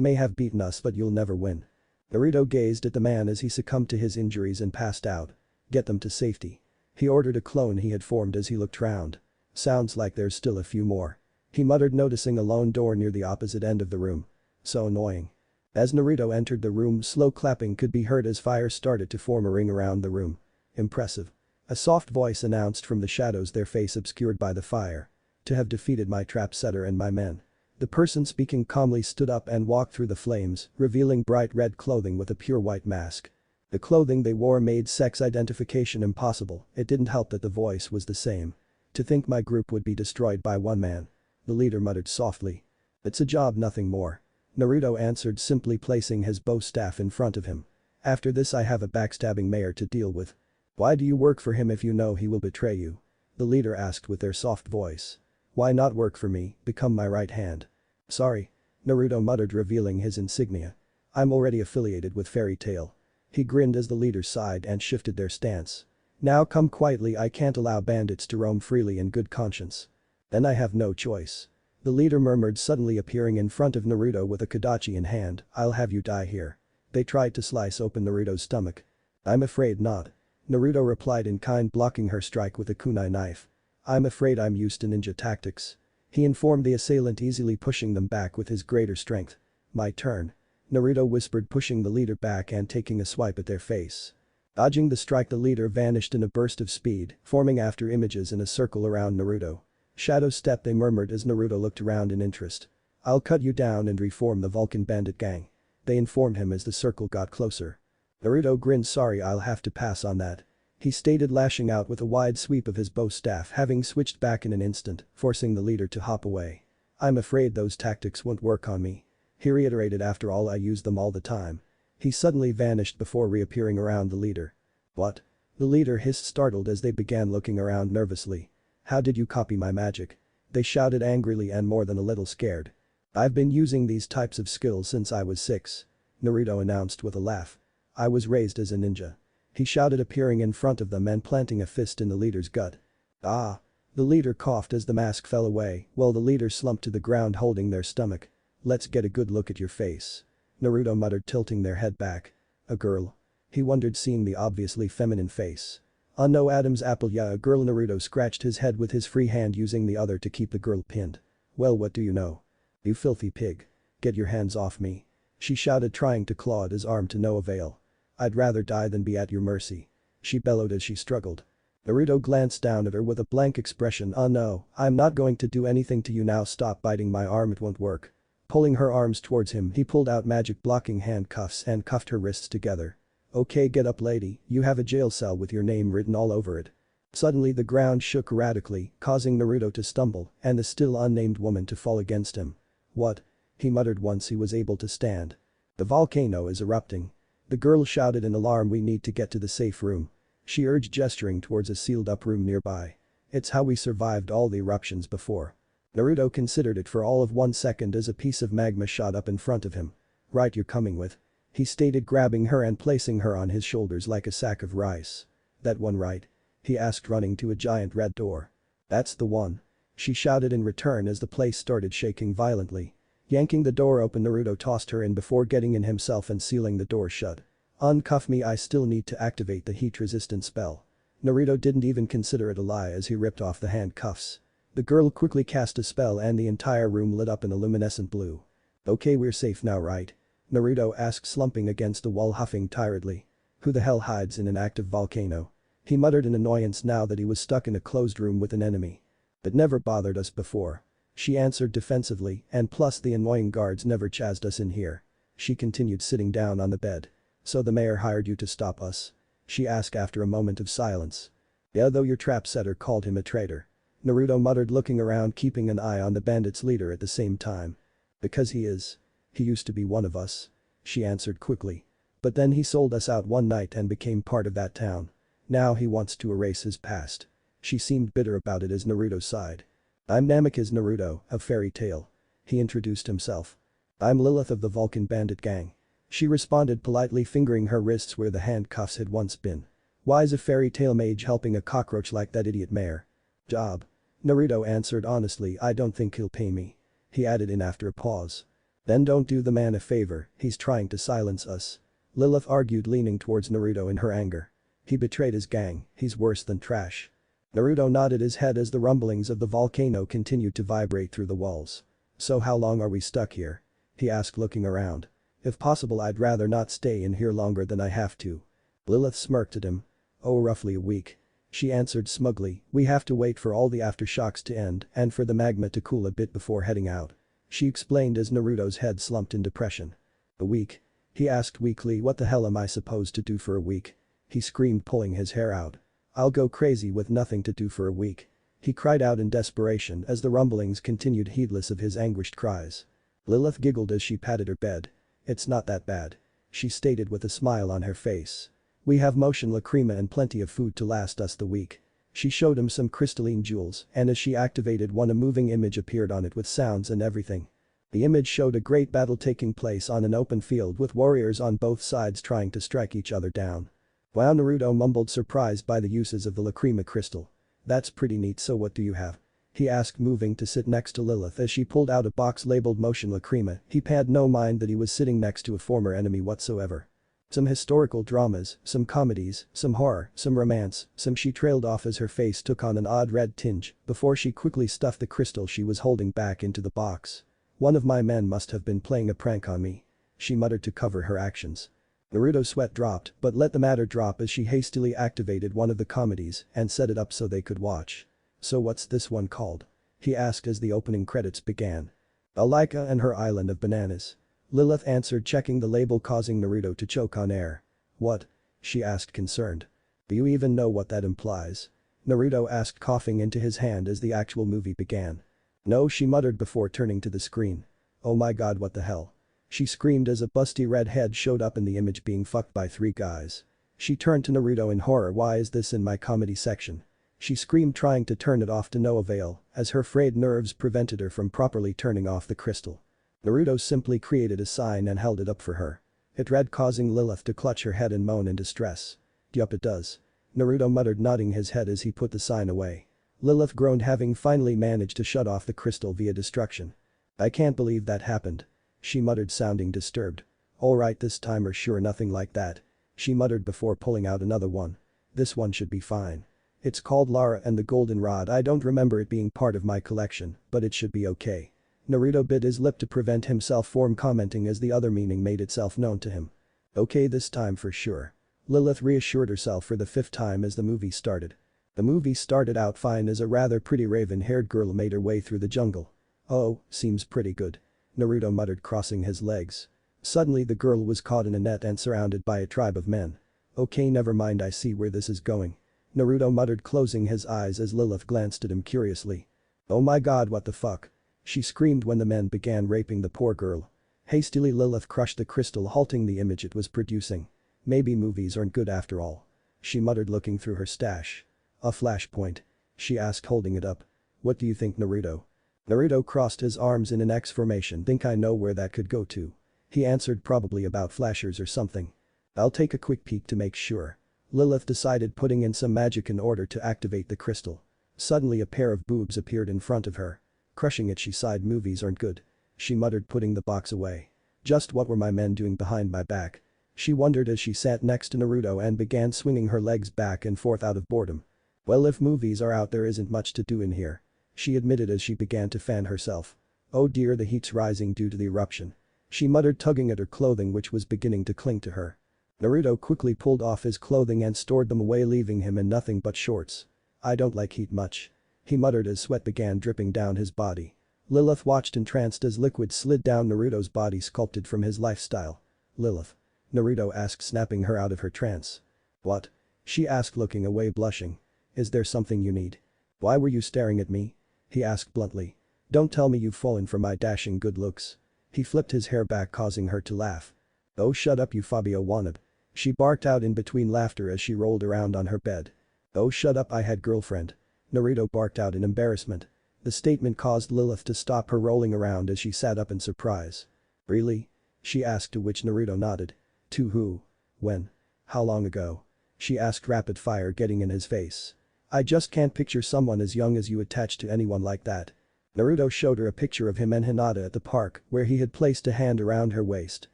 may have beaten us, but you'll never win. Naruto gazed at the man as he succumbed to his injuries and passed out. Get them to safety. He ordered a clone he had formed as he looked round. Sounds like there's still a few more. He muttered, noticing a lone door near the opposite end of the room. So annoying. As Naruto entered the room, slow clapping could be heard as fire started to form a ring around the room. Impressive. A soft voice announced from the shadows, their face obscured by the fire. To have defeated my trap setter and my men. The person speaking calmly stood up and walked through the flames, revealing bright red clothing with a pure white mask. The clothing they wore made sex identification impossible. It didn't help that the voice was the same. To think my group would be destroyed by one man. The leader muttered softly. It's a job, nothing more. Naruto answered, simply placing his bow staff in front of him. After this I have a backstabbing mayor to deal with. Why do you work for him if you know he will betray you? The leader asked with their soft voice. Why not work for me, become my right hand? Sorry. Naruto muttered, revealing his insignia. I'm already affiliated with Fairy Tail. He grinned as the leader sighed and shifted their stance. Now come quietly, I can't allow bandits to roam freely in good conscience. Then I have no choice. The leader murmured, suddenly appearing in front of Naruto with a Kodachi in hand. I'll have you die here. They tried to slice open Naruto's stomach. I'm afraid not. Naruto replied in kind, blocking her strike with a kunai knife. I'm afraid I'm used to ninja tactics. He informed the assailant, easily pushing them back with his greater strength. My turn. Naruto whispered, pushing the leader back and taking a swipe at their face. Dodging the strike, the leader vanished in a burst of speed, forming after images in a circle around Naruto. "Shadow step," they murmured as Naruto looked around in interest. "I'll cut you down and reform the Vulcan Bandit gang," they informed him as the circle got closer. Naruto grinned. "Sorry, I'll have to pass on that," he stated, lashing out with a wide sweep of his bow staff, having switched back in an instant, forcing the leader to hop away. "I'm afraid those tactics won't work on me," he reiterated. "After all, I use them all the time." He suddenly vanished before reappearing around the leader. "What?" the leader hissed, startled as they began looking around nervously. "How did you copy my magic?" they shouted angrily and more than a little scared. "I've been using these types of skills since I was 6. Naruto announced with a laugh. "I was raised as a ninja," he shouted, appearing in front of them and planting a fist in the leader's gut. "Ah!" the leader coughed as the mask fell away, while the leader slumped to the ground holding their stomach. "Let's get a good look at your face," Naruto muttered, tilting their head back. "A girl?" he wondered, seeing the obviously feminine face. "Oh no, Adam's apple, yeah, a girl." Naruto scratched his head with his free hand, using the other to keep the girl pinned. "Well, what do you know? You filthy pig. Get your hands off me," she shouted, trying to claw at his arm to no avail. "I'd rather die than be at your mercy," she bellowed as she struggled. Naruto glanced down at her with a blank expression. "Oh no, I'm not going to do anything to you now. Stop biting my arm, it won't work." Pulling her arms towards him, he pulled out magic blocking handcuffs and cuffed her wrists together. "Okay, get up, lady, you have a jail cell with your name written all over it." Suddenly the ground shook erratically, causing Naruto to stumble and the still unnamed woman to fall against him. "What?" he muttered once he was able to stand. "The volcano is erupting," the girl shouted in alarm. "We need to get to the safe room," she urged, gesturing towards a sealed-up room nearby. "It's how we survived all the eruptions before." Naruto considered it for all of 1 second as a piece of magma shot up in front of him. "Right, you're coming with," he stated, grabbing her and placing her on his shoulders like a sack of rice. "That one, right?" he asked, running to a giant red door. "That's the one," she shouted in return as the place started shaking violently. Yanking the door open, Naruto tossed her in before getting in himself and sealing the door shut. "Uncuff me, I still need to activate the heat-resistant spell." Naruto didn't even consider it a lie as he ripped off the handcuffs. The girl quickly cast a spell and the entire room lit up in a luminescent blue. "Okay, we're safe now, right?" Naruto asked, slumping against the wall, huffing tiredly. "Who the hell hides in an active volcano?" he muttered in annoyance now that he was stuck in a closed room with an enemy. "That never bothered us before," she answered defensively, "and plus the annoying guards never chased us in here." She continued, sitting down on the bed. "So the mayor hired you to stop us?" she asked after a moment of silence. "Yeah, though your trap setter called him a traitor," Naruto muttered, looking around, keeping an eye on the bandits' leader at the same time. "Because he is. He used to be one of us," she answered quickly. "But then he sold us out one night and became part of that town. Now he wants to erase his past." She seemed bitter about it as Naruto sighed. "I'm Namikaze Naruto, of Fairy Tail," he introduced himself. "I'm Lilith of the Vulcan Bandit gang," she responded politely, fingering her wrists where the handcuffs had once been. "Why's a fairy tale mage helping a cockroach like that idiot mayor?" "Job," Naruto answered honestly. "I don't think he'll pay me," he added in after a pause. "Then don't do the man a favor, he's trying to silence us," Lilith argued, leaning towards Naruto in her anger. "He betrayed his gang, he's worse than trash." Naruto nodded his head as the rumblings of the volcano continued to vibrate through the walls. "So how long are we stuck here?" he asked, looking around. "If possible, I'd rather not stay in here longer than I have to." Lilith smirked at him. "Oh, roughly a week," she answered smugly. "We have to wait for all the aftershocks to end and for the magma to cool a bit before heading out," she explained as Naruto's head slumped in depression. "A week?" he asked weakly. "What the hell am I supposed to do for a week?" he screamed, pulling his hair out. "I'll go crazy with nothing to do for a week," he cried out in desperation as the rumblings continued, heedless of his anguished cries. Lilith giggled as she patted her bed. "It's not that bad," she stated with a smile on her face. "We have motion lacrima and plenty of food to last us the week." She showed him some crystalline jewels, and as she activated one, a moving image appeared on it with sounds and everything. The image showed a great battle taking place on an open field with warriors on both sides trying to strike each other down. "Wow," Naruto mumbled, surprised by the uses of the lacrima crystal. "That's pretty neat. So what do you have?" he asked, moving to sit next to Lilith as she pulled out a box labeled motion lacrima. He had no mind that he was sitting next to a former enemy whatsoever. "Some historical dramas, some comedies, some horror, some romance, some," she trailed off as her face took on an odd red tinge before she quickly stuffed the crystal she was holding back into the box. "One of my men must have been playing a prank on me," she muttered to cover her actions. Naruto's sweat dropped but let the matter drop as she hastily activated one of the comedies and set it up so they could watch. "So what's this one called?" he asked as the opening credits began. "Alika and her island of bananas." Lilith answered, checking the label, causing Naruto to choke on air. "What?" she asked, concerned. "Do you even know what that implies?" Naruto asked, coughing into his hand as the actual movie began. "No," she muttered before turning to the screen. "Oh my god, what the hell?" she screamed as a busty red head showed up in the image being fucked by 3 guys. She turned to Naruto in horror. "Why is this in my comedy section?" she screamed, trying to turn it off to no avail as her frayed nerves prevented her from properly turning off the crystal. Naruto simply created a sign and held it up for her. It read, causing Lilith to clutch her head and moan in distress. "Yup, it does," Naruto muttered, nodding his head as he put the sign away. Lilith groaned, having finally managed to shut off the crystal via destruction. "I can't believe that happened," she muttered, sounding disturbed. "Alright, this time or sure nothing like that," she muttered before pulling out another one. "This one should be fine. It's called Lara and the Golden Rod. I don't remember it being part of my collection, but it should be okay." Naruto bit his lip to prevent himself from commenting as the other meaning made itself known to him. "Okay, this time for sure," Lilith reassured herself for the 5th time as the movie started. The movie started out fine as a rather pretty raven-haired girl made her way through the jungle. "Oh, seems pretty good," Naruto muttered, crossing his legs. Suddenly the girl was caught in a net and surrounded by a tribe of men. "Okay, never mind, I see where this is going," Naruto muttered, closing his eyes as Lilith glanced at him curiously. "Oh my god, what the fuck?" she screamed when the men began raping the poor girl. Hastily Lilith crushed the crystal, halting the image it was producing. "Maybe movies aren't good after all," she muttered, looking through her stash. "A flashpoint?" she asked, holding it up. "What do you think, Naruto?" Naruto crossed his arms in an X formation. "Think I know where that could go to," he answered, "probably about flashers or something. I'll take a quick peek to make sure." Lilith decided, putting in some magic in order to activate the crystal. Suddenly a pair of boobs appeared in front of her. Crushing it, she sighed. "Movies aren't good," she muttered, putting the box away. "Just what were my men doing behind my back?" she wondered as she sat next to Naruto and began swinging her legs back and forth out of boredom. "Well, if movies are out, there isn't much to do in here," she admitted as she began to fan herself. "Oh dear, the heat's rising due to the eruption," she muttered, tugging at her clothing which was beginning to cling to her. Naruto quickly pulled off his clothing and stored them away, leaving him in nothing but shorts. "I don't like heat much," he muttered as sweat began dripping down his body. Lilith watched entranced as liquid slid down Naruto's body, sculpted from his lifestyle. "Lilith?" Naruto asked, snapping her out of her trance. "What?" she asked, looking away, blushing. "Is there something you need?" "Why were you staring at me?" he asked bluntly. "Don't tell me you've fallen for my dashing good looks." He flipped his hair back, causing her to laugh. "Oh, shut up, you Fabio wannabe," she barked out in between laughter as she rolled around on her bed. "Oh, shut up, I had girlfriend," Naruto barked out in embarrassment. The statement caused Lilith to stop her rolling around as she sat up in surprise. "Really?" she asked, to which Naruto nodded. "To who? When? How long ago?" she asked, rapid fire getting in his face. "I just can't picture someone as young as you attached to anyone like that." Naruto showed her a picture of him and Hinata at the park where he had placed a hand around her waist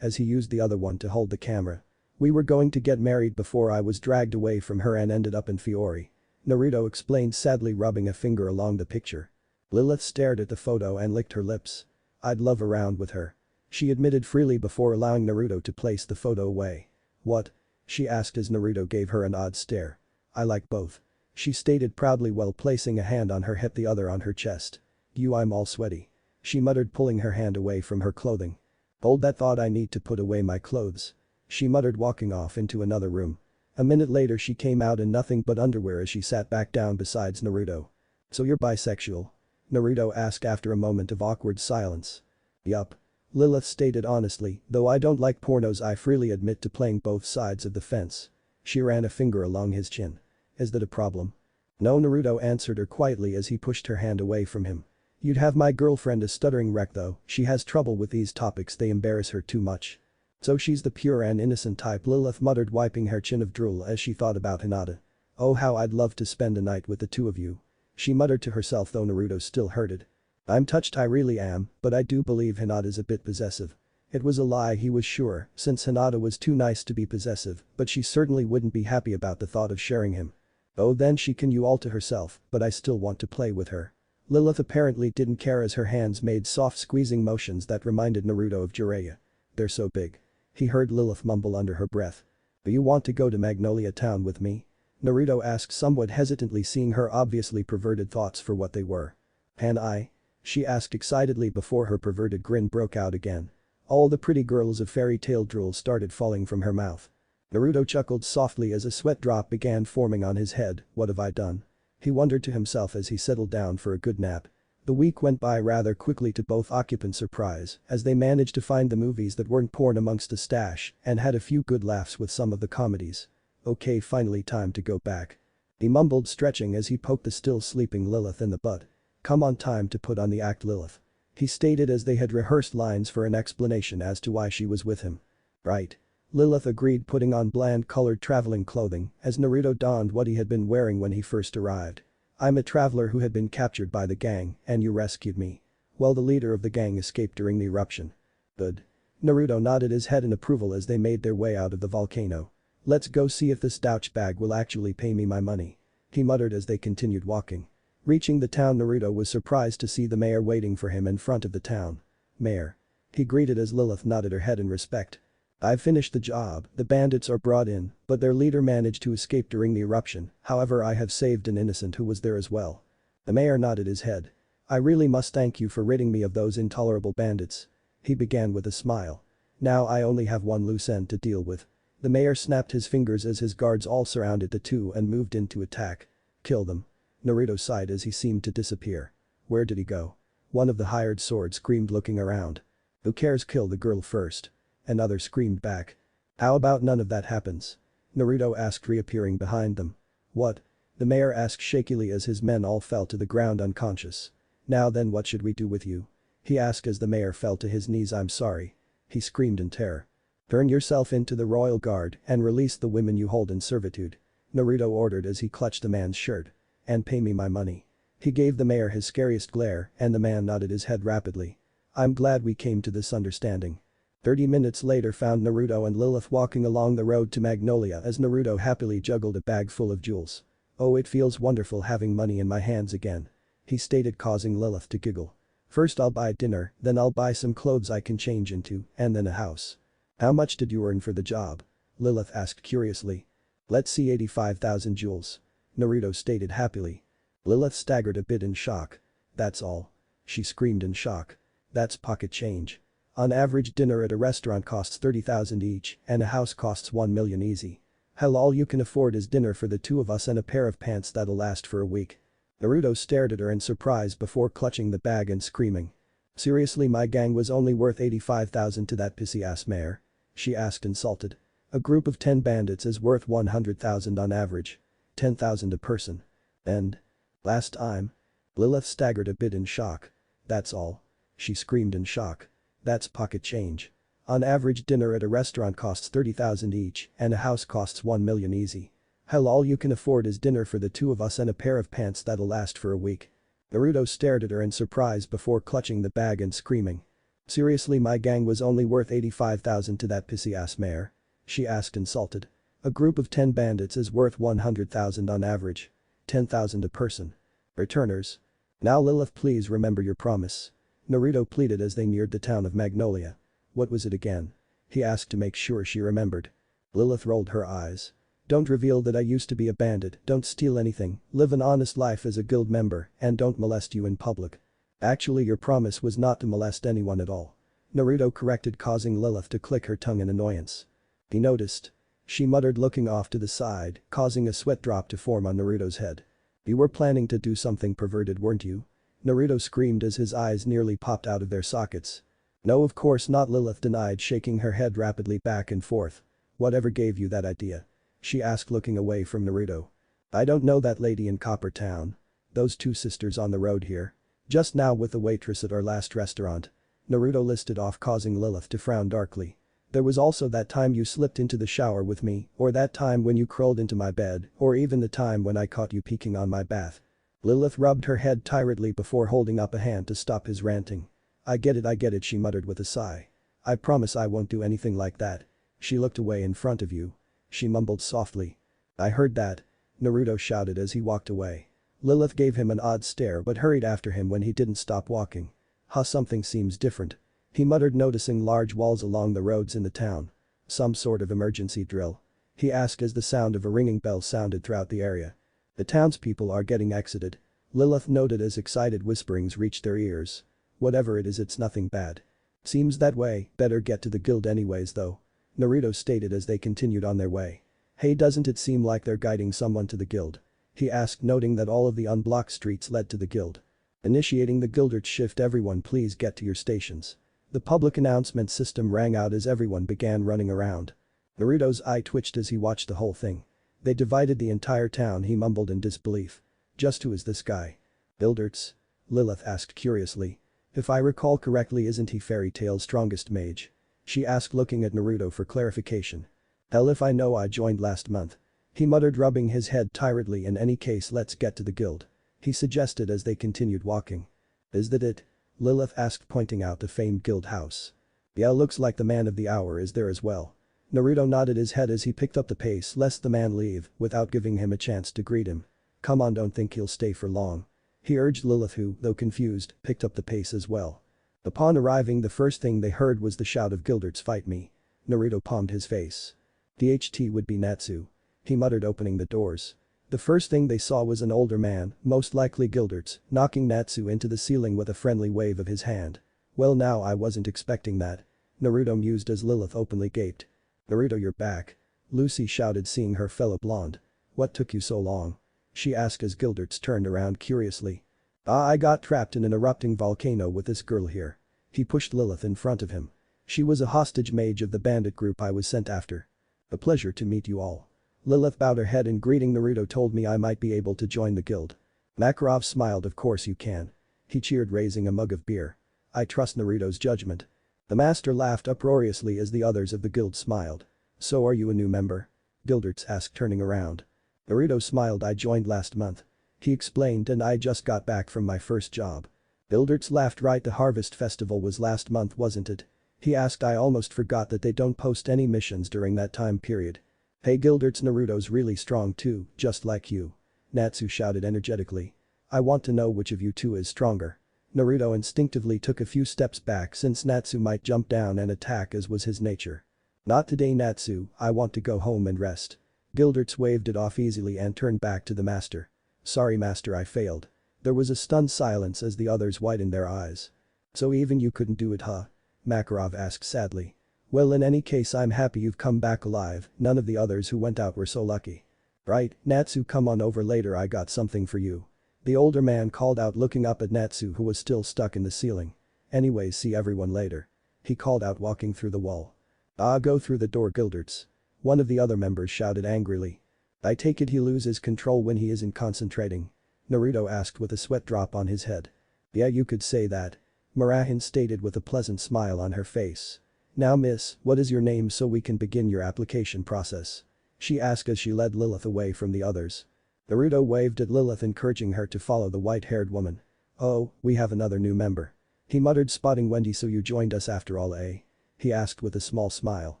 as he used the other one to hold the camera. "We were going to get married before I was dragged away from her and ended up in Fiori," Naruto explained, sadly rubbing a finger along the picture. Lilith stared at the photo and licked her lips. "I'd love around with her," she admitted freely before allowing Naruto to place the photo away. "What?" she asked as Naruto gave her an odd stare. "I like both," she stated proudly while placing a hand on her hip, the other on her chest. I'm all sweaty," she muttered, pulling her hand away from her clothing. "Hold that thought, I need to put away my clothes," she muttered, walking off into another room. A minute later she came out in nothing but underwear as she sat back down beside Naruto. "So you're bisexual?" Naruto asked after a moment of awkward silence. "Yup," Lilith stated honestly, "though I don't like pornos, I freely admit to playing both sides of the fence." She ran a finger along his chin. "Is that a problem?" "No," Naruto answered her quietly as he pushed her hand away from him. "You'd have my girlfriend a stuttering wreck though, she has trouble with these topics, they embarrass her too much." "So she's the pure and innocent type," Lilith muttered, wiping her chin of drool as she thought about Hinata. "Oh, how I'd love to spend a night with the two of you," she muttered to herself, though Naruto still hurted. "I'm touched, I really am, but I do believe Hinata's a bit possessive." It was a lie, he was sure, since Hinata was too nice to be possessive, but she certainly wouldn't be happy about the thought of sharing him. "Oh, then she can you all to herself, but I still want to play with her." Lilith apparently didn't care as her hands made soft squeezing motions that reminded Naruto of Jiraiya. "They're so big." He heard Lilith mumble under her breath. "Do you want to go to Magnolia Town with me?" Naruto asked somewhat hesitantly, seeing her obviously perverted thoughts for what they were. "Can I?" she asked excitedly before her perverted grin broke out again. All the pretty girls of fairy tale drool started falling from her mouth. Naruto chuckled softly as a sweat drop began forming on his head. "What have I done?" he wondered to himself as he settled down for a good nap. The week went by rather quickly to both occupants' surprise as they managed to find the movies that weren't porn amongst the stash and had a few good laughs with some of the comedies. "Okay, finally time to go back," he mumbled, stretching as he poked the still sleeping Lilith in the butt. "Come on, time to put on the act, Lilith," he stated as they had rehearsed lines for an explanation as to why she was with him. "Right." Lilith agreed, putting on bland colored traveling clothing as Naruto donned what he had been wearing when he first arrived. "I'm a traveler who had been captured by the gang and you rescued me. Well, the leader of the gang escaped during the eruption." "Good." Naruto nodded his head in approval as they made their way out of the volcano. "Let's go see if this douchebag will actually pay me my money," he muttered as they continued walking. Reaching the town, Naruto was surprised to see the mayor waiting for him in front of the town. "Mayor," he greeted as Lilith nodded her head in respect. "I've finished the job, the bandits are brought in, but their leader managed to escape during the eruption, however I have saved an innocent who was there as well." The mayor nodded his head. "I really must thank you for ridding me of those intolerable bandits," he began with a smile. "Now I only have one loose end to deal with." The mayor snapped his fingers as his guards all surrounded the two and moved in to attack. "Kill them." Naruto sighed as he seemed to disappear. "Where did he go?" one of the hired swords screamed, looking around. "Who cares, kill the girl first," another screamed back. "How about none of that happens?" Naruto asked, reappearing behind them. "What?" the mayor asked shakily as his men all fell to the ground unconscious. "Now then, what should we do with you?" he asked as the mayor fell to his knees. "I'm sorry," he screamed in terror. "Turn yourself into the royal guard and release the women you hold in servitude," Naruto ordered as he clutched the man's shirt. "And pay me my money." He gave the mayor his scariest glare and the man nodded his head rapidly. "I'm glad we came to this understanding." 30 minutes later found Naruto and Lilith walking along the road to Magnolia as Naruto happily juggled a bag full of jewels. "Oh, it feels wonderful having money in my hands again," he stated, causing Lilith to giggle. "First I'll buy dinner, then I'll buy some clothes I can change into, and then a house." "How much did you earn for the job?" Lilith asked curiously. "Let's see, 85,000 jewels," Naruto stated happily. Lilith staggered a bit in shock. "That's all?" she screamed in shock. "That's pocket change. On average, dinner at a restaurant costs 30,000 each and a house costs 1 million easy. Hell, all you can afford is dinner for the two of us and a pair of pants that'll last for a week." Naruto stared at her in surprise before clutching the bag and screaming. "Seriously, my gang was only worth 85,000 to that pissy ass mayor?" she asked, insulted. "A group of 10 bandits is worth 100,000 on average. 10,000 a person. And last time?" Lilith staggered a bit in shock. "That's all?" she screamed in shock. "That's pocket change. On average, dinner at a restaurant costs 30,000 each and a house costs 1 million easy. Hell, all you can afford is dinner for the two of us and a pair of pants that'll last for a week." Naruto stared at her in surprise before clutching the bag and screaming. "Seriously, my gang was only worth 85,000 to that pissy ass mayor?" she asked, insulted. "A group of 10 bandits is worth 100,000 on average. 10,000 a person. Returners. Now Lilith, please remember your promise," Naruto pleaded as they neared the town of Magnolia. "What was it again?" he asked to make sure she remembered. Lilith rolled her eyes. "Don't reveal that I used to be a bandit, don't steal anything, live an honest life as a guild member, and don't molest you in public." "Actually, your promise was not to molest anyone at all," Naruto corrected, causing Lilith to click her tongue in annoyance. "He noticed," she muttered, looking off to the side, causing a sweat drop to form on Naruto's head. "You were planning to do something perverted, weren't you?" Naruto screamed as his eyes nearly popped out of their sockets. "No, of course not," Lilith denied, shaking her head rapidly back and forth. "Whatever gave you that idea?" she asked, looking away from Naruto. "I don't know that lady in Copper Town. Those two sisters on the road here. Just now with the waitress at our last restaurant." Naruto listed off, causing Lilith to frown darkly. "There was also that time you slipped into the shower with me, or that time when you crawled into my bed, or even the time when I caught you peeking on my bath." Lilith rubbed her head tiredly before holding up a hand to stop his ranting. I get it," she muttered with a sigh. "I promise I won't do anything like that." She looked away. "In front of you," she mumbled softly. "I heard that," Naruto shouted as he walked away. Lilith gave him an odd stare but hurried after him when he didn't stop walking. "Huh, something seems different," he muttered, noticing large walls along the roads in the town. Some sort of emergency drill? He asked as the sound of a ringing bell sounded throughout the area. The townspeople are getting exited. Lilith noted as excited whisperings reached their ears. Whatever it is, it's nothing bad. Seems that way, better get to the guild anyways though. Naruto stated as they continued on their way. Hey, doesn't it seem like they're guiding someone to the guild? He asked, noting that all of the unblocked streets led to the guild. Initiating the guildert shift, everyone please get to your stations. The public announcement system rang out as everyone began running around. Naruto's eye twitched as he watched the whole thing. They divided the entire town, he mumbled in disbelief. Just who is this guy? Guilderts? Lilith asked curiously. If I recall correctly, isn't he Fairy Tail's strongest mage? She asked, looking at Naruto for clarification. Hell if I know, I joined last month. He muttered, rubbing his head tiredly. In any case, let's get to the guild. He suggested as they continued walking. Is that it? Lilith asked, pointing out the famed guild house. Yeah, looks like the man of the hour is there as well. Naruto nodded his head as he picked up the pace lest the man leave without giving him a chance to greet him. Come on, don't think he'll stay for long. He urged Lilith, who, though confused, picked up the pace as well. Upon arriving, the first thing they heard was the shout of Guilderts, fight me. Naruto palmed his face. DHT would be Natsu. He muttered, opening the doors. The first thing they saw was an older man, most likely Guilderts, knocking Natsu into the ceiling with a friendly wave of his hand. Well, now I wasn't expecting that. Naruto mused as Lilith openly gaped. Naruto, you're back. Lucy shouted, seeing her fellow blonde. What took you so long? She asked as Guilderts turned around curiously. I got trapped in an erupting volcano with this girl here. He pushed Lilith in front of him. She was a hostage mage of the bandit group I was sent after. A pleasure to meet you all. Lilith bowed her head in greeting. Naruto told me I might be able to join the guild. Makarov smiled. Of course you can. He cheered, raising a mug of beer. I trust Naruto's judgment. The master laughed uproariously as the others of the guild smiled. So are you a new member? Guilderts asked, turning around. Naruto smiled. I joined last month. He explained, and I just got back from my first job. Guilderts laughed. Right, the harvest festival was last month, wasn't it? He asked. I almost forgot that they don't post any missions during that time period. Hey Guilderts, Naruto's really strong too, just like you. Natsu shouted energetically. I want to know which of you two is stronger. Naruto instinctively took a few steps back since Natsu might jump down and attack as was his nature. Not today, Natsu, I want to go home and rest. Guilderts waved it off easily and turned back to the master. Sorry master, I failed. There was a stunned silence as the others widened their eyes. So even you couldn't do it, huh? Makarov asked sadly. Well, in any case, I'm happy you've come back alive. None of the others who went out were so lucky. Right, Natsu, come on over later, I got something for you. The older man called out, looking up at Natsu, who was still stuck in the ceiling. Anyways, see everyone later. He called out, walking through the wall. Go through the door, Guilderts. One of the other members shouted angrily. I take it he loses control when he isn't concentrating? Naruto asked with a sweat drop on his head. Yeah, you could say that. Marahin stated with a pleasant smile on her face. Now miss, what is your name so we can begin your application process? She asked as she led Lilith away from the others. Naruto waved at Lilith, encouraging her to follow the white-haired woman. Oh, we have another new member. He muttered, spotting Wendy. So you joined us after all, eh? He asked with a small smile.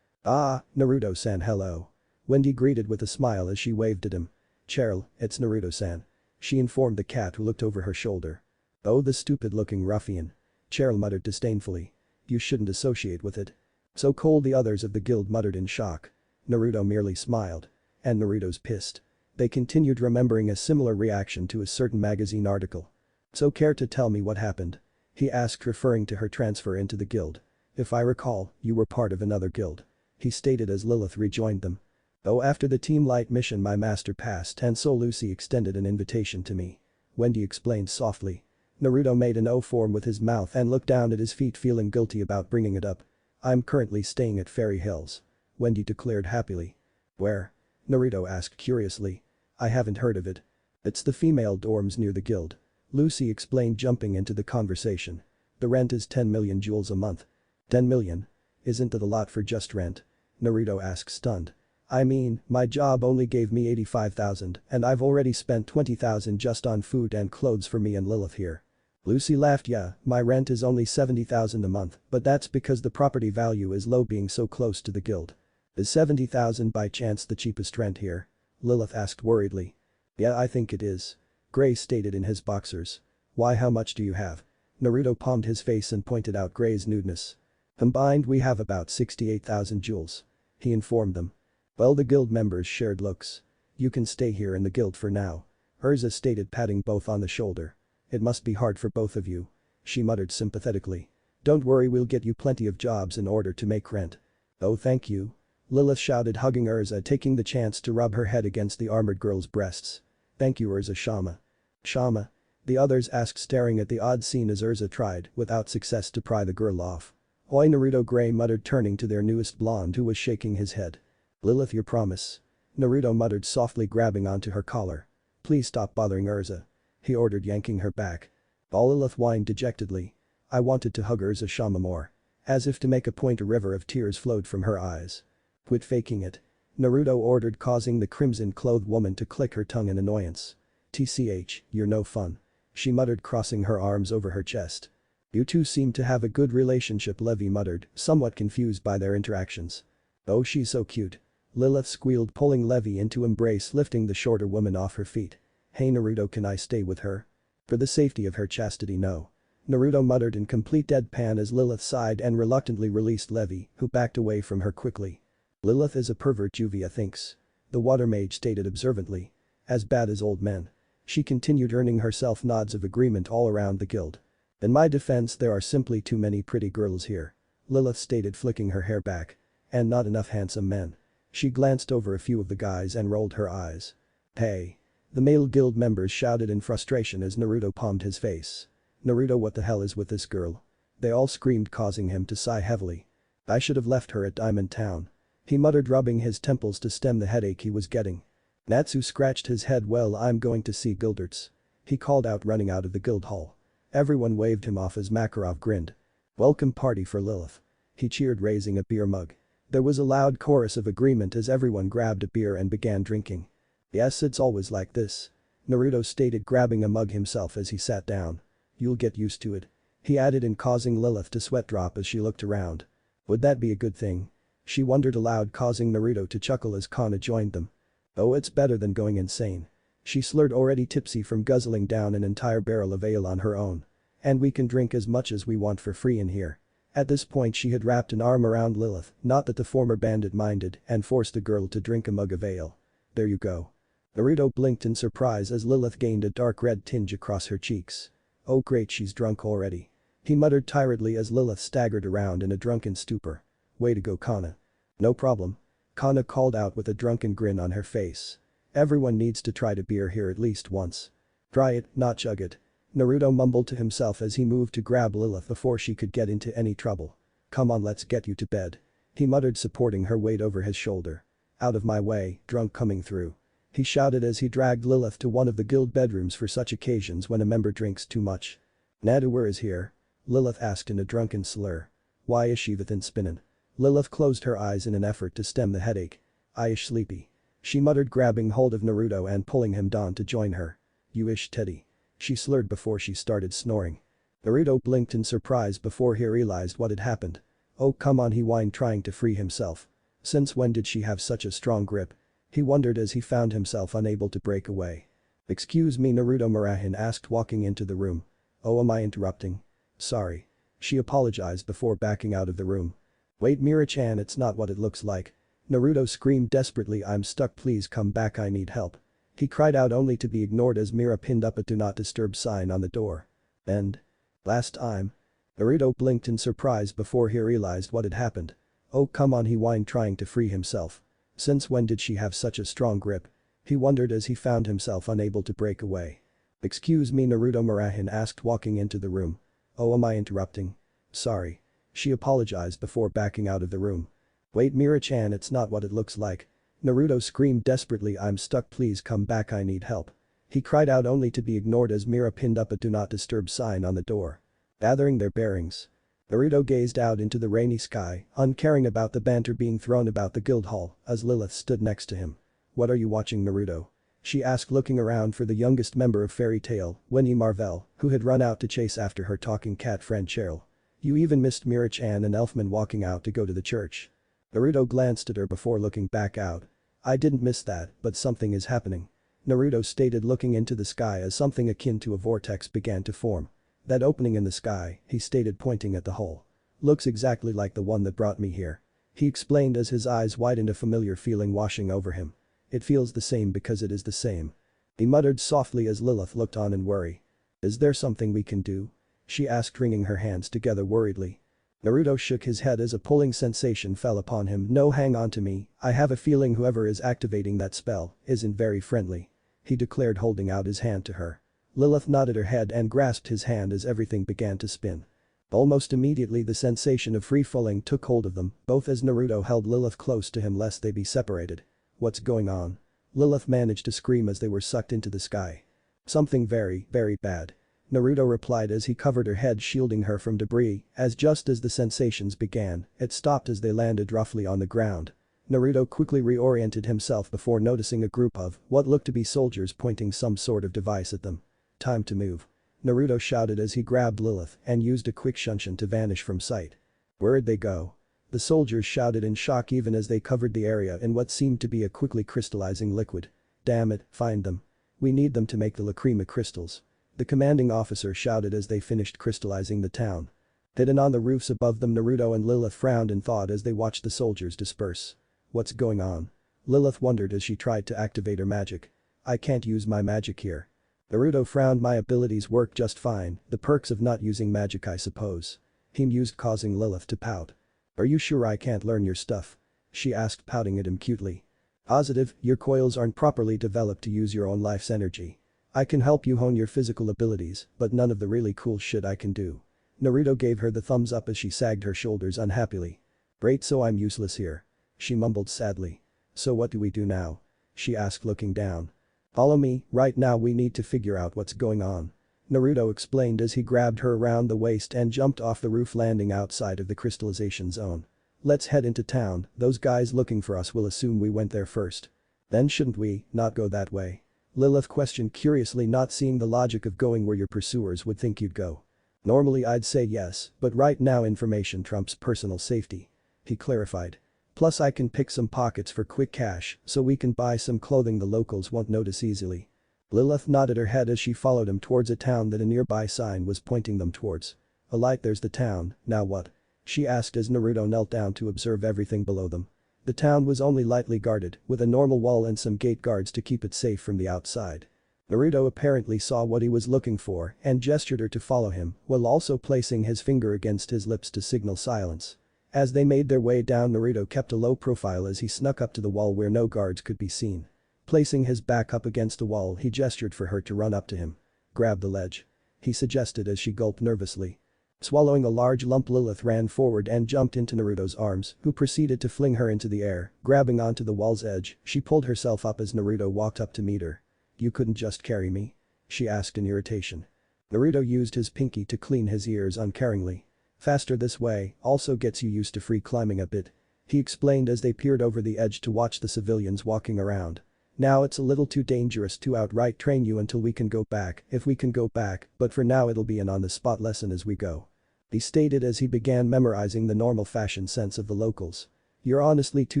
Naruto-san, hello. Wendy greeted with a smile as she waved at him. Cheryl, it's Naruto-san. She informed the cat, who looked over her shoulder. Oh, the stupid-looking ruffian. Cheryl muttered disdainfully. You shouldn't associate with it. So cold, the others of the guild muttered in shock. Naruto merely smiled. And Naruto's pissed. They continued, remembering a similar reaction to a certain magazine article. So care to tell me what happened? He asked, referring to her transfer into the guild. If I recall, you were part of another guild. He stated as Lilith rejoined them. Oh, after the Team Light mission my master passed and so Lucy extended an invitation to me. Wendy explained softly. Naruto made an O form with his mouth and looked down at his feet, feeling guilty about bringing it up. I'm currently staying at Fairy Hills. Wendy declared happily. Where? Naruto asked curiously. I haven't heard of it. It's the female dorms near the guild. Lucy explained, jumping into the conversation. The rent is 10 million jewels a month. 10 million? Isn't that a lot for just rent? Naruto asked, stunned. I mean, my job only gave me 85,000 and I've already spent 20,000 just on food and clothes for me and Lilith here. Lucy laughed. Yeah, my rent is only 70,000 a month, but that's because the property value is low being so close to the guild. Is 70,000 by chance the cheapest rent here? Lilith asked worriedly. Yeah, I think it is. Gray stated in his boxers. Why, how much do you have? Naruto palmed his face and pointed out Gray's nudeness. Combined we have about 68,000 jewels. he informed them. Well, the guild members shared looks. You can stay here in the guild for now, Urza stated, patting both on the shoulder. It must be hard for both of you, she muttered sympathetically. Don't worry, we'll get you plenty of jobs in order to make rent. Oh, thank you, Lilith shouted, hugging Urza, taking the chance to rub her head against the armored girl's breasts. Thank you, Urza. Shama. Shama? The others asked, staring at the odd scene as Urza tried, without success, to pry the girl off. Oi, Naruto Grey muttered, turning to their newest blonde who was shaking his head. Lilith, your promise? Naruto muttered softly, grabbing onto her collar. Please stop bothering Urza, he ordered, yanking her back. Lilith whined dejectedly. I wanted to hug Urza Shama more. As if to make a point, a river of tears flowed from her eyes. Quit faking it, Naruto ordered, causing the crimson-clothed woman to click her tongue in annoyance. TCH, you're no fun, she muttered, crossing her arms over her chest. You two seem to have a good relationship, Levi muttered, somewhat confused by their interactions. Oh, she's so cute, Lilith squealed, pulling Levi into embrace, lifting the shorter woman off her feet. Hey Naruto, can I stay with her? For the safety of her chastity, no, Naruto muttered in complete deadpan as Lilith sighed and reluctantly released Levi, who backed away from her quickly. Lilith is a pervert, Juvia thinks, the water mage stated observantly. As bad as old men, she continued, earning herself nods of agreement all around the guild. In my defense, there are simply too many pretty girls here, Lilith stated, flicking her hair back. And not enough handsome men. She glanced over a few of the guys and rolled her eyes. Hey! The male guild members shouted in frustration as Naruto palmed his face. Naruto, what the hell is with this girl? They all screamed, causing him to sigh heavily. I should have left her at Diamond Town, he muttered, rubbing his temples to stem the headache he was getting. Natsu scratched his head. Well, I'm going to see Guildarts, he called out, running out of the guild hall. Everyone waved him off as Makarov grinned. Welcome party for Lilith, he cheered, raising a beer mug. There was a loud chorus of agreement as everyone grabbed a beer and began drinking. Yes, it's always like this, Naruto stated, grabbing a mug himself as he sat down. You'll get used to it, he added, in causing Lilith to sweat drop as she looked around. Would that be a good thing? She wondered aloud, causing Naruto to chuckle as Kana joined them. Oh, it's better than going insane, she slurred, already tipsy from guzzling down an entire barrel of ale on her own. And we can drink as much as we want for free in here. At this point, she had wrapped an arm around Lilith, not that the former bandit minded, and forced the girl to drink a mug of ale. There you go. Naruto blinked in surprise as Lilith gained a dark red tinge across her cheeks. Oh great, she's drunk already, he muttered tiredly as Lilith staggered around in a drunken stupor. Way to go, Kana. No problem, Kana called out with a drunken grin on her face. Everyone needs to try to beer here at least once. Try it, not chug it, Naruto mumbled to himself as he moved to grab Lilith before she could get into any trouble. Come on, let's get you to bed, he muttered, supporting her weight over his shoulder. Out of my way, drunk coming through, he shouted as he dragged Lilith to one of the guild bedrooms for such occasions when a member drinks too much. Naduwer is here? Lilith asked in a drunken slur. Why is she within spinnin'? Lilith closed her eyes in an effort to stem the headache. I ish sleepy, she muttered, grabbing hold of Naruto and pulling him down to join her. You ish Teddy, she slurred before she started snoring. Naruto blinked in surprise before he realized what had happened. Oh come on, he whined, trying to free himself. Since when did she have such a strong grip? He wondered as he found himself unable to break away. Excuse me, Naruto Murahin asked, walking into the room. Oh, am I interrupting? Sorry, she apologized before backing out of the room. Wait, Mira-chan, it's not what it looks like, Naruto screamed desperately. I'm stuck, please come back, I need help, he cried out, only to be ignored as Mira pinned up a do not disturb sign on the door. And? Last time? Naruto blinked in surprise before he realized what had happened. Oh come on, he whined, trying to free himself. Since when did she have such a strong grip? He wondered as he found himself unable to break away. Excuse me, Naruto Murahin asked, walking into the room. Oh, am I interrupting? Sorry, she apologized before backing out of the room. Wait, Mira-chan, it's not what it looks like, Naruto screamed desperately. I'm stuck, please come back, I need help, he cried out, only to be ignored as Mira pinned up a do not disturb sign on the door. Gathering their bearings, Naruto gazed out into the rainy sky, uncaring about the banter being thrown about the guild hall as Lilith stood next to him. What are you watching, Naruto? She asked, looking around for the youngest member of Fairy Tail, Wendy Marvell, who had run out to chase after her talking cat friend Cheryl. You even missed Mira-chan and Elfman walking out to go to the church. Naruto glanced at her before looking back out. I didn't miss that, but something is happening, Naruto stated, looking into the sky as something akin to a vortex began to form. That opening in the sky, he stated, pointing at the hole. Looks exactly like the one that brought me here. He explained as his eyes widened, a familiar feeling washing over him. It feels the same because it is the same. He muttered softly as Lilith looked on in worry. Is there something we can do? She asked, wringing her hands together worriedly. Naruto shook his head as a pulling sensation fell upon him. No, hang on to me, I have a feeling whoever is activating that spell isn't very friendly. He declared, holding out his hand to her. Lilith nodded her head and grasped his hand as everything began to spin. Almost immediately the sensation of free-falling took hold of them, both as Naruto held Lilith close to him lest they be separated. What's going on? Lilith managed to scream as they were sucked into the sky. Something very, very bad. Naruto replied as he covered her head, shielding her from debris, as just as the sensations began, it stopped as they landed roughly on the ground. Naruto quickly reoriented himself before noticing a group of what looked to be soldiers pointing some sort of device at them. Time to move. Naruto shouted as he grabbed Lilith and used a quick shunshin to vanish from sight. Where'd they go? The soldiers shouted in shock even as they covered the area in what seemed to be a quickly crystallizing liquid. Damn it, find them. We need them to make the lacrima crystals. The commanding officer shouted as they finished crystallizing the town. Hidden on the roofs above them, Naruto and Lilith frowned in thought as they watched the soldiers disperse. What's going on? Lilith wondered as she tried to activate her magic. I can't use my magic here. Naruto frowned. My abilities work just fine, the perks of not using magic I suppose. He mused, causing Lilith to pout. Are you sure I can't learn your stuff? She asked, pouting at him cutely. Positive, your coils aren't properly developed to use your own life's energy. I can help you hone your physical abilities, but none of the really cool shit I can do. Naruto gave her the thumbs up as she sagged her shoulders unhappily. Great, so I'm useless here. She mumbled sadly. So what do we do now? She asked, looking down. Follow me, right now we need to figure out what's going on. Naruto explained as he grabbed her around the waist and jumped off the roof, landing outside of the crystallization zone. Let's head into town, those guys looking for us will assume we went there first. Then shouldn't we not go that way? Lilith questioned curiously, not seeing the logic of going where your pursuers would think you'd go. Normally I'd say yes, but right now information trumps personal safety. He clarified. Plus I can pick some pockets for quick cash so we can buy some clothing the locals won't notice easily. Lilith nodded her head as she followed him towards a town that a nearby sign was pointing them towards. Alight, there's the town, now what? She asked as Naruto knelt down to observe everything below them. The town was only lightly guarded, with a normal wall and some gate guards to keep it safe from the outside. Naruto apparently saw what he was looking for and gestured her to follow him while also placing his finger against his lips to signal silence. As they made their way down, Naruto kept a low profile as he snuck up to the wall where no guards could be seen. Placing his back up against the wall, he gestured for her to run up to him. Grab the ledge. He suggested as she gulped nervously. Swallowing a large lump, Lilith ran forward and jumped into Naruto's arms, who proceeded to fling her into the air. Grabbing onto the wall's edge, she pulled herself up as Naruto walked up to meet her. You couldn't just carry me? She asked in irritation. Naruto used his pinky to clean his ears uncaringly. Faster this way also gets you used to free climbing a bit. He explained as they peered over the edge to watch the civilians walking around. Now it's a little too dangerous to outright train you until we can go back, if we can go back, but for now it'll be an on-the-spot lesson as we go. He stated as he began memorizing the normal fashion sense of the locals. You're honestly too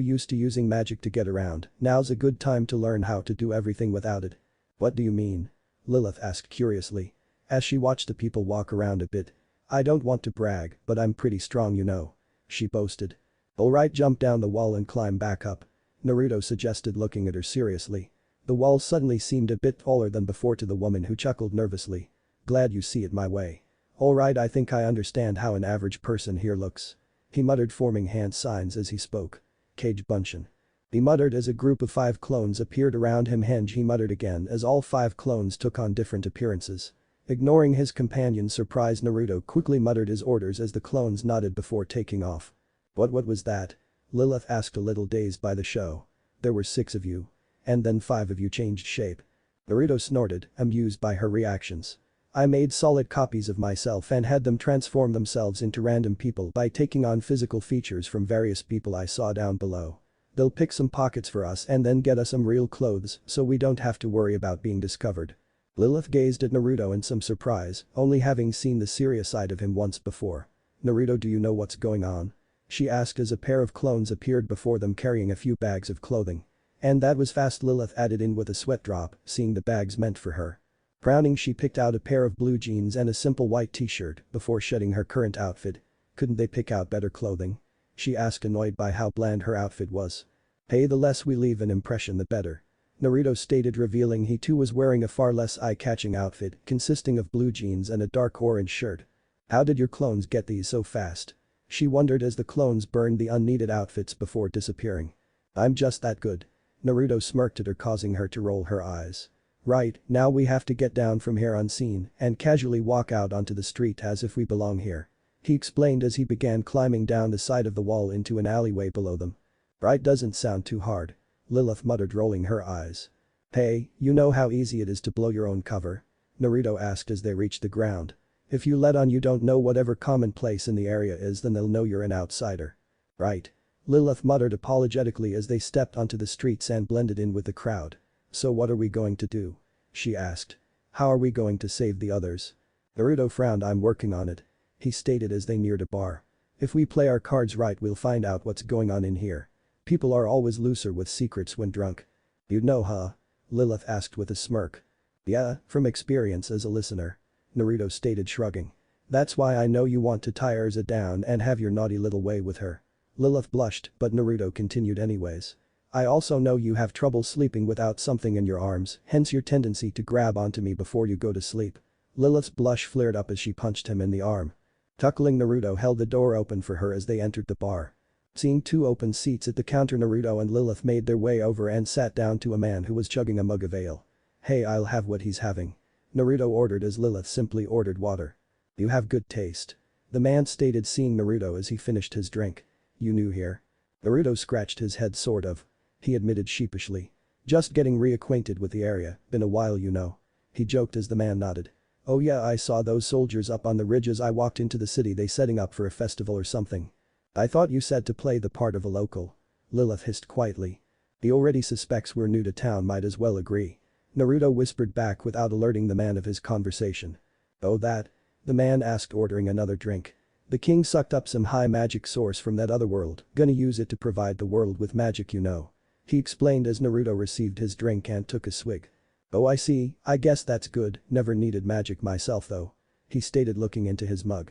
used to using magic to get around, now's a good time to learn how to do everything without it. What do you mean? Lilith asked curiously. As she watched the people walk around a bit. I don't want to brag, but I'm pretty strong, you know. She boasted. Alright, jump down the wall and climb back up. Naruto suggested, looking at her seriously. The wall suddenly seemed a bit taller than before to the woman, who chuckled nervously. Glad you see it my way. Alright, I think I understand how an average person here looks. He muttered, forming hand signs as he spoke. Cage Bunshin. He muttered as a group of 5 clones appeared around him. Henge, he muttered again as all 5 clones took on different appearances. Ignoring his companion's surprise, Naruto quickly muttered his orders as the clones nodded before taking off. What was that? Lilith asked, a little dazed by the show. There were 6 of you. And then 5 of you changed shape. Naruto snorted, amused by her reactions. I made solid copies of myself and had them transform themselves into random people by taking on physical features from various people I saw down below. They'll pick some pockets for us and then get us some real clothes so we don't have to worry about being discovered. Lilith gazed at Naruto in some surprise, only having seen the serious side of him once before. Naruto, do you know what's going on? She asked as a pair of clones appeared before them carrying a few bags of clothing. And that was fast, Lilith added in with a sweat drop, seeing the bags meant for her. Frowning, she picked out a pair of blue jeans and a simple white t-shirt before shedding her current outfit. Couldn't they pick out better clothing? she asked, annoyed by how bland her outfit was. Hey, the less we leave an impression the better. Naruto stated, revealing he too was wearing a far less eye-catching outfit consisting of blue jeans and a dark orange shirt. How did your clones get these so fast? She wondered as the clones burned the unneeded outfits before disappearing. I'm just that good. Naruto smirked at her, causing her to roll her eyes. Right, now we have to get down from here unseen and casually walk out onto the street as if we belong here. He explained as he began climbing down the side of the wall into an alleyway below them. Right, doesn't sound too hard. Lilith muttered, rolling her eyes. Hey, you know how easy it is to blow your own cover? Naruto asked as they reached the ground. If you let on you don't know whatever commonplace in the area is, then they'll know you're an outsider. Right. Lilith muttered apologetically as they stepped onto the streets and blended in with the crowd. So what are we going to do? She asked. How are we going to save the others? Naruto frowned. I'm working on it. He stated as they neared a bar. If we play our cards right, we'll find out what's going on in here. People are always looser with secrets when drunk. You'd know, huh? Lilith asked with a smirk. Yeah, from experience as a listener. Naruto stated, shrugging. That's why I know you want to tie Erza down and have your naughty little way with her. Lilith blushed, but Naruto continued anyways. I also know you have trouble sleeping without something in your arms, hence your tendency to grab onto me before you go to sleep. Lilith's blush flared up as she punched him in the arm. Chuckling, Naruto held the door open for her as they entered the bar. Seeing two open seats at the counter, Naruto and Lilith made their way over and sat down to a man who was chugging a mug of ale. Hey, I'll have what he's having. Naruto ordered as Lilith simply ordered water. You have good taste. The man stated, seeing Naruto as he finished his drink. You new here? Naruto scratched his head, sort of. He admitted sheepishly. Just getting reacquainted with the area, been a while you know. He joked as the man nodded. Oh yeah, I saw those soldiers up on the ridge as I walked into the city. They setting up for a festival or something. I thought you said to play the part of a local. Lilith hissed quietly. The already suspects we're new to town might as well agree. Naruto whispered back without alerting the man of his conversation. Oh that? The man asked, ordering another drink. The king sucked up some high magic source from that other world, gonna use it to provide the world with magic, you know. He explained as Naruto received his drink and took a swig. Oh I see, I guess that's good, never needed magic myself though. He stated, looking into his mug.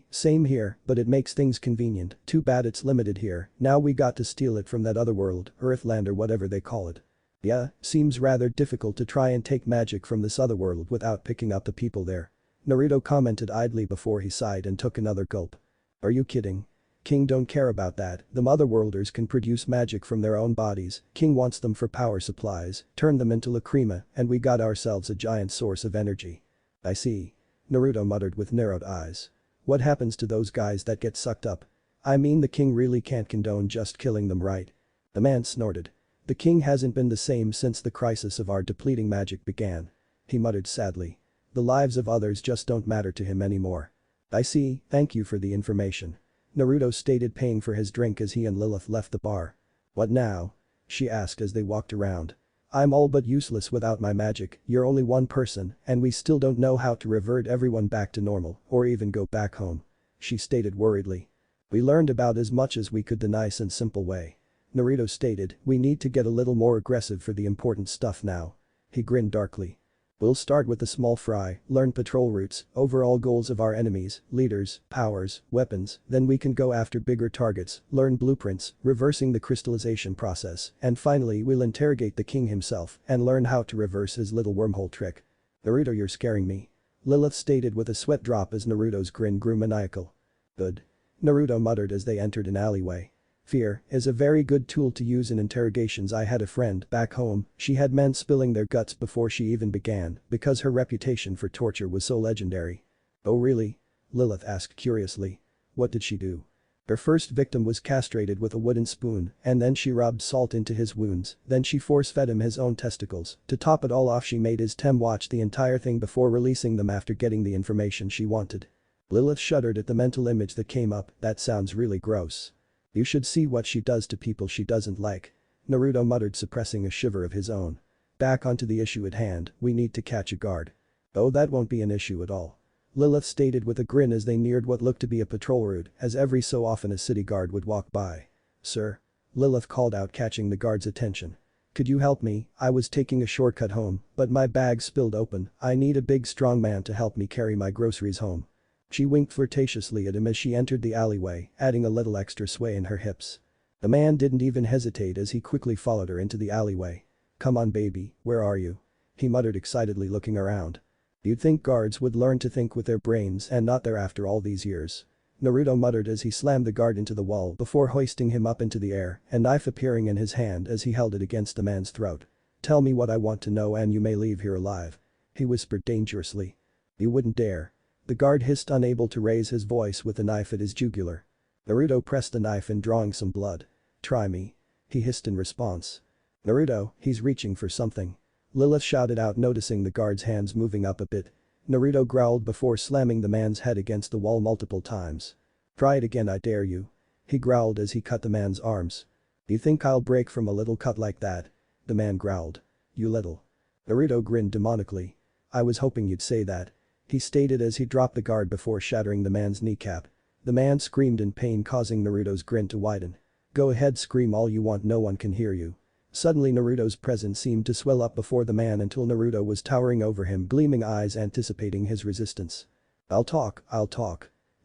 Same here, but it makes things convenient, too bad it's limited here, now we got to steal it from that other world, Earthland or whatever they call it. Yeah, seems rather difficult to try and take magic from this other world without picking up the people there. Naruto commented idly before he sighed and took another gulp. Are you kidding? King don't care about that, them otherworlders can produce magic from their own bodies, King wants them for power supplies, turn them into lacrima, and we got ourselves a giant source of energy. I see. Naruto muttered with narrowed eyes. What happens to those guys that get sucked up? I mean, the king really can't condone just killing them, right? The man snorted. The king hasn't been the same since the crisis of our depleting magic began. He muttered sadly. The lives of others just don't matter to him anymore. I see, thank you for the information. Naruto stated, paying for his drink as he and Lilith left the bar. What now? She asked as they walked around. I'm all but useless without my magic, you're only one person, and we still don't know how to revert everyone back to normal, or even go back home. She stated worriedly. We learned about as much as we could the nice and simple way. Naruto stated, we need to get a little more aggressive for the important stuff now. He grinned darkly. We'll start with the small fry, learn patrol routes, overall goals of our enemies, leaders, powers, weapons, then we can go after bigger targets, learn blueprints, reversing the crystallization process, and finally we'll interrogate the king himself and learn how to reverse his little wormhole trick. Naruto, you're scaring me. Lilith stated with a sweat drop as Naruto's grin grew maniacal. Good. Naruto muttered as they entered an alleyway. Fear is a very good tool to use in interrogations. I had a friend back home, she had men spilling their guts before she even began because her reputation for torture was so legendary. Oh really? Lilith asked curiously. What did she do? Her first victim was castrated with a wooden spoon and then she rubbed salt into his wounds, then she force-fed him his own testicles. To top it all off, she made his tem watch the entire thing before releasing them after getting the information she wanted. Lilith shuddered at the mental image that came up. That sounds really gross. You should see what she does to people she doesn't like. Naruto muttered, suppressing a shiver of his own. Back onto the issue at hand, we need to catch a guard. Oh, that won't be an issue at all. Lilith stated with a grin as they neared what looked to be a patrol route, as every so often a city guard would walk by. Sir? Lilith called out, catching the guard's attention. Could you help me? I was taking a shortcut home, but my bag spilled open. I need a big strong man to help me carry my groceries home. She winked flirtatiously at him as she entered the alleyway, adding a little extra sway in her hips. The man didn't even hesitate as he quickly followed her into the alleyway. "Come on baby, where are you?" he muttered excitedly looking around. "You'd think guards would learn to think with their brains and not their after all these years." Naruto muttered as he slammed the guard into the wall before hoisting him up into the air, a knife appearing in his hand as he held it against the man's throat. "Tell me what I want to know and you may leave here alive," he whispered dangerously. "You wouldn't dare." The guard hissed, unable to raise his voice with the knife at his jugular. Naruto pressed the knife in, drawing some blood. "Try me," he hissed in response. "Naruto, he's reaching for something," Lilith shouted out, noticing the guard's hands moving up a bit. Naruto growled before slamming the man's head against the wall multiple times. "Try it again, I dare you," he growled as he cut the man's arms. "You think I'll break from a little cut like that?" the man growled. "You little." Naruto grinned demonically. "I was hoping you'd say that," he stated as he dropped the guard before shattering the man's kneecap. The man screamed in pain, causing Naruto's grin to widen. "Go ahead, scream all you want, no one can hear you." Suddenly Naruto's presence seemed to swell up before the man until Naruto was towering over him, gleaming eyes anticipating his resistance. I'll talk,"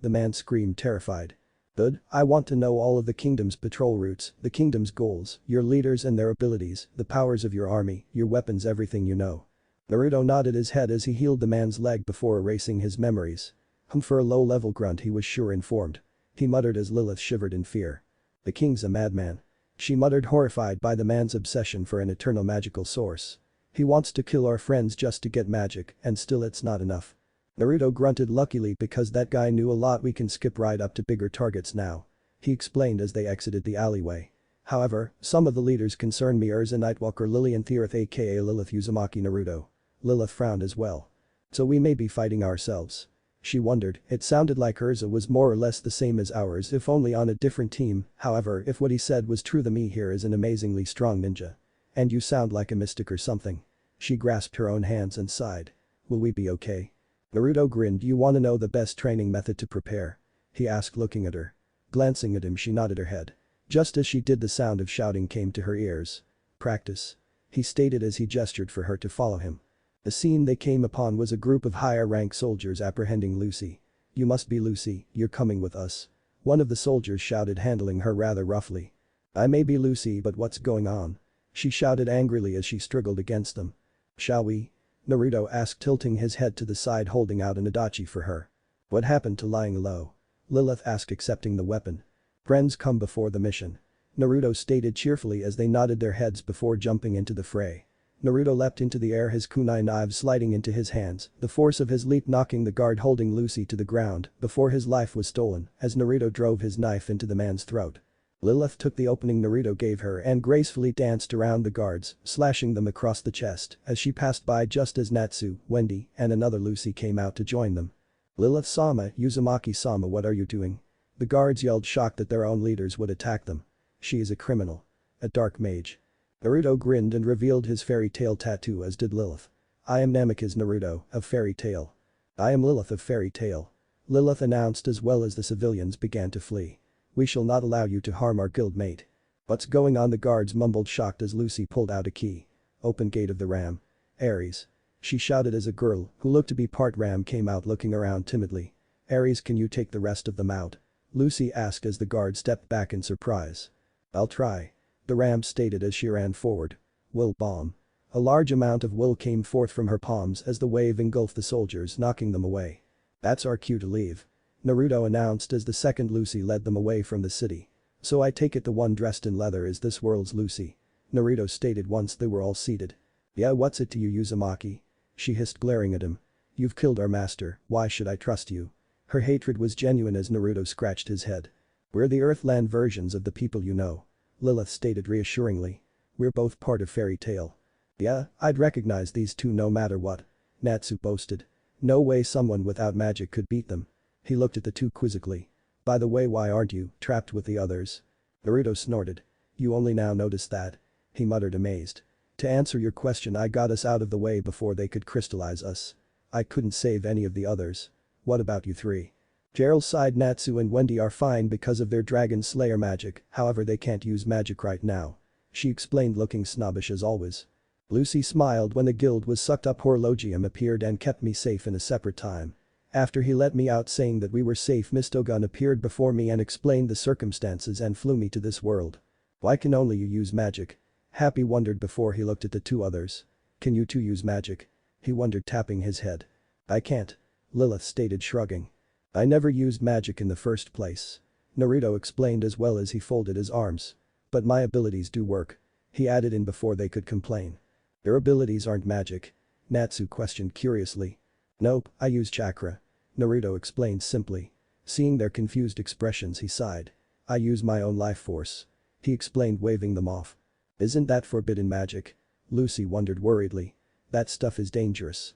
the man screamed, terrified. "Good, I want to know all of the kingdom's patrol routes, the kingdom's goals, your leaders and their abilities, the powers of your army, your weapons, everything you know." Naruto nodded his head as he healed the man's leg before erasing his memories. For a low-level grunt, he was sure informed. He muttered as Lilith shivered in fear. "The king's a madman," she muttered, horrified by the man's obsession for an eternal magical source. "He wants to kill our friends just to get magic, and still it's not enough." Naruto grunted, "Luckily because that guy knew a lot, we can skip right up to bigger targets now," he explained as they exited the alleyway. "However, some of the leaders concern me, Urza Nightwalker, Lillian Theorith aka Lilith Uzumaki Naruto." Lilith frowned as well. "So we may be fighting ourselves?" she wondered. It sounded like Urza was more or less the same as ours, if only on a different team. However, if what he said was true, the me here is an amazingly strong ninja. "And you sound like a mystic or something." She grasped her own hands and sighed. "Will we be okay?" Naruto grinned. "You wanna know the best training method to prepare?" he asked, looking at her. Glancing at him, she nodded her head. Just as she did, the sound of shouting came to her ears. "Practice," he stated as he gestured for her to follow him. The scene they came upon was a group of higher-rank soldiers apprehending Lucy. "You must be Lucy, you're coming with us," one of the soldiers shouted, handling her rather roughly. "I may be Lucy, but what's going on?" she shouted angrily as she struggled against them. "Shall we?" Naruto asked, tilting his head to the side, holding out an adachi for her. "What happened to lying low?" Lilith asked, accepting the weapon. "Friends come before the mission," Naruto stated cheerfully as they nodded their heads before jumping into the fray. Naruto leapt into the air, his kunai knife sliding into his hands, the force of his leap knocking the guard holding Lucy to the ground before his life was stolen as Naruto drove his knife into the man's throat. Lilith took the opening Naruto gave her and gracefully danced around the guards, slashing them across the chest as she passed by just as Natsu, Wendy, and another Lucy came out to join them. "Lilith-sama, Uzumaki-sama, what are you doing?" The guards yelled, shocked that their own leaders would attack them. "She is a criminal. A dark mage." Naruto grinned and revealed his fairy tale tattoo, as did Lilith. "I am Namikaze Naruto, of Fairy Tail." "I am Lilith of Fairy Tail," Lilith announced as well as the civilians began to flee. "We shall not allow you to harm our guildmate." "What's going on?" the guards mumbled, shocked as Lucy pulled out a key. "Open gate of the ram." "Aries," she shouted as a girl who looked to be part ram came out, looking around timidly. "Aries, can you take the rest of them out?" Lucy asked as the guard stepped back in surprise. "I'll try," the ram stated as she ran forward. "Will bomb." A large amount of will came forth from her palms as the wave engulfed the soldiers, knocking them away. "That's our cue to leave," Naruto announced as the second Lucy led them away from the city. "So I take it the one dressed in leather is this world's Lucy," Naruto stated once they were all seated. "Yeah, what's it to you, Uzumaki?" she hissed, glaring at him. "You've killed our master, why should I trust you?" Her hatred was genuine as Naruto scratched his head. "We're the Earthland versions of the people you know," Lilith stated reassuringly. "We're both part of Fairy Tail." "Yeah, I'd recognize these two no matter what," Natsu boasted. "No way someone without magic could beat them." He looked at the two quizzically. "By the way, why aren't you trapped with the others?" Naruto snorted. "You only now notice that?" he muttered, amazed. "To answer your question, I got us out of the way before they could crystallize us. I couldn't save any of the others." "What about you three?" Gerald sighed. "Natsu and Wendy are fine because of their Dragon Slayer magic, however they can't use magic right now," she explained, looking snobbish as always. Lucy smiled. "When the guild was sucked up, Horologium appeared and kept me safe in a separate time. After he let me out saying that we were safe, Mistgun appeared before me and explained the circumstances and flew me to this world. Why can only you use magic? Happy wondered before he looked at the two others. Can you two use magic? He wondered, tapping his head. I can't. Lilith stated, shrugging. I never used magic in the first place. Naruto explained as well as he folded his arms. But my abilities do work. He added in before they could complain. Your abilities aren't magic? Natsu questioned curiously. Nope, I use chakra. Naruto explained simply. Seeing their confused expressions, he sighed. I use my own life force. He explained, waving them off. Isn't that forbidden magic? Lucy wondered worriedly. That stuff is dangerous.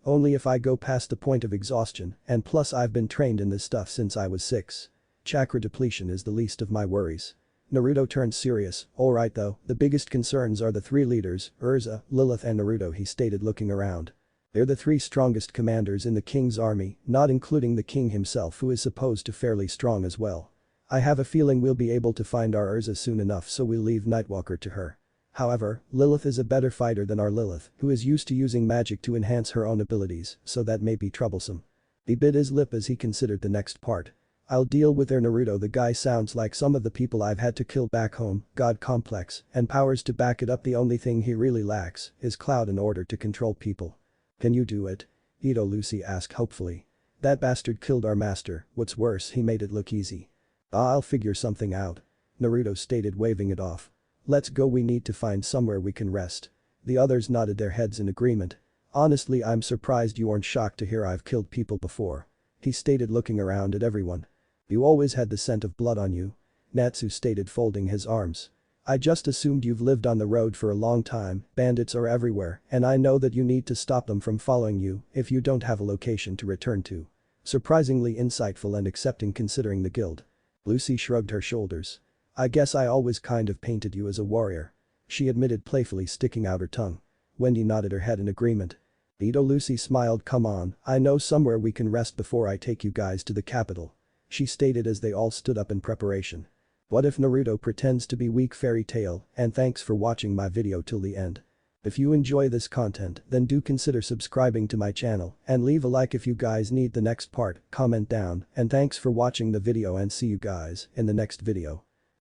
Only if I go past the point of exhaustion, and plus I've been trained in this stuff since I was 6. Chakra depletion is the least of my worries. Naruto turned serious. Alright though, the biggest concerns are the 3 leaders, Urza, Lilith and Naruto, he stated, looking around. They're the 3 strongest commanders in the king's army, not including the king himself, who is supposed to fairly strong as well. I have a feeling we'll be able to find our Urza soon enough, so we'll leave Nightwalker to her. However, Lilith is a better fighter than our Lilith, who is used to using magic to enhance her own abilities, so that may be troublesome. He bit his lip as he considered the next part. I'll deal with their Naruto. The guy sounds like some of the people I've had to kill back home, god complex, and powers to back it up. The only thing he really lacks is clout in order to control people. Can you do it? Ito, Lucy asked hopefully. That bastard killed our master, what's worse, he made it look easy. I'll figure something out. Naruto stated, waving it off. Let's go, we need to find somewhere we can rest. The others nodded their heads in agreement. Honestly, I'm surprised you aren't shocked to hear I've killed people before. He stated, looking around at everyone. You always had the scent of blood on you. Natsu stated, folding his arms. I just assumed you've lived on the road for a long time. Bandits are everywhere, and I know that you need to stop them from following you if you don't have a location to return to. Surprisingly insightful and accepting considering the guild. Lucy shrugged her shoulders. I guess I always kind of painted you as a warrior. She admitted, playfully sticking out her tongue. Wendy nodded her head in agreement. Ito, Lucy smiled. Come on, I know somewhere we can rest before I take you guys to the capital. She stated as they all stood up in preparation. What if Naruto pretends to be weak? Fairy tale, and thanks for watching my video till the end. If you enjoy this content, then do consider subscribing to my channel and leave a like if you guys need the next part. Comment down, and thanks for watching the video and see you guys in the next video.